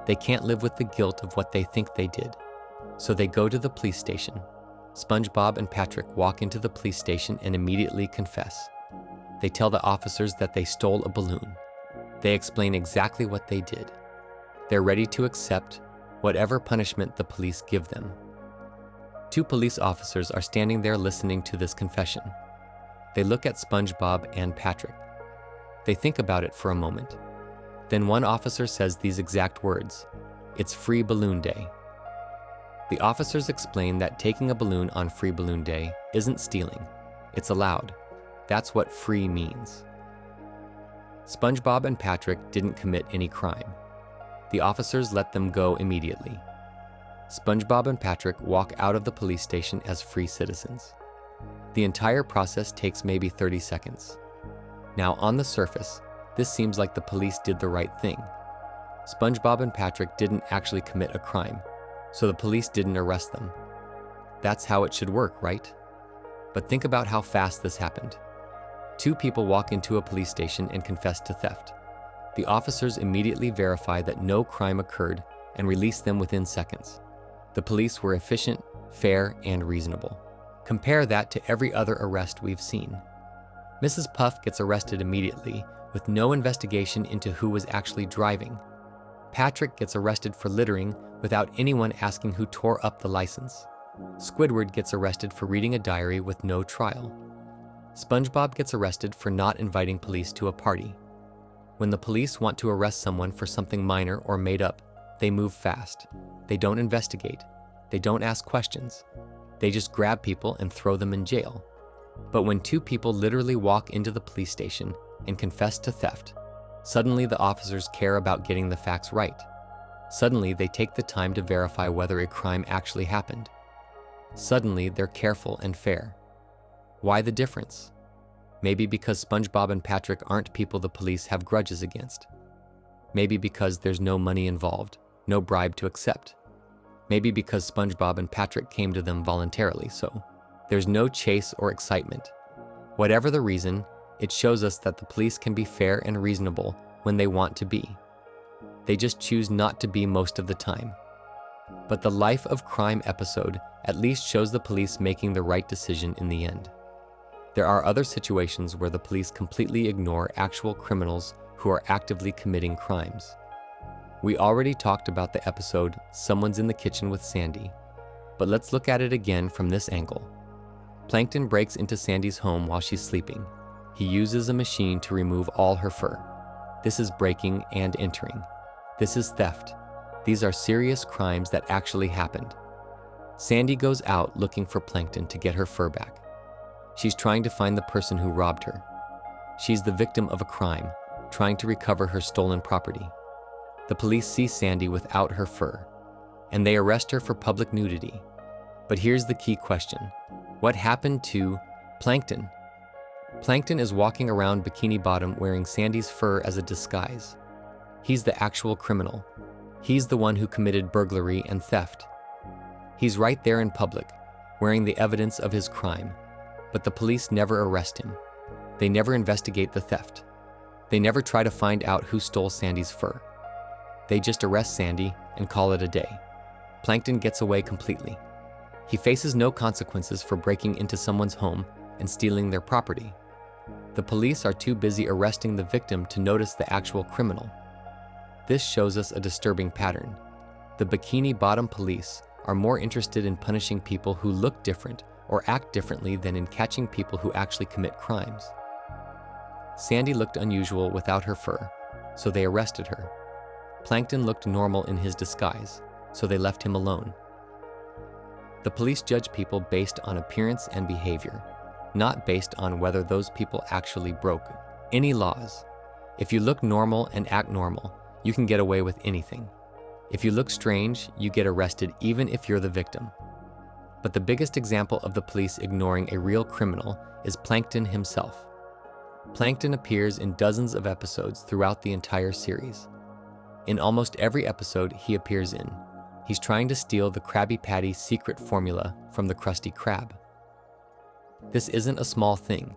[SPEAKER 1] They can't live with the guilt of what they think they did. So they go to the police station. SpongeBob and Patrick walk into the police station and immediately confess. They tell the officers that they stole a balloon. They explain exactly what they did. They're ready to accept whatever punishment the police give them. 2 police officers are standing there listening to this confession. They look at SpongeBob and Patrick. They think about it for a moment. Then one officer says these exact words, "It's Free Balloon Day." The officers explain that taking a balloon on Free Balloon Day isn't stealing. It's allowed. That's what free means. SpongeBob and Patrick didn't commit any crime. The officers let them go immediately. SpongeBob and Patrick walk out of the police station as free citizens. The entire process takes maybe 30 seconds. Now, on the surface, this seems like the police did the right thing. SpongeBob and Patrick didn't actually commit a crime, so the police didn't arrest them. That's how it should work, right? But think about how fast this happened. 2 people walk into a police station and confess to theft. The officers immediately verify that no crime occurred and release them within seconds. The police were efficient, fair, and reasonable. Compare that to every other arrest we've seen. Mrs. Puff gets arrested immediately with no investigation into who was actually driving. Patrick gets arrested for littering without anyone asking who tore up the license. Squidward gets arrested for reading a diary with no trial. SpongeBob gets arrested for not inviting police to a party. When the police want to arrest someone for something minor or made up, they move fast. They don't investigate. They don't ask questions. They just grab people and throw them in jail. But when 2 people literally walk into the police station and confess to theft, suddenly the officers care about getting the facts right. Suddenly they take the time to verify whether a crime actually happened. Suddenly they're careful and fair. Why the difference? Maybe because SpongeBob and Patrick aren't people the police have grudges against. Maybe because there's no money involved, no bribe to accept. Maybe because SpongeBob and Patrick came to them voluntarily, so there's no chase or excitement. Whatever the reason, it shows us that the police can be fair and reasonable when they want to be. They just choose not to be most of the time. But the Life of Crime episode at least shows the police making the right decision in the end. There are other situations where the police completely ignore actual criminals who are actively committing crimes. We already talked about the episode Someone's in the Kitchen with Sandy, but let's look at it again from this angle. Plankton breaks into Sandy's home while she's sleeping. He uses a machine to remove all her fur. This is breaking and entering. This is theft. These are serious crimes that actually happened. Sandy goes out looking for Plankton to get her fur back. She's trying to find the person who robbed her. She's the victim of a crime, trying to recover her stolen property. The police see Sandy without her fur, and they arrest her for public nudity. But here's the key question. What happened to Plankton? Plankton is walking around Bikini Bottom wearing Sandy's fur as a disguise. He's the actual criminal. He's the one who committed burglary and theft. He's right there in public, wearing the evidence of his crime. But the police never arrest him. They never investigate the theft. They never try to find out who stole Sandy's fur. They just arrest Sandy and call it a day. Plankton gets away completely. He faces no consequences for breaking into someone's home and stealing their property. The police are too busy arresting the victim to notice the actual criminal. This shows us a disturbing pattern. The Bikini Bottom police are more interested in punishing people who look different or act differently than in catching people who actually commit crimes. Sandy looked unusual without her fur, so they arrested her. Plankton looked normal in his disguise, so they left him alone. The police judge people based on appearance and behavior, not based on whether those people actually broke any laws. If you look normal and act normal, you can get away with anything. If you look strange, you get arrested even if you're the victim. But the biggest example of the police ignoring a real criminal is Plankton himself. Plankton appears in dozens of episodes throughout the entire series. In almost every episode he appears in, he's trying to steal the Krabby Patty secret formula from the Krusty Krab. This isn't a small thing.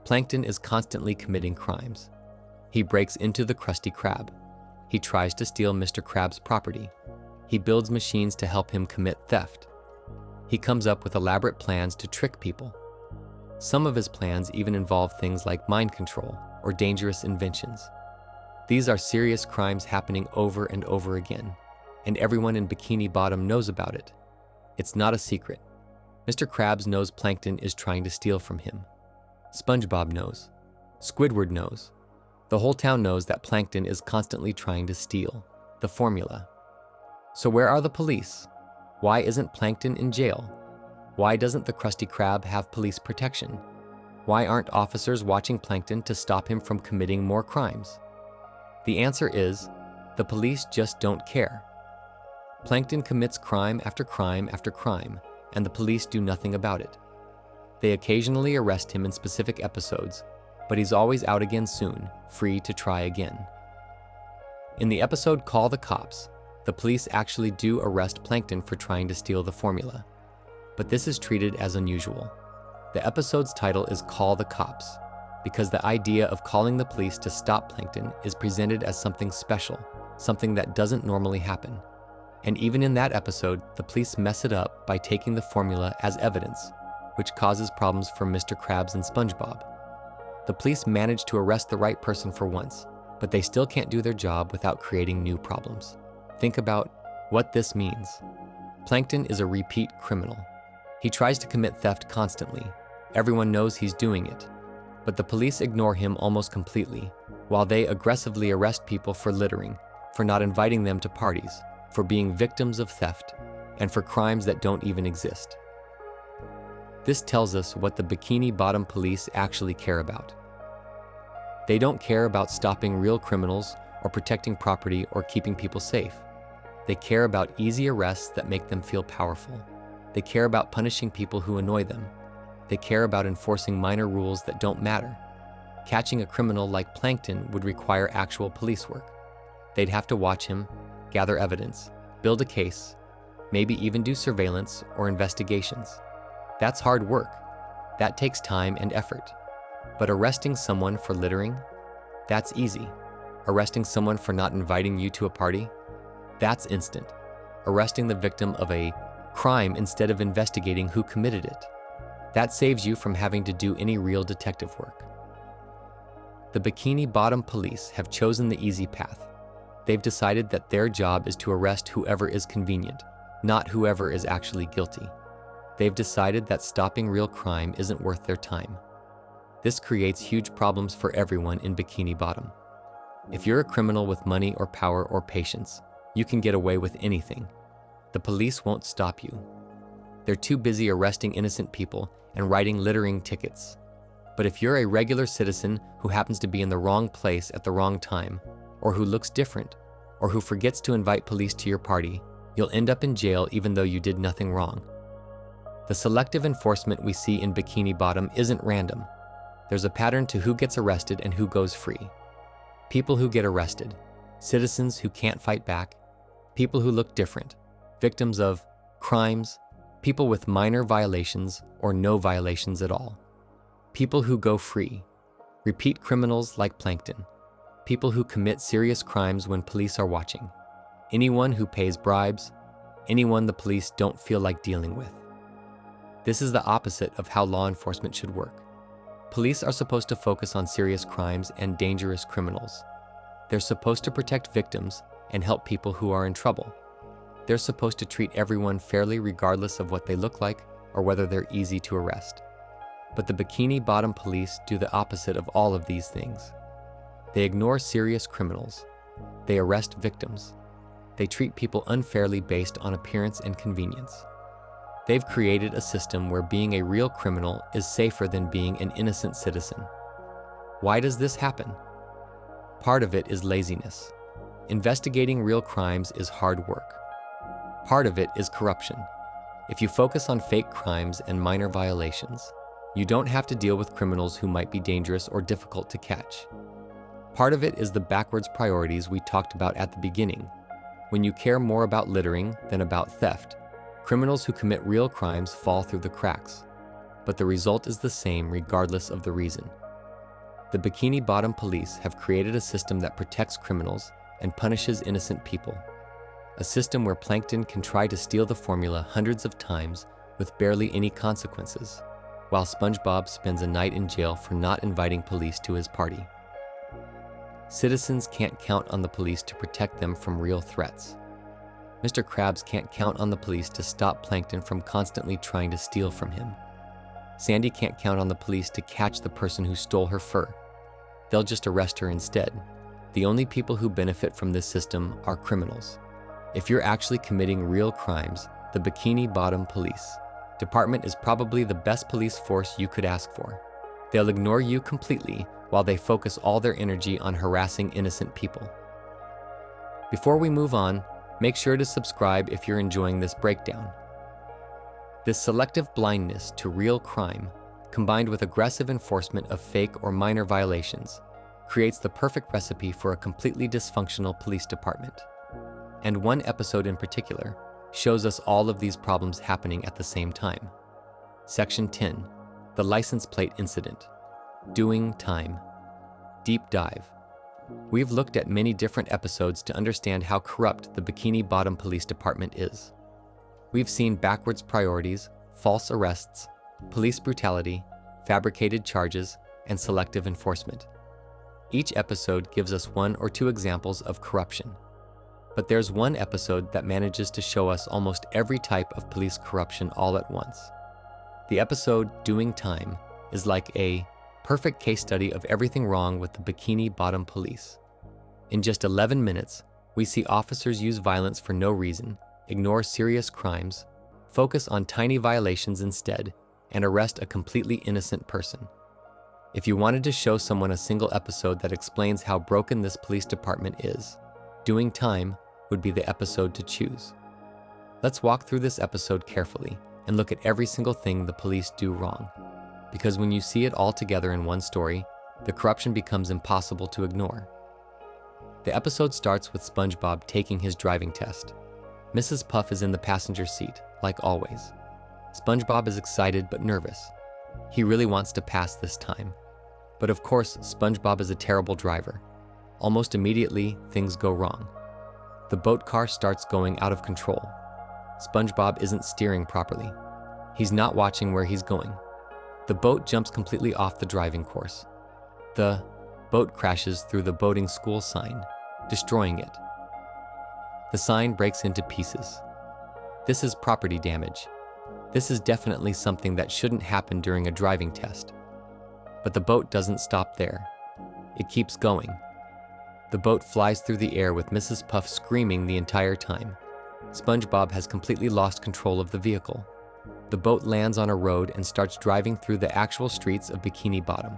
[SPEAKER 1] Plankton is constantly committing crimes. He breaks into the Krusty Krab. He tries to steal Mr. Krab's property. He builds machines to help him commit theft. He comes up with elaborate plans to trick people. Some of his plans even involve things like mind control or dangerous inventions. These are serious crimes happening over and over again, and everyone in Bikini Bottom knows about it. It's not a secret. Mr. Krabs knows Plankton is trying to steal from him. SpongeBob knows. Squidward knows. The whole town knows that Plankton is constantly trying to steal the formula. So where are the police? Why isn't Plankton in jail? Why doesn't the Krusty Krab have police protection? Why aren't officers watching Plankton to stop him from committing more crimes? The answer is, the police just don't care. Plankton commits crime after crime after crime, and the police do nothing about it. They occasionally arrest him in specific episodes, but he's always out again soon, free to try again. In the episode Call the Cops, the police actually do arrest Plankton for trying to steal the formula. But this is treated as unusual. The episode's title is Call the Cops, because the idea of calling the police to stop Plankton is presented as something special, something that doesn't normally happen. And even in that episode, the police mess it up by taking the formula as evidence, which causes problems for Mr. Krabs and SpongeBob. The police manage to arrest the right person for once, but they still can't do their job without creating new problems. Think about what this means. Plankton is a repeat criminal. He tries to commit theft constantly. Everyone knows he's doing it. But the police ignore him almost completely, while they aggressively arrest people for littering, for not inviting them to parties, for being victims of theft, and for crimes that don't even exist. This tells us what the Bikini Bottom police actually care about. They don't care about stopping real criminals or protecting property or keeping people safe. They care about easy arrests that make them feel powerful. They care about punishing people who annoy them. They care about enforcing minor rules that don't matter. Catching a criminal like Plankton would require actual police work. They'd have to watch him, gather evidence, build a case, maybe even do surveillance or investigations. That's hard work. That takes time and effort. But arresting someone for littering? That's easy. Arresting someone for not inviting you to a party? That's instant. Arresting the victim of a crime instead of investigating who committed it. That saves you from having to do any real detective work. The Bikini Bottom police have chosen the easy path. They've decided that their job is to arrest whoever is convenient, not whoever is actually guilty. They've decided that stopping real crime isn't worth their time. This creates huge problems for everyone in Bikini Bottom. If you're a criminal with money or power or patience, you can get away with anything. The police won't stop you. They're too busy arresting innocent people and writing littering tickets. But if you're a regular citizen who happens to be in the wrong place at the wrong time, or who looks different, or who forgets to invite police to your party, you'll end up in jail even though you did nothing wrong. The selective enforcement we see in Bikini Bottom isn't random. There's a pattern to who gets arrested and who goes free. People who get arrested, citizens who can't fight back, people who look different, victims of crimes, people with minor violations or no violations at all. People who go free, repeat criminals like Plankton, people who commit serious crimes when police are watching, anyone who pays bribes, anyone the police don't feel like dealing with. This is the opposite of how law enforcement should work. Police are supposed to focus on serious crimes and dangerous criminals. They're supposed to protect victims and help people who are in trouble. They're supposed to treat everyone fairly regardless of what they look like or whether they're easy to arrest. But the Bikini Bottom police do the opposite of all of these things. They ignore serious criminals. They arrest victims. They treat people unfairly based on appearance and convenience. They've created a system where being a real criminal is safer than being an innocent citizen. Why does this happen? Part of it is laziness. Investigating real crimes is hard work. Part of it is corruption. If you focus on fake crimes and minor violations, you don't have to deal with criminals who might be dangerous or difficult to catch. Part of it is the backwards priorities we talked about at the beginning. When you care more about littering than about theft, criminals who commit real crimes fall through the cracks. But the result is the same regardless of the reason. The Bikini Bottom police have created a system that protects criminals and punishes innocent people. A system where Plankton can try to steal the formula hundreds of times with barely any consequences, while SpongeBob spends a night in jail for not inviting police to his party. Citizens can't count on the police to protect them from real threats. Mr. Krabs can't count on the police to stop Plankton from constantly trying to steal from him. Sandy can't count on the police to catch the person who stole her fur. They'll just arrest her instead. The only people who benefit from this system are criminals. If you're actually committing real crimes, the Bikini Bottom Police Department is probably the best police force you could ask for. They'll ignore you completely while they focus all their energy on harassing innocent people. Before we move on, make sure to subscribe if you're enjoying this breakdown. This selective blindness to real crime, combined with aggressive enforcement of fake or minor violations, creates the perfect recipe for a completely dysfunctional police department. And one episode in particular shows us all of these problems happening at the same time. Section 10, the license plate incident. Doing time. Deep dive. We've looked at many different episodes to understand how corrupt the Bikini Bottom Police Department is. We've seen backwards priorities, false arrests, police brutality, fabricated charges, and selective enforcement. Each episode gives us one or two examples of corruption. But there's one episode that manages to show us almost every type of police corruption all at once. The episode Doing Time is like a perfect case study of everything wrong with the Bikini Bottom Police. In just 11 minutes, we see officers use violence for no reason, ignore serious crimes, focus on tiny violations instead, and arrest a completely innocent person. If you wanted to show someone a single episode that explains how broken this police department is, Doing Time would be the episode to choose. Let's walk through this episode carefully and look at every single thing the police do wrong. Because when you see it all together in one story, the corruption becomes impossible to ignore. The episode starts with SpongeBob taking his driving test. Mrs. Puff is in the passenger seat, like always. SpongeBob is excited but nervous. He really wants to pass this time. But of course, SpongeBob is a terrible driver. Almost immediately, things go wrong. The boat car starts going out of control. SpongeBob isn't steering properly. He's not watching where he's going. The boat jumps completely off the driving course. The boat crashes through the boating school sign, destroying it. The sign breaks into pieces. This is property damage. This is definitely something that shouldn't happen during a driving test. But the boat doesn't stop there. It keeps going. The boat flies through the air with Mrs. Puff screaming the entire time. SpongeBob has completely lost control of the vehicle. The boat lands on a road and starts driving through the actual streets of Bikini Bottom.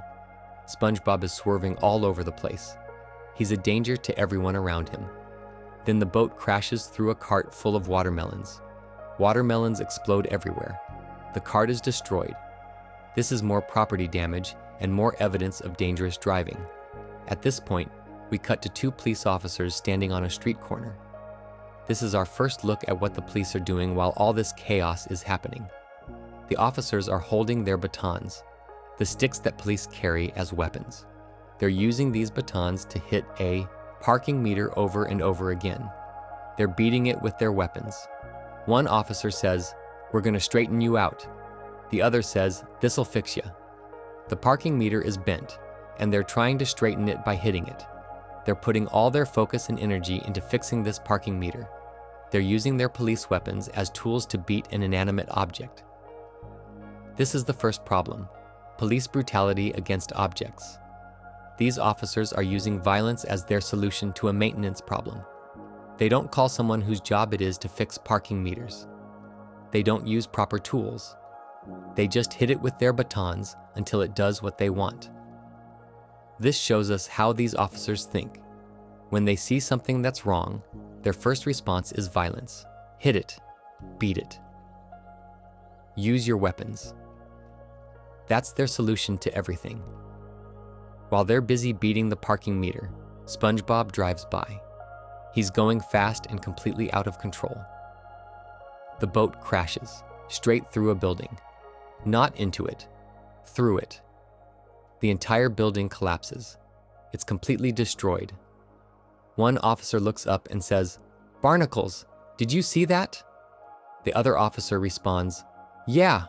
[SPEAKER 1] SpongeBob is swerving all over the place. He's a danger to everyone around him. Then the boat crashes through a cart full of watermelons. Watermelons explode everywhere. The cart is destroyed. This is more property damage and more evidence of dangerous driving. At this point, we cut to two police officers standing on a street corner. This is our first look at what the police are doing while all this chaos is happening. The officers are holding their batons, the sticks that police carry as weapons. They're using these batons to hit a parking meter over and over again. They're beating it with their weapons. One officer says, "We're gonna straighten you out." The other says, "This'll fix ya." The parking meter is bent, and they're trying to straighten it by hitting it. They're putting all their focus and energy into fixing this parking meter. They're using their police weapons as tools to beat an inanimate object. This is the first problem. Police brutality against objects. These officers are using violence as their solution to a maintenance problem. They don't call someone whose job it is to fix parking meters. They don't use proper tools. They just hit it with their batons until it does what they want. This shows us how these officers think. When they see something that's wrong, their first response is violence. Hit it. Beat it. Use your weapons. That's their solution to everything. While they're busy beating the parking meter, SpongeBob drives by. He's going fast and completely out of control. The boat crashes, straight through a building. Not into it, through it. The entire building collapses. It's completely destroyed. One officer looks up and says, "Barnacles, did you see that?" The other officer responds, "Yeah."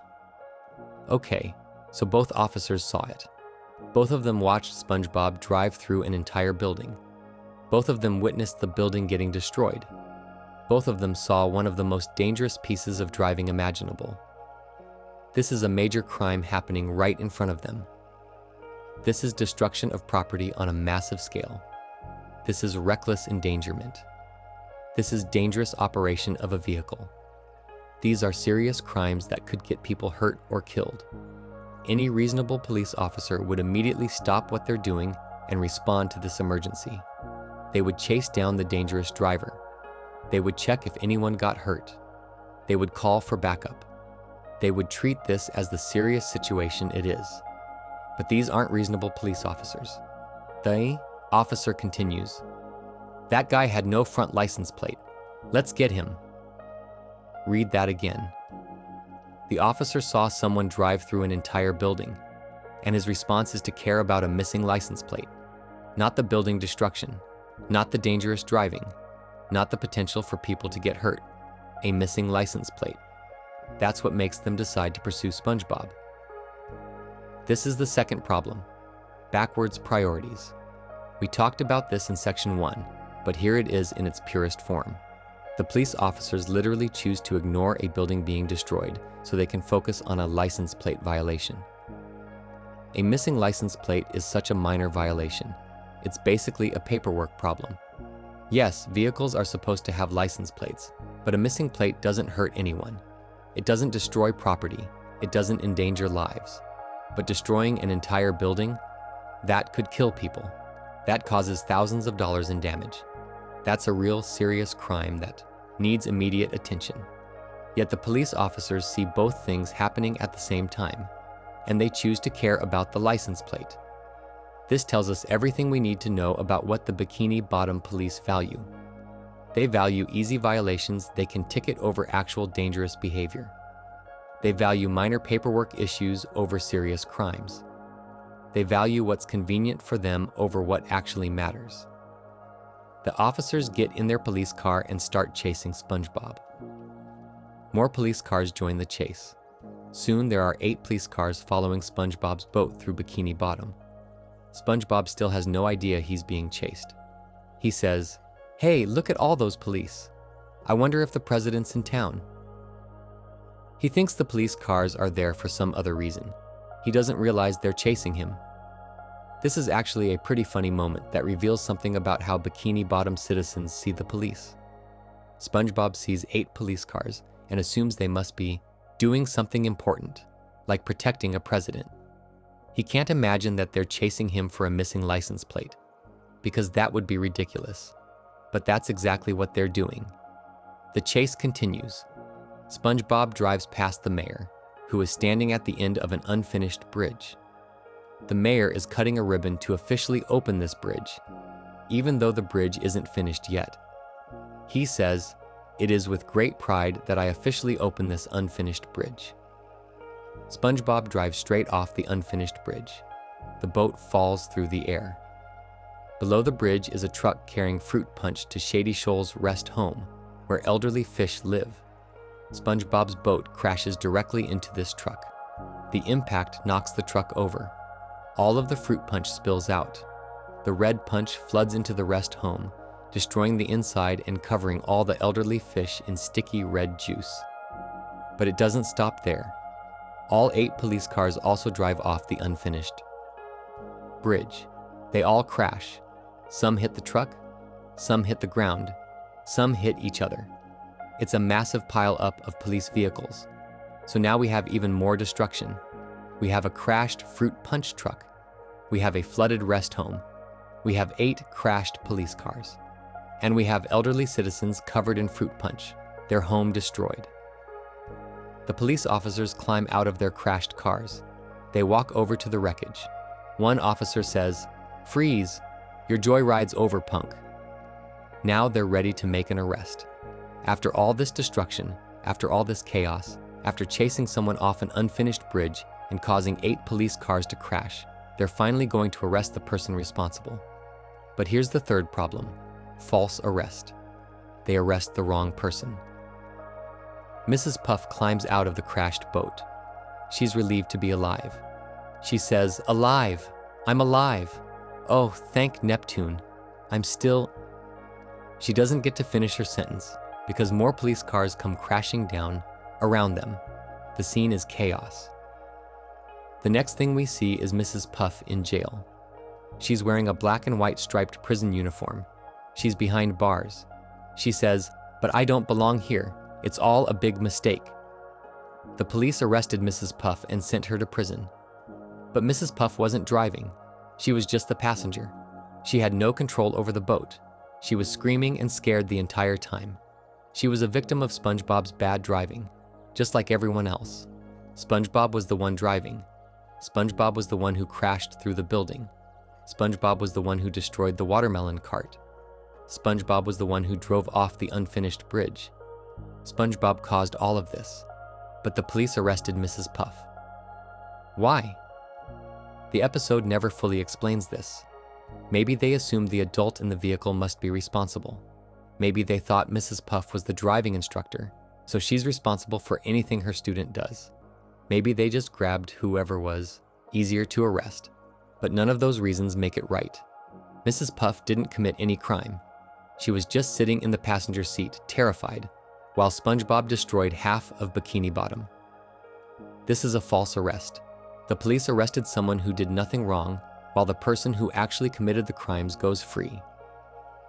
[SPEAKER 1] Okay, so both officers saw it. Both of them watched SpongeBob drive through an entire building. Both of them witnessed the building getting destroyed. Both of them saw one of the most dangerous pieces of driving imaginable. This is a major crime happening right in front of them. This is destruction of property on a massive scale. This is reckless endangerment. This is dangerous operation of a vehicle. These are serious crimes that could get people hurt or killed. Any reasonable police officer would immediately stop what they're doing and respond to this emergency. They would chase down the dangerous driver. They would check if anyone got hurt. They would call for backup. They would treat this as the serious situation it is. But these aren't reasonable police officers. The officer continues, "That guy had no front license plate. Let's get him." Read that again. The officer saw someone drive through an entire building, and his response is to care about a missing license plate, not the building destruction, not the dangerous driving, not the potential for people to get hurt. A missing license plate. That's what makes them decide to pursue SpongeBob. This is the second problem, backwards priorities. We talked about this in section 1, but here it is in its purest form. The police officers literally choose to ignore a building being destroyed so they can focus on a license plate violation. A missing license plate is such a minor violation. It's basically a paperwork problem. Yes, vehicles are supposed to have license plates, but a missing plate doesn't hurt anyone. It doesn't destroy property. It doesn't endanger lives. But destroying an entire building, that could kill people. That causes thousands of dollars in damage. That's a real serious crime that needs immediate attention. Yet the police officers see both things happening at the same time, and they choose to care about the license plate. This tells us everything we need to know about what the Bikini Bottom police value. They value easy violations they can ticket over actual dangerous behavior. They value minor paperwork issues over serious crimes. They value what's convenient for them over what actually matters. The officers get in their police car and start chasing SpongeBob. More police cars join the chase. Soon there are 8 police cars following SpongeBob's boat through Bikini Bottom. SpongeBob still has no idea he's being chased. He says, "Hey, look at all those police. I wonder if the president's in town." He thinks the police cars are there for some other reason. He doesn't realize they're chasing him. This is actually a pretty funny moment that reveals something about how Bikini Bottom citizens see the police. SpongeBob sees 8 police cars and assumes they must be doing something important, like protecting a president. He can't imagine that they're chasing him for a missing license plate, because that would be ridiculous. But that's exactly what they're doing. The chase continues. SpongeBob drives past the mayor, who is standing at the end of an unfinished bridge. The mayor is cutting a ribbon to officially open this bridge, even though the bridge isn't finished yet. He says, "It is with great pride that I officially open this unfinished bridge." SpongeBob drives straight off the unfinished bridge. The boat falls through the air. Below the bridge is a truck carrying fruit punch to Shady Shoals Rest Home, where elderly fish live. SpongeBob's boat crashes directly into this truck. The impact knocks the truck over. All of the fruit punch spills out. The red punch floods into the rest home, destroying the inside and covering all the elderly fish in sticky red juice. But it doesn't stop there. All 8 police cars also drive off the unfinished bridge. They all crash. Some hit the truck, some hit the ground, some hit each other. It's a massive pile-up of police vehicles. So now we have even more destruction. We have a crashed fruit punch truck. We have a flooded rest home. We have 8 crashed police cars. And we have elderly citizens covered in fruit punch, their home destroyed. The police officers climb out of their crashed cars. They walk over to the wreckage. One officer says, "Freeze, your joyride's over, punk." Now they're ready to make an arrest. After all this destruction, after all this chaos, after chasing someone off an unfinished bridge and causing 8 police cars to crash, they're finally going to arrest the person responsible. But here's the third problem: false arrest. They arrest the wrong person. Mrs. Puff climbs out of the crashed boat. She's relieved to be alive. She says, "Alive! I'm alive! Oh, thank Neptune! I'm still..." She doesn't get to finish her sentence because more police cars come crashing down around them. The scene is chaos. The next thing we see is Mrs. Puff in jail. She's wearing a black and white striped prison uniform. She's behind bars. She says, "But I don't belong here. It's all a big mistake." The police arrested Mrs. Puff and sent her to prison. But Mrs. Puff wasn't driving. She was just the passenger. She had no control over the boat. She was screaming and scared the entire time. She was a victim of SpongeBob's bad driving, just like everyone else. SpongeBob was the one driving. SpongeBob was the one who crashed through the building. SpongeBob was the one who destroyed the watermelon cart. SpongeBob was the one who drove off the unfinished bridge. SpongeBob caused all of this, but the police arrested Mrs. Puff. Why? The episode never fully explains this. Maybe they assumed the adult in the vehicle must be responsible. Maybe they thought Mrs. Puff was the driving instructor, so she's responsible for anything her student does. Maybe they just grabbed whoever was easier to arrest, but none of those reasons make it right. Mrs. Puff didn't commit any crime. She was just sitting in the passenger seat, terrified, while SpongeBob destroyed half of Bikini Bottom. This is a false arrest. The police arrested someone who did nothing wrong, while the person who actually committed the crimes goes free.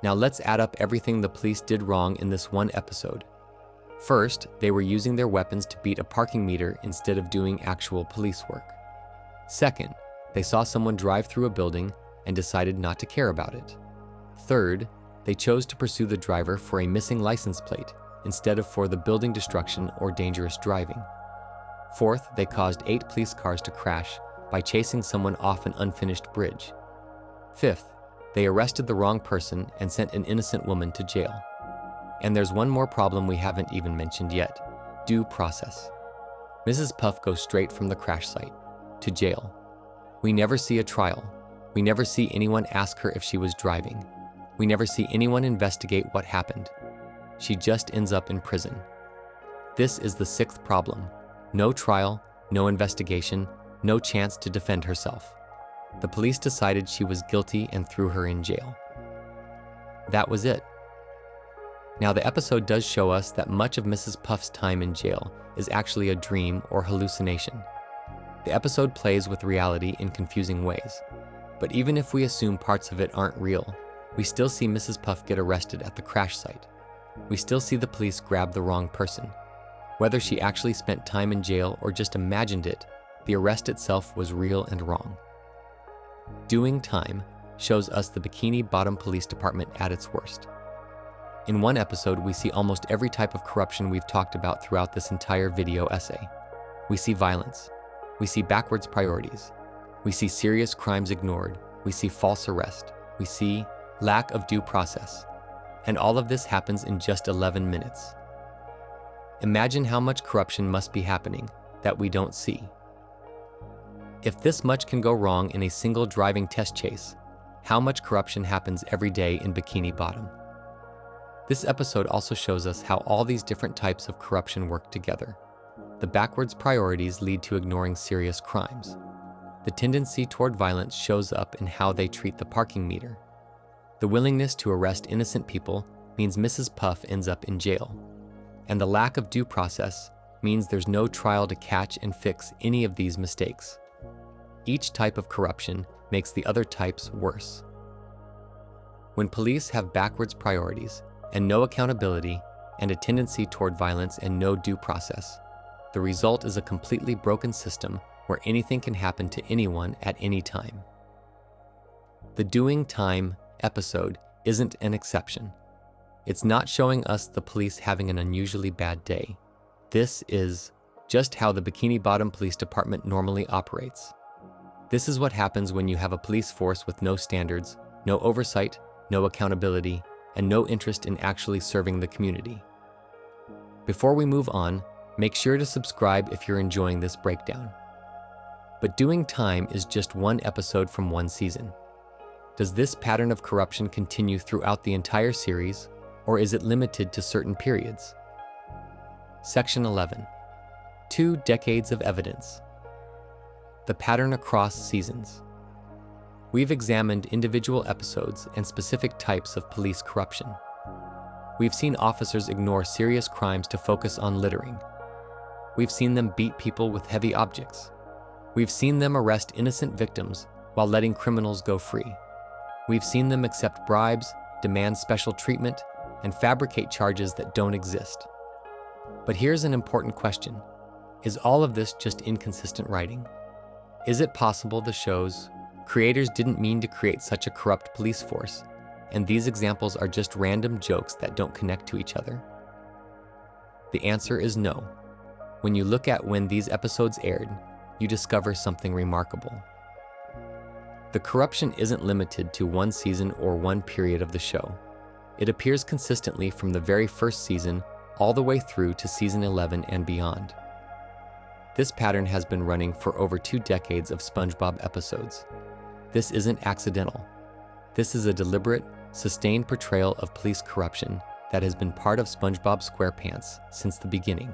[SPEAKER 1] Now let's add up everything the police did wrong in this one episode. First, they were using their weapons to beat a parking meter instead of doing actual police work. Second, they saw someone drive through a building and decided not to care about it. Third, they chose to pursue the driver for a missing license plate instead of for the building destruction or dangerous driving. Fourth, they caused 8 police cars to crash by chasing someone off an unfinished bridge. Fifth, they arrested the wrong person and sent an innocent woman to jail. And there's one more problem we haven't even mentioned yet: due process. Mrs. Puff goes straight from the crash site to jail. We never see a trial. We never see anyone ask her if she was driving. We never see anyone investigate what happened. She just ends up in prison. This is the 6th problem. No trial, no investigation, no chance to defend herself. The police decided she was guilty and threw her in jail. That was it. Now, the episode does show us that much of Mrs. Puff's time in jail is actually a dream or hallucination. The episode plays with reality in confusing ways. But even if we assume parts of it aren't real, we still see Mrs. Puff get arrested at the crash site. We still see the police grab the wrong person. Whether she actually spent time in jail or just imagined it, the arrest itself was real and wrong. Doing time shows us the Bikini Bottom Police Department at its worst. In one episode, we see almost every type of corruption we've talked about throughout this entire video essay. We see violence. We see backwards priorities. We see serious crimes ignored. We see false arrest. We see lack of due process. And all of this happens in just 11 minutes. Imagine how much corruption must be happening that we don't see. If this much can go wrong in a single driving test chase, how much corruption happens every day in Bikini Bottom? This episode also shows us how all these different types of corruption work together. The backwards priorities lead to ignoring serious crimes. The tendency toward violence shows up in how they treat the parking meter. The willingness to arrest innocent people means Mrs. Puff ends up in jail. And the lack of due process means there's no trial to catch and fix any of these mistakes. Each type of corruption makes the other types worse. When police have backwards priorities and no accountability and a tendency toward violence and no due process, the result is a completely broken system where anything can happen to anyone at any time. The Doing Time episode isn't an exception. It's not showing us the police having an unusually bad day. This is just how the Bikini Bottom Police Department normally operates. This is what happens when you have a police force with no standards, no oversight, no accountability, and no interest in actually serving the community. Before we move on, make sure to subscribe if you're enjoying this breakdown. But Doing Time is just one episode from one season. Does this pattern of corruption continue throughout the entire series, or is it limited to certain periods? Section 11. 2 decades of evidence. The pattern across seasons. We've examined individual episodes and specific types of police corruption. We've seen officers ignore serious crimes to focus on littering. We've seen them beat people with heavy objects. We've seen them arrest innocent victims while letting criminals go free. We've seen them accept bribes, demand special treatment, and fabricate charges that don't exist. But here's an important question. Is all of this just inconsistent writing? Is it possible the show's creators didn't mean to create such a corrupt police force, and these examples are just random jokes that don't connect to each other? The answer is no. When you look at when these episodes aired, you discover something remarkable. The corruption isn't limited to one season or one period of the show. It appears consistently from the very first season all the way through to season 11 and beyond. This pattern has been running for over 2 decades of SpongeBob episodes. This isn't accidental. This is a deliberate, sustained portrayal of police corruption that has been part of SpongeBob SquarePants since the beginning.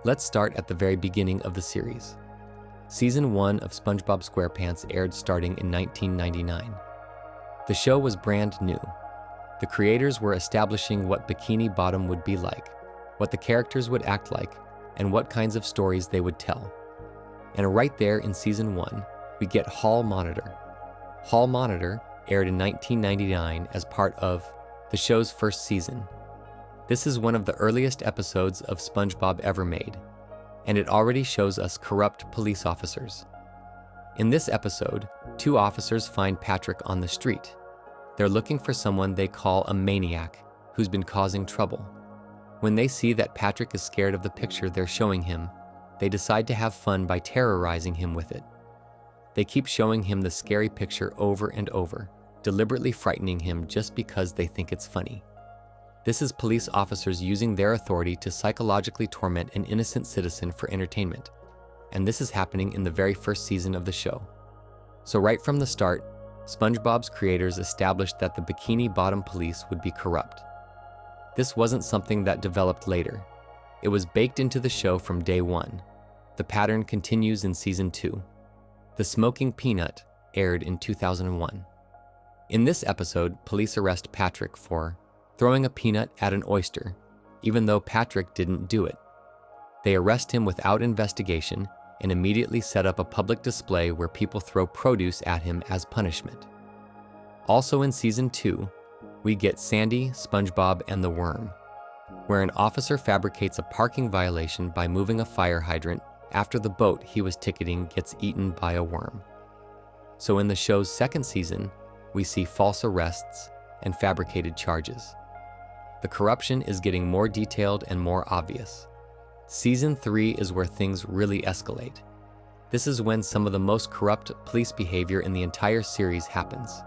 [SPEAKER 1] Let's start at the very beginning of the series. Season 1 of SpongeBob SquarePants aired starting in 1999. The show was brand new. The creators were establishing what Bikini Bottom would be like, what the characters would act like, and what kinds of stories they would tell. And right there in Season 1, we get Hall Monitor. Hall Monitor aired in 1999 as part of the show's first season. This is one of the earliest episodes of SpongeBob ever made, and it already shows us corrupt police officers. In this episode, 2 officers find Patrick on the street. They're looking for someone they call a maniac who's been causing trouble. When they see that Patrick is scared of the picture they're showing him, they decide to have fun by terrorizing him with it. They keep showing him the scary picture over and over, deliberately frightening him just because they think it's funny. This is police officers using their authority to psychologically torment an innocent citizen for entertainment, and this is happening in the very first season of the show. So right from the start, SpongeBob's creators established that the Bikini Bottom police would be corrupt. This wasn't something that developed later. It was baked into the show from day one. The pattern continues in Season 2. The Smoking Peanut aired in 2001. In this episode, police arrest Patrick for throwing a peanut at an oyster, even though Patrick didn't do it. They arrest him without investigation and immediately set up a public display where people throw produce at him as punishment. Also in Season 2, we get Sandy, SpongeBob, and the Worm, where an officer fabricates a parking violation by moving a fire hydrant after the boat he was ticketing gets eaten by a worm. So in the show's second season, we see false arrests and fabricated charges. The corruption is getting more detailed and more obvious. Season 3 is where things really escalate. This is when some of the most corrupt police behavior in the entire series happens.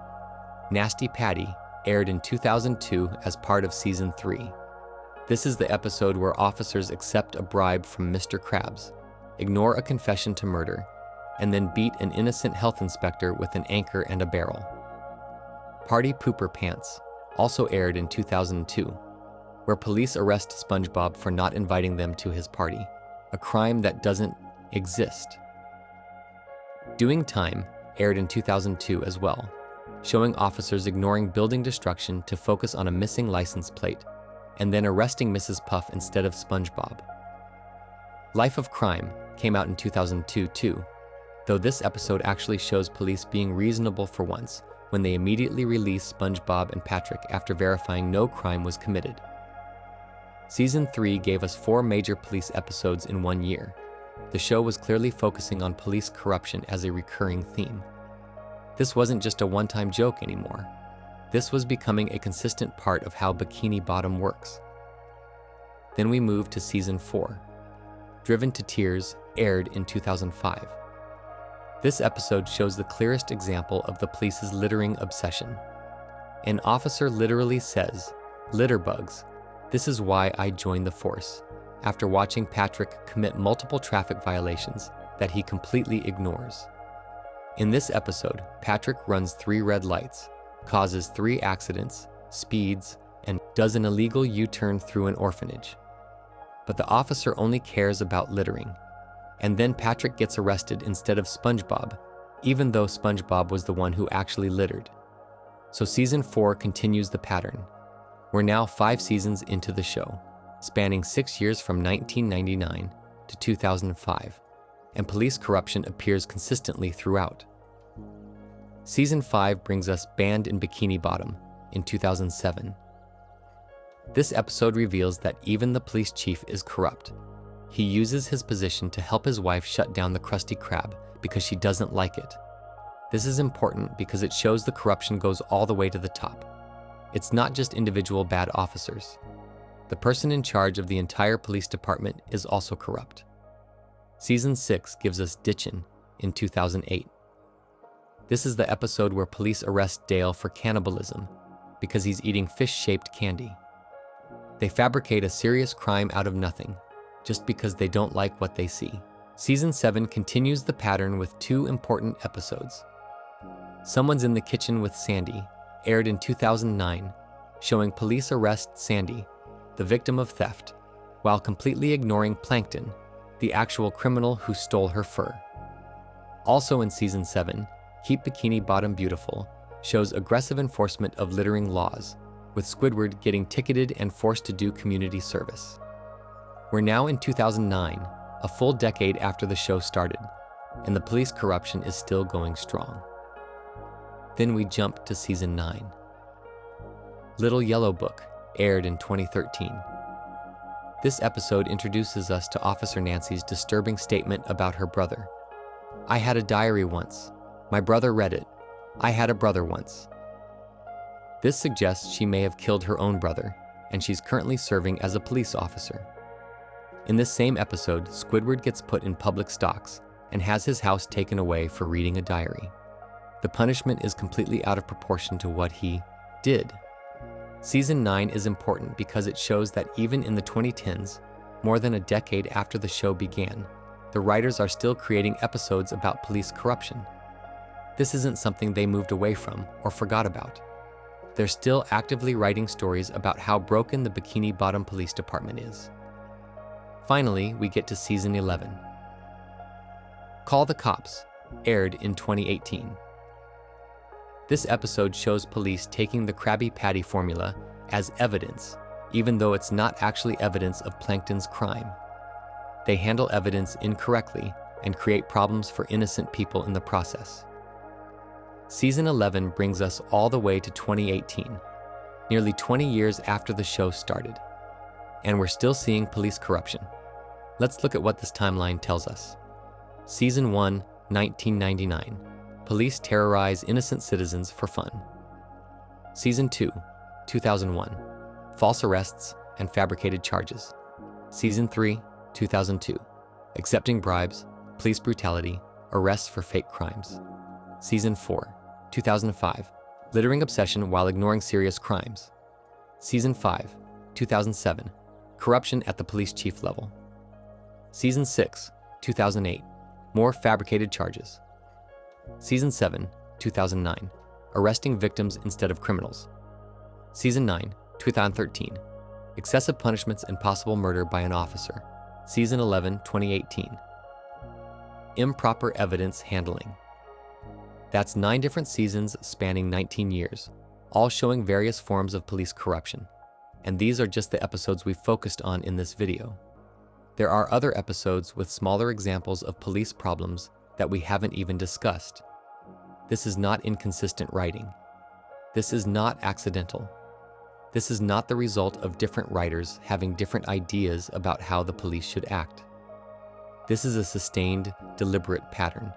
[SPEAKER 1] Nasty Patty aired in 2002 as part of Season 3. This is the episode where officers accept a bribe from Mr. Krabs, ignore a confession to murder, and then beat an innocent health inspector with an anchor and a barrel. Party Pooper Pants also aired in 2002, where police arrest SpongeBob for not inviting them to his party, a crime that doesn't exist. Doing Time aired in 2002 as well, showing officers ignoring building destruction to focus on a missing license plate, and then arresting Mrs. Puff instead of SpongeBob. Life of Crime came out in 2002 too, though this episode actually shows police being reasonable for once when they immediately release SpongeBob and Patrick after verifying no crime was committed. Season 3 gave us 4 major police episodes in 1 year. The show was clearly focusing on police corruption as a recurring theme. This wasn't just a one-time joke anymore. This was becoming a consistent part of how Bikini Bottom works. Then we moved to Season 4. Driven to Tears aired in 2005. This episode shows the clearest example of the police's littering obsession. An officer literally says, "Litter bugs, this is why I joined the force," after watching Patrick commit multiple traffic violations that he completely ignores. In this episode, Patrick runs 3 red lights, causes 3 accidents, speeds, and does an illegal U-turn through an orphanage. But the officer only cares about littering. And then Patrick gets arrested instead of SpongeBob, even though SpongeBob was the one who actually littered. So Season 4 continues the pattern. We're now 5 seasons into the show, spanning 6 years from 1999 to 2005, and police corruption appears consistently throughout. Season 5 brings us Banned in Bikini Bottom in 2007. This episode reveals that even the police chief is corrupt. He uses his position to help his wife shut down the Krusty Krab because she doesn't like it. This is important because it shows the corruption goes all the way to the top. It's not just individual bad officers. The person in charge of the entire police department is also corrupt. Season 6 gives us Ditchin' in 2008. This is the episode where police arrest Dale for cannibalism because he's eating fish-shaped candy. They fabricate a serious crime out of nothing, just because they don't like what they see. Season 7 continues the pattern with 2 important episodes. Someone's in the Kitchen with Sandy aired in 2009, showing police arrest Sandy, the victim of theft, while completely ignoring Plankton, the actual criminal who stole her fur. Also in Season 7, Keep Bikini Bottom Beautiful shows aggressive enforcement of littering laws, with Squidward getting ticketed and forced to do community service. We're now in 2009, a full decade after the show started, and the police corruption is still going strong. Then we jump to Season 9. Little Yellow Book aired in 2013. This episode introduces us to Officer Nancy's disturbing statement about her brother. "I had a diary once. My brother read it. I had a brother once." This suggests she may have killed her own brother, and she's currently serving as a police officer. In this same episode, Squidward gets put in public stocks and has his house taken away for reading a diary. The punishment is completely out of proportion to what he did. Season 9 is important because it shows that even in the 2010s, more than a decade after the show began, the writers are still creating episodes about police corruption. This isn't something they moved away from or forgot about. They're still actively writing stories about how broken the Bikini Bottom Police Department is. Finally, we get to Season 11. Call the Cops aired in 2018. This episode shows police taking the Krabby Patty formula as evidence, even though it's not actually evidence of Plankton's crime. They handle evidence incorrectly and create problems for innocent people in the process. Season 11 brings us all the way to 2018, nearly 20 years after the show started. And we're still seeing police corruption. Let's look at what this timeline tells us. Season 1, 1999. Police terrorize innocent citizens for fun. Season 2, 2001. False arrests and fabricated charges. Season 3, 2002. Accepting bribes, police brutality, arrests for fake crimes. Season 4, 2005. Littering obsession while ignoring serious crimes. Season 5, 2007. Corruption at the police chief level. Season 6, 2008. More fabricated charges. Season 7, 2009. Arresting victims instead of criminals. Season 9, 2013. Excessive punishments and possible murder by an officer. Season 11, 2018. Improper evidence handling. That's 9 different seasons spanning 19 years, all showing various forms of police corruption. And these are just the episodes we focused on in this video. There are other episodes with smaller examples of police problems that we haven't even discussed. This is not inconsistent writing. This is not accidental. This is not the result of different writers having different ideas about how the police should act. This is a sustained, deliberate pattern.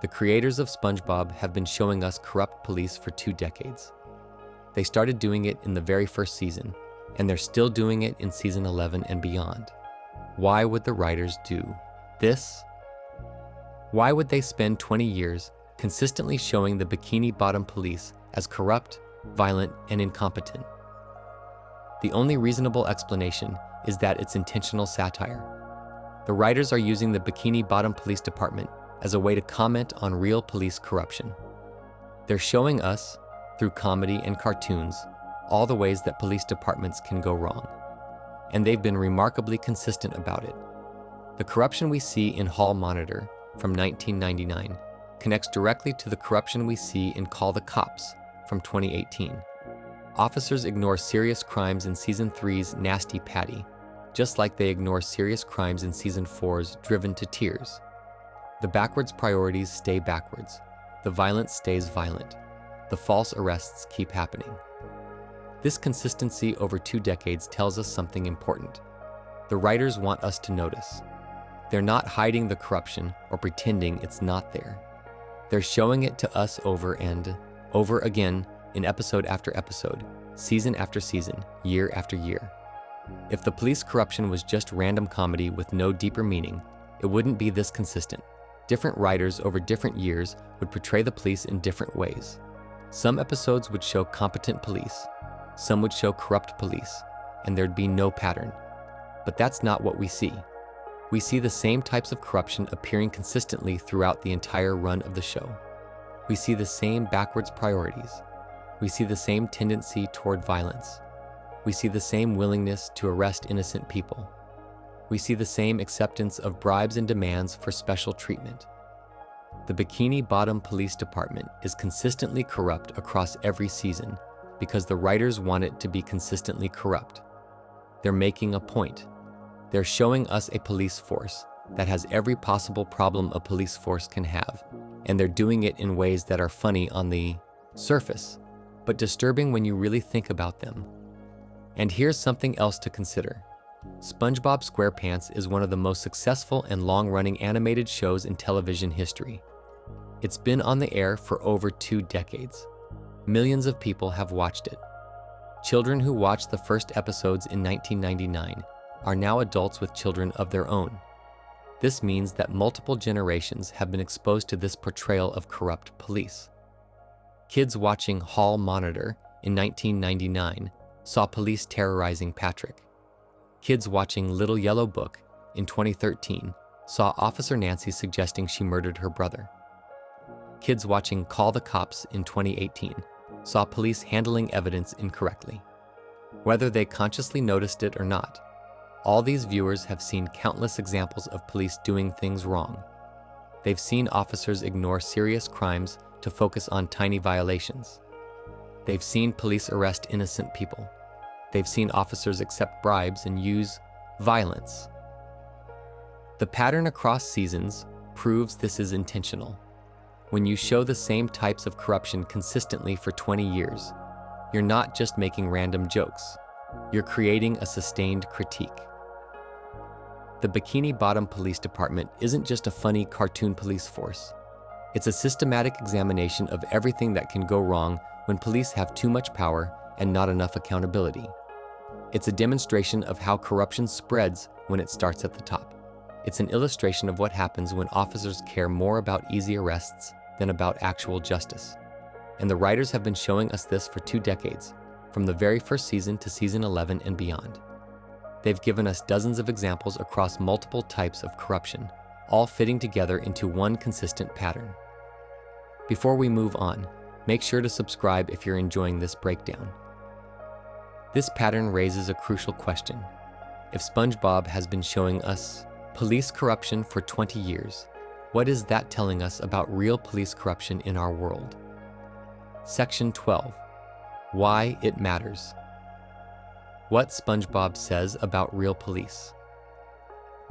[SPEAKER 1] The creators of SpongeBob have been showing us corrupt police for 2 decades. They started doing it in the very first season, and they're still doing it in season 11 and beyond. Why would the writers do this? Why would they spend 20 years consistently showing the Bikini Bottom police as corrupt, violent, and incompetent? The only reasonable explanation is that it's intentional satire. The writers are using the Bikini Bottom Police Department as a way to comment on real police corruption. They're showing us, through comedy and cartoons, all the ways that police departments can go wrong. And they've been remarkably consistent about it. The corruption we see in Hall Monitor from 1999 connects directly to the corruption we see in Call the Cops from 2018. Officers ignore serious crimes in Season 3's Nasty Patty, just like they ignore serious crimes in Season 4's Driven to Tears. The backwards priorities stay backwards. The violence stays violent. The false arrests keep happening. This consistency over 2 decades tells us something important. The writers want us to notice. They're not hiding the corruption or pretending it's not there. They're showing it to us over and over again in episode after episode, season after season, year after year. If the police corruption was just random comedy with no deeper meaning, it wouldn't be this consistent. Different writers over different years would portray the police in different ways. Some episodes would show competent police, some would show corrupt police, and there'd be no pattern. But that's not what we see. We see the same types of corruption appearing consistently throughout the entire run of the show. We see the same backwards priorities. We see the same tendency toward violence. We see the same willingness to arrest innocent people. We see the same acceptance of bribes and demands for special treatment. The Bikini Bottom Police Department is consistently corrupt across every season because the writers want it to be consistently corrupt. They're making a point. They're showing us a police force that has every possible problem a police force can have, and they're doing it in ways that are funny on the surface, but disturbing when you really think about them. And here's something else to consider. SpongeBob SquarePants is one of the most successful and long-running animated shows in television history. It's been on the air for over 2 decades. Millions of people have watched it. Children who watched the first episodes in 1999 are now adults with children of their own. This means that multiple generations have been exposed to this portrayal of corrupt police. Kids watching Hall Monitor in 1999 saw police terrorizing Patrick. Kids watching Little Yellow Book in 2013 saw Officer Nancy suggesting she murdered her brother. Kids watching Call the Cops in 2018 saw police handling evidence incorrectly. Whether they consciously noticed it or not, all these viewers have seen countless examples of police doing things wrong. They've seen officers ignore serious crimes to focus on tiny violations. They've seen police arrest innocent people. They've seen officers accept bribes and use violence. The pattern across seasons proves this is intentional. When you show the same types of corruption consistently for 20 years, you're not just making random jokes. You're creating a sustained critique. The Bikini Bottom Police Department isn't just a funny cartoon police force. It's a systematic examination of everything that can go wrong when police have too much power and not enough accountability. It's a demonstration of how corruption spreads when it starts at the top. It's an illustration of what happens when officers care more about easy arrests than about actual justice. And the writers have been showing us this for 2 decades, from the very first season to season 11 and beyond. They've given us dozens of examples across multiple types of corruption, all fitting together into one consistent pattern. Before we move on, make sure to subscribe if you're enjoying this breakdown. This pattern raises a crucial question. If SpongeBob has been showing us police corruption for 20 years, what is that telling us about real police corruption in our world? Section 12. Why it matters. What SpongeBob says about real police.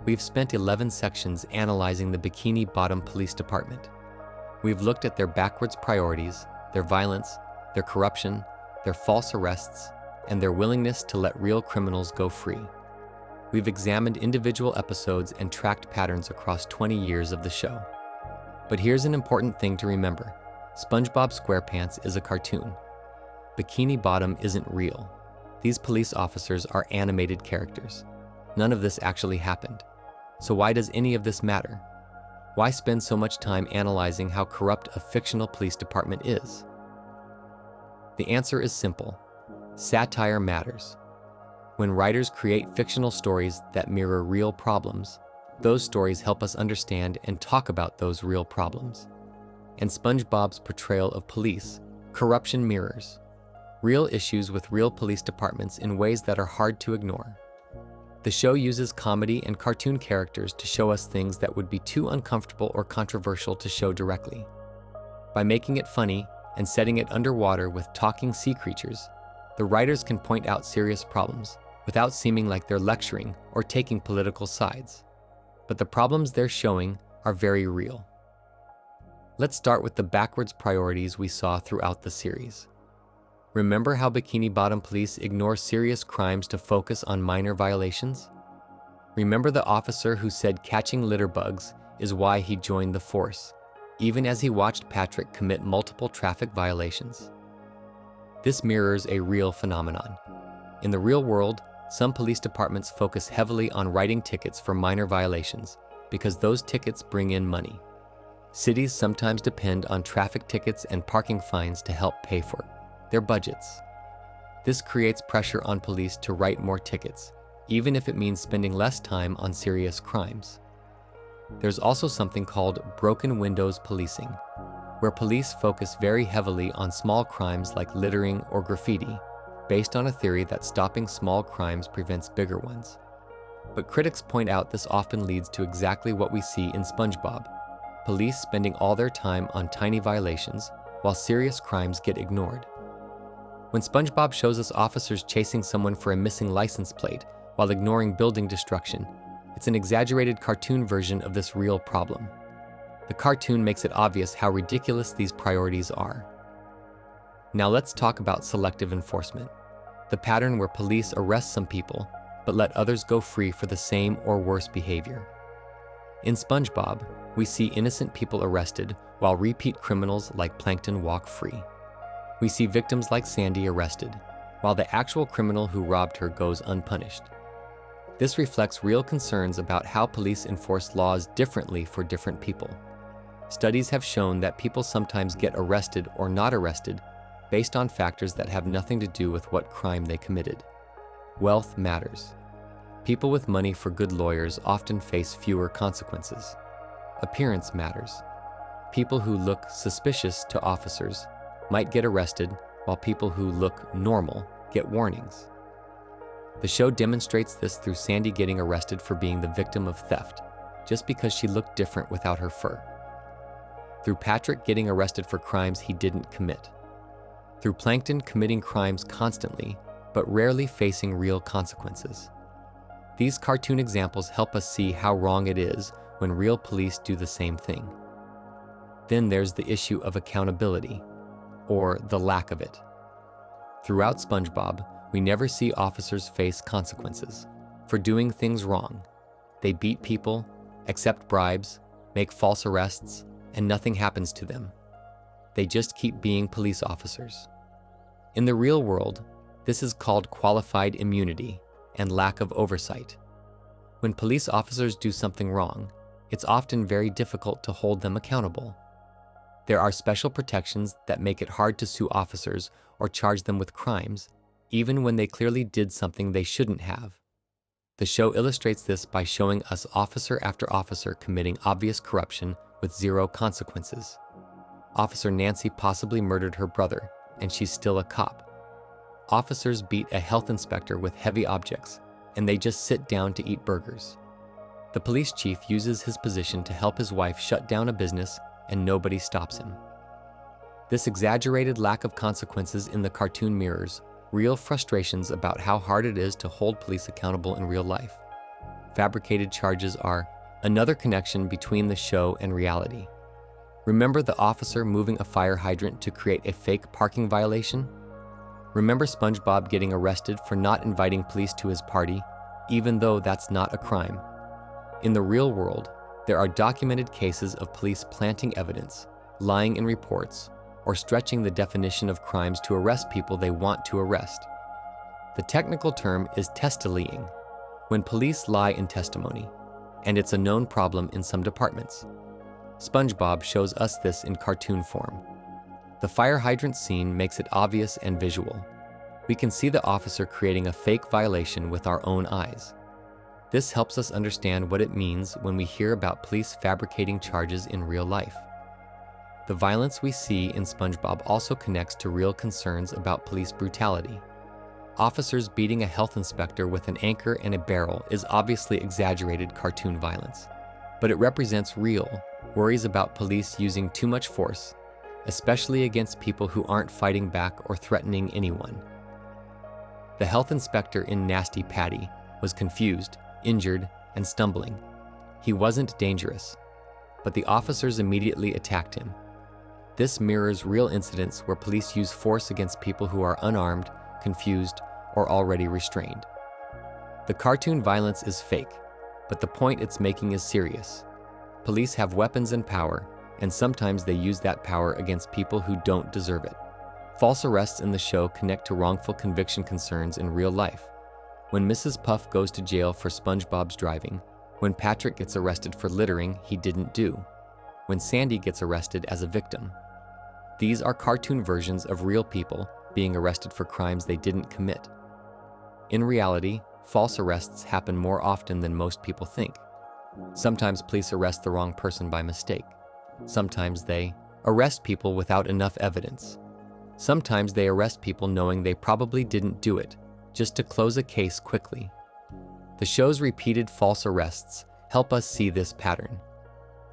[SPEAKER 1] We've spent 11 sections analyzing the Bikini Bottom Police Department. We've looked at their backwards priorities, their violence, their corruption, their false arrests, and their willingness to let real criminals go free. We've examined individual episodes and tracked patterns across 20 years of the show. But here's an important thing to remember. SpongeBob SquarePants is a cartoon. Bikini Bottom isn't real. These police officers are animated characters. None of this actually happened. So why does any of this matter? Why spend so much time analyzing how corrupt a fictional police department is? The answer is simple. Satire matters. When writers create fictional stories that mirror real problems, those stories help us understand and talk about those real problems. And SpongeBob's portrayal of police, corruption mirrors real issues with real police departments in ways that are hard to ignore. The show uses comedy and cartoon characters to show us things that would be too uncomfortable or controversial to show directly. By making it funny and setting it underwater with talking sea creatures, the writers can point out serious problems without seeming like they're lecturing or taking political sides. But the problems they're showing are very real. Let's start with the backwards priorities we saw throughout the series. Remember how Bikini Bottom Police ignore serious crimes to focus on minor violations? Remember the officer who said catching litter bugs is why he joined the force, even as he watched Patrick commit multiple traffic violations? This mirrors a real phenomenon. In the real world, some police departments focus heavily on writing tickets for minor violations because those tickets bring in money. Cities sometimes depend on traffic tickets and parking fines to help pay for their budgets. This creates pressure on police to write more tickets, even if it means spending less time on serious crimes. There's also something called broken windows policing, where police focus very heavily on small crimes like littering or graffiti, based on a theory that stopping small crimes prevents bigger ones. But critics point out this often leads to exactly what we see in SpongeBob: police spending all their time on tiny violations while serious crimes get ignored. When SpongeBob shows us officers chasing someone for a missing license plate while ignoring building destruction, it's an exaggerated cartoon version of this real problem. The cartoon makes it obvious how ridiculous these priorities are. Now let's talk about selective enforcement, the pattern where police arrest some people but let others go free for the same or worse behavior. In SpongeBob, we see innocent people arrested while repeat criminals like Plankton walk free. We see victims like Sandy arrested, while the actual criminal who robbed her goes unpunished. This reflects real concerns about how police enforce laws differently for different people. Studies have shown that people sometimes get arrested or not arrested based on factors that have nothing to do with what crime they committed. Wealth matters. People with money for good lawyers often face fewer consequences. Appearance matters. People who look suspicious to officers might get arrested, while people who look normal get warnings. The show demonstrates this through Sandy getting arrested for being the victim of theft, just because she looked different without her fur. Through Patrick getting arrested for crimes he didn't commit. Through Plankton committing crimes constantly, but rarely facing real consequences. These cartoon examples help us see how wrong it is when real police do the same thing. Then there's the issue of accountability, or the lack of it. Throughout SpongeBob, we never see officers face consequences for doing things wrong. They beat people, accept bribes, make false arrests, and nothing happens to them. They just keep being police officers. In the real world, this is called qualified immunity and lack of oversight. When police officers do something wrong, it's often very difficult to hold them accountable. There are special protections that make it hard to sue officers or charge them with crimes, even when they clearly did something they shouldn't have. The show illustrates this by showing us officer after officer committing obvious corruption with zero consequences. Officer Nancy possibly murdered her brother, and she's still a cop. Officers beat a health inspector with heavy objects, and they just sit down to eat burgers. The police chief uses his position to help his wife shut down a business, and nobody stops him. This exaggerated lack of consequences in the cartoon mirrors real frustrations about how hard it is to hold police accountable in real life. fabricated charges are another connection between the show and reality. Remember the officer moving a fire hydrant to create a fake parking violation? Remember SpongeBob getting arrested for not inviting police to his party, even though that's not a crime? In the real world, there are documented cases of police planting evidence, lying in reports, or stretching the definition of crimes to arrest people they want to arrest. The technical term is testifying, when police lie in testimony, and it's a known problem in some departments. SpongeBob shows us this in cartoon form. The fire hydrant scene makes it obvious and visual. We can see the officer creating a fake violation with our own eyes. This helps us understand what it means when we hear about police fabricating charges in real life. The violence we see in SpongeBob also connects to real concerns about police brutality. Officers beating a health inspector with an anchor and a barrel is obviously exaggerated cartoon violence, but it represents real worries about police using too much force, especially against people who aren't fighting back or threatening anyone. The health inspector in Nasty Patty was confused, injured, and stumbling. He wasn't dangerous, but the officers immediately attacked him. This mirrors real incidents where police use force against people who are unarmed, confused, or already restrained. The cartoon violence is fake, but the point it's making is serious. Police have weapons and power, and sometimes they use that power against people who don't deserve it. False arrests in the show connect to wrongful conviction concerns in real life. When Mrs. Puff goes to jail for SpongeBob's driving, when Patrick gets arrested for littering he didn't do, when Sandy gets arrested as a victim. These are cartoon versions of real people being arrested for crimes they didn't commit. In reality, false arrests happen more often than most people think. Sometimes police arrest the wrong person by mistake. Sometimes they arrest people without enough evidence. Sometimes they arrest people knowing they probably didn't do it, just to close a case quickly. The show's repeated false arrests help us see this pattern.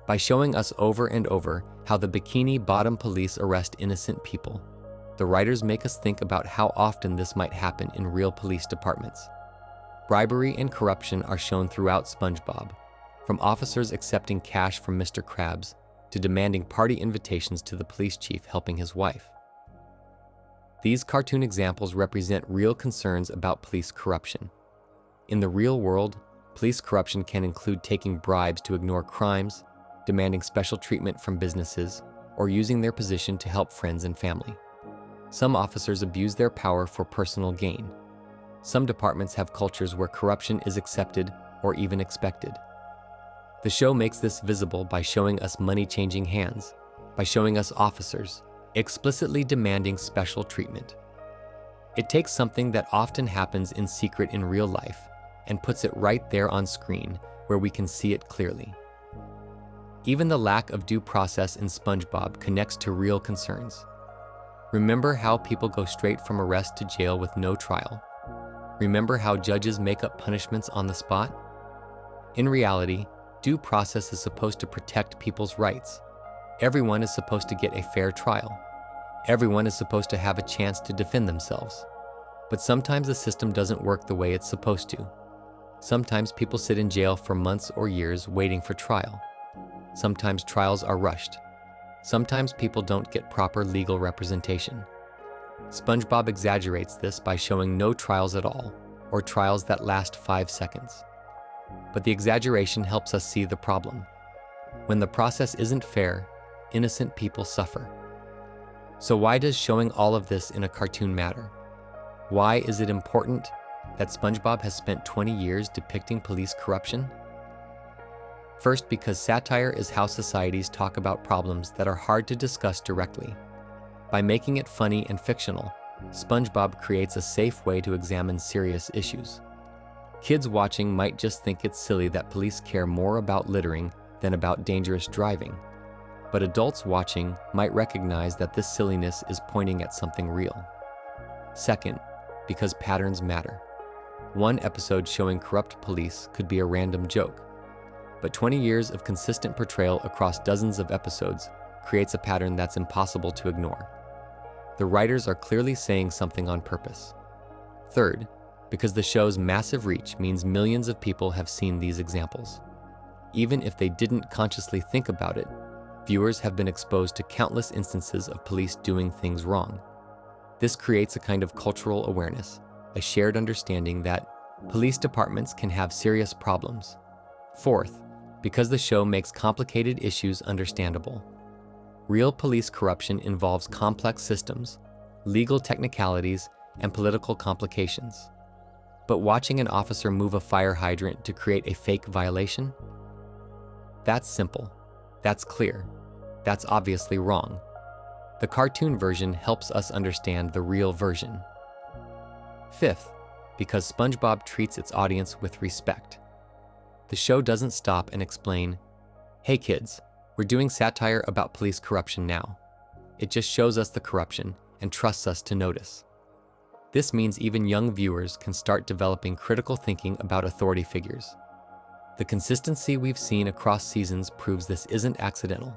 [SPEAKER 1] By showing us over and over how the Bikini Bottom police arrest innocent people, the writers make us think about how often this might happen in real police departments. Bribery and corruption are shown throughout SpongeBob, from officers accepting cash from Mr. Krabs to demanding party invitations to the police chief helping his wife. These cartoon examples represent real concerns about police corruption. In the real world, police corruption can include taking bribes to ignore crimes, demanding special treatment from businesses, or using their position to help friends and family. Some officers abuse their power for personal gain. Some departments have cultures where corruption is accepted or even expected. The show makes this visible by showing us money changing hands, by showing us officers explicitly demanding special treatment. It takes something that often happens in secret in real life and puts it right there on screen where we can see it clearly. Even the lack of due process in SpongeBob connects to real concerns. Remember how people go straight from arrest to jail with no trial? Remember how judges make up punishments on the spot? In reality, due process is supposed to protect people's rights. Everyone is supposed to get a fair trial. Everyone is supposed to have a chance to defend themselves. But sometimes the system doesn't work the way it's supposed to. Sometimes people sit in jail for months or years waiting for trial. Sometimes trials are rushed. Sometimes people don't get proper legal representation. SpongeBob exaggerates this by showing no trials at all, or trials that last 5 seconds. But the exaggeration helps us see the problem. When the process isn't fair, innocent people suffer. So why does showing all of this in a cartoon matter? Why is it important that SpongeBob has spent 20 years depicting police corruption? First, because satire is how societies talk about problems that are hard to discuss directly. By making it funny and fictional, SpongeBob creates a safe way to examine serious issues. Kids watching might just think it's silly that police care more about littering than about dangerous driving. But adults watching might recognize that this silliness is pointing at something real. Second, because patterns matter. One episode showing corrupt police could be a random joke, but 20 years of consistent portrayal across dozens of episodes creates a pattern that's impossible to ignore. The writers are clearly saying something on purpose. Third, because the show's massive reach means millions of people have seen these examples. Even if they didn't consciously think about it, viewers have been exposed to countless instances of police doing things wrong. This creates a kind of cultural awareness, a shared understanding that police departments can have serious problems. Fourth, because the show makes complicated issues understandable. Real police corruption involves complex systems, legal technicalities, and political complications. But watching an officer move a fire hydrant to create a fake violation? That's simple. That's clear. That's obviously wrong. The cartoon version helps us understand the real version. Fifth, because SpongeBob treats its audience with respect. The show doesn't stop and explain, "Hey kids, we're doing satire about police corruption now." It just shows us the corruption and trusts us to notice. This means even young viewers can start developing critical thinking about authority figures. The consistency we've seen across seasons proves this isn't accidental.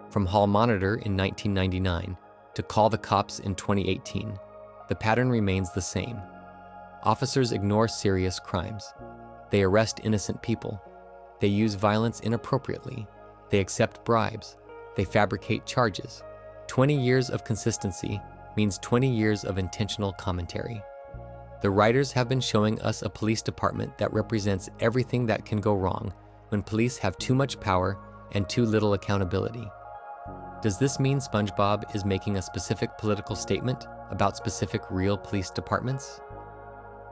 [SPEAKER 1] From Hall Monitor in 1999 to Call the Cops in 2018, the pattern remains the same. Officers ignore serious crimes. They arrest innocent people. They use violence inappropriately. They accept bribes. They fabricate charges. 20 years of consistency means 20 years of intentional commentary. The writers have been showing us a police department that represents everything that can go wrong when police have too much power and too little accountability. Does this mean SpongeBob is making a specific political statement about specific real police departments?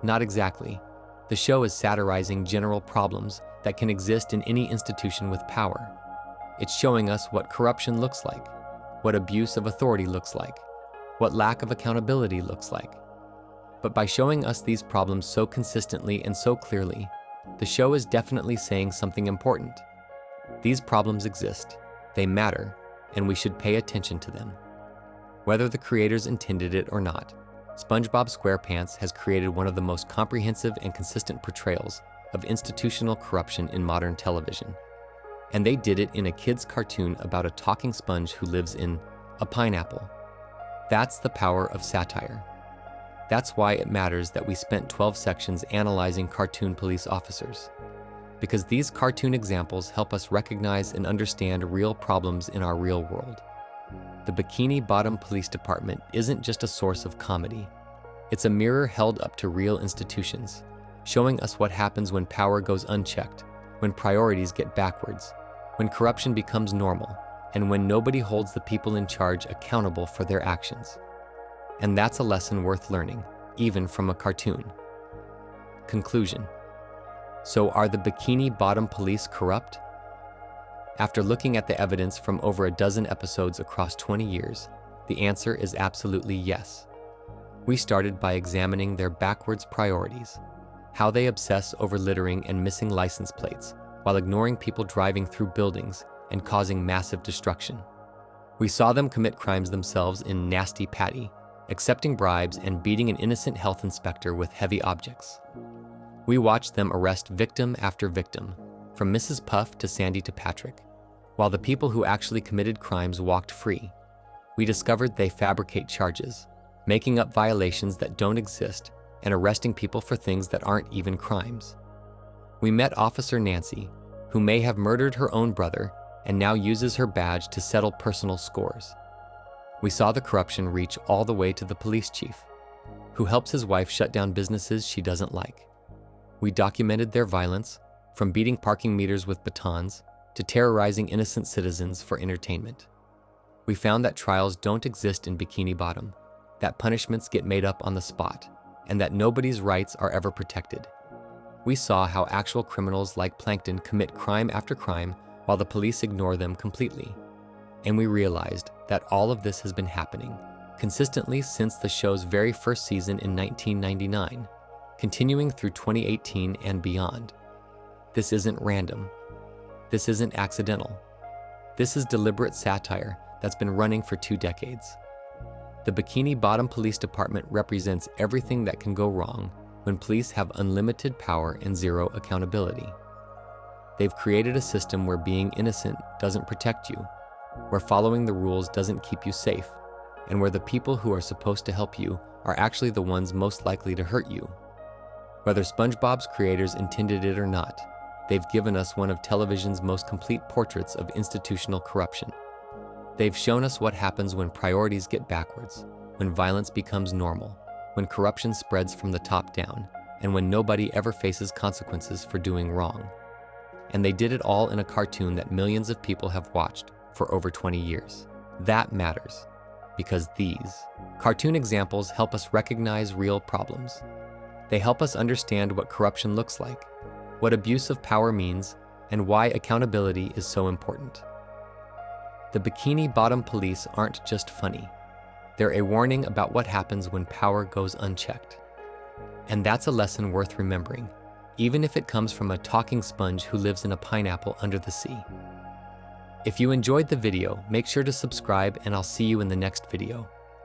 [SPEAKER 1] Not exactly. The show is satirizing general problems that can exist in any institution with power. It's showing us what corruption looks like, what abuse of authority looks like, what lack of accountability looks like. But by showing us these problems so consistently and so clearly, the show is definitely saying something important. These problems exist, they matter, and we should pay attention to them. Whether the creators intended it or not, SpongeBob SquarePants has created one of the most comprehensive and consistent portrayals of institutional corruption in modern television. And they did it in a kid's cartoon about a talking sponge who lives in a pineapple. That's the power of satire. That's why it matters that we spent 12 sections analyzing cartoon police officers. Because these cartoon examples help us recognize and understand real problems in our real world. The Bikini Bottom Police Department isn't just a source of comedy. It's a mirror held up to real institutions, showing us what happens when power goes unchecked, when priorities get backwards, when corruption becomes normal, and when nobody holds the people in charge accountable for their actions. And that's a lesson worth learning, even from a cartoon. Conclusion. So are the Bikini Bottom police corrupt? After looking at the evidence from over a dozen episodes across 20 years, the answer is absolutely yes. We started by examining their backwards priorities, how they obsess over littering and missing license plates, while ignoring people driving through buildings and causing massive destruction. We saw them commit crimes themselves in Nasty Patty, accepting bribes and beating an innocent health inspector with heavy objects. We watched them arrest victim after victim, from Mrs. Puff to Sandy to Patrick, while the people who actually committed crimes walked free. We discovered they fabricate charges, making up violations that don't exist and arresting people for things that aren't even crimes. We met Officer Nancy, who may have murdered her own brother and now uses her badge to settle personal scores. We saw the corruption reach all the way to the police chief, who helps his wife shut down businesses she doesn't like. We documented their violence, from beating parking meters with batons to terrorizing innocent citizens for entertainment. We found that trials don't exist in Bikini Bottom, that punishments get made up on the spot, and that nobody's rights are ever protected. We saw how actual criminals like Plankton commit crime after crime while the police ignore them completely. And we realized that all of this has been happening consistently since the show's very first season in 1999, continuing through 2018 and beyond. This isn't random. This isn't accidental. This is deliberate satire that's been running for 2 decades. The Bikini Bottom Police Department represents everything that can go wrong when police have unlimited power and zero accountability. They've created a system where being innocent doesn't protect you, where following the rules doesn't keep you safe, and where the people who are supposed to help you are actually the ones most likely to hurt you. Whether SpongeBob's creators intended it or not, they've given us one of television's most complete portraits of institutional corruption. They've shown us what happens when priorities get backwards, when violence becomes normal, when corruption spreads from the top down, and when nobody ever faces consequences for doing wrong. And they did it all in a cartoon that millions of people have watched for over 20 years. That matters, because these cartoon examples help us recognize real problems. They help us understand what corruption looks like, what abuse of power means, and why accountability is so important. The Bikini Bottom police aren't just funny. They're a warning about what happens when power goes unchecked. And that's a lesson worth remembering, even if it comes from a talking sponge who lives in a pineapple under the sea. If you enjoyed the video, make sure to subscribe, and I'll see you in the next video.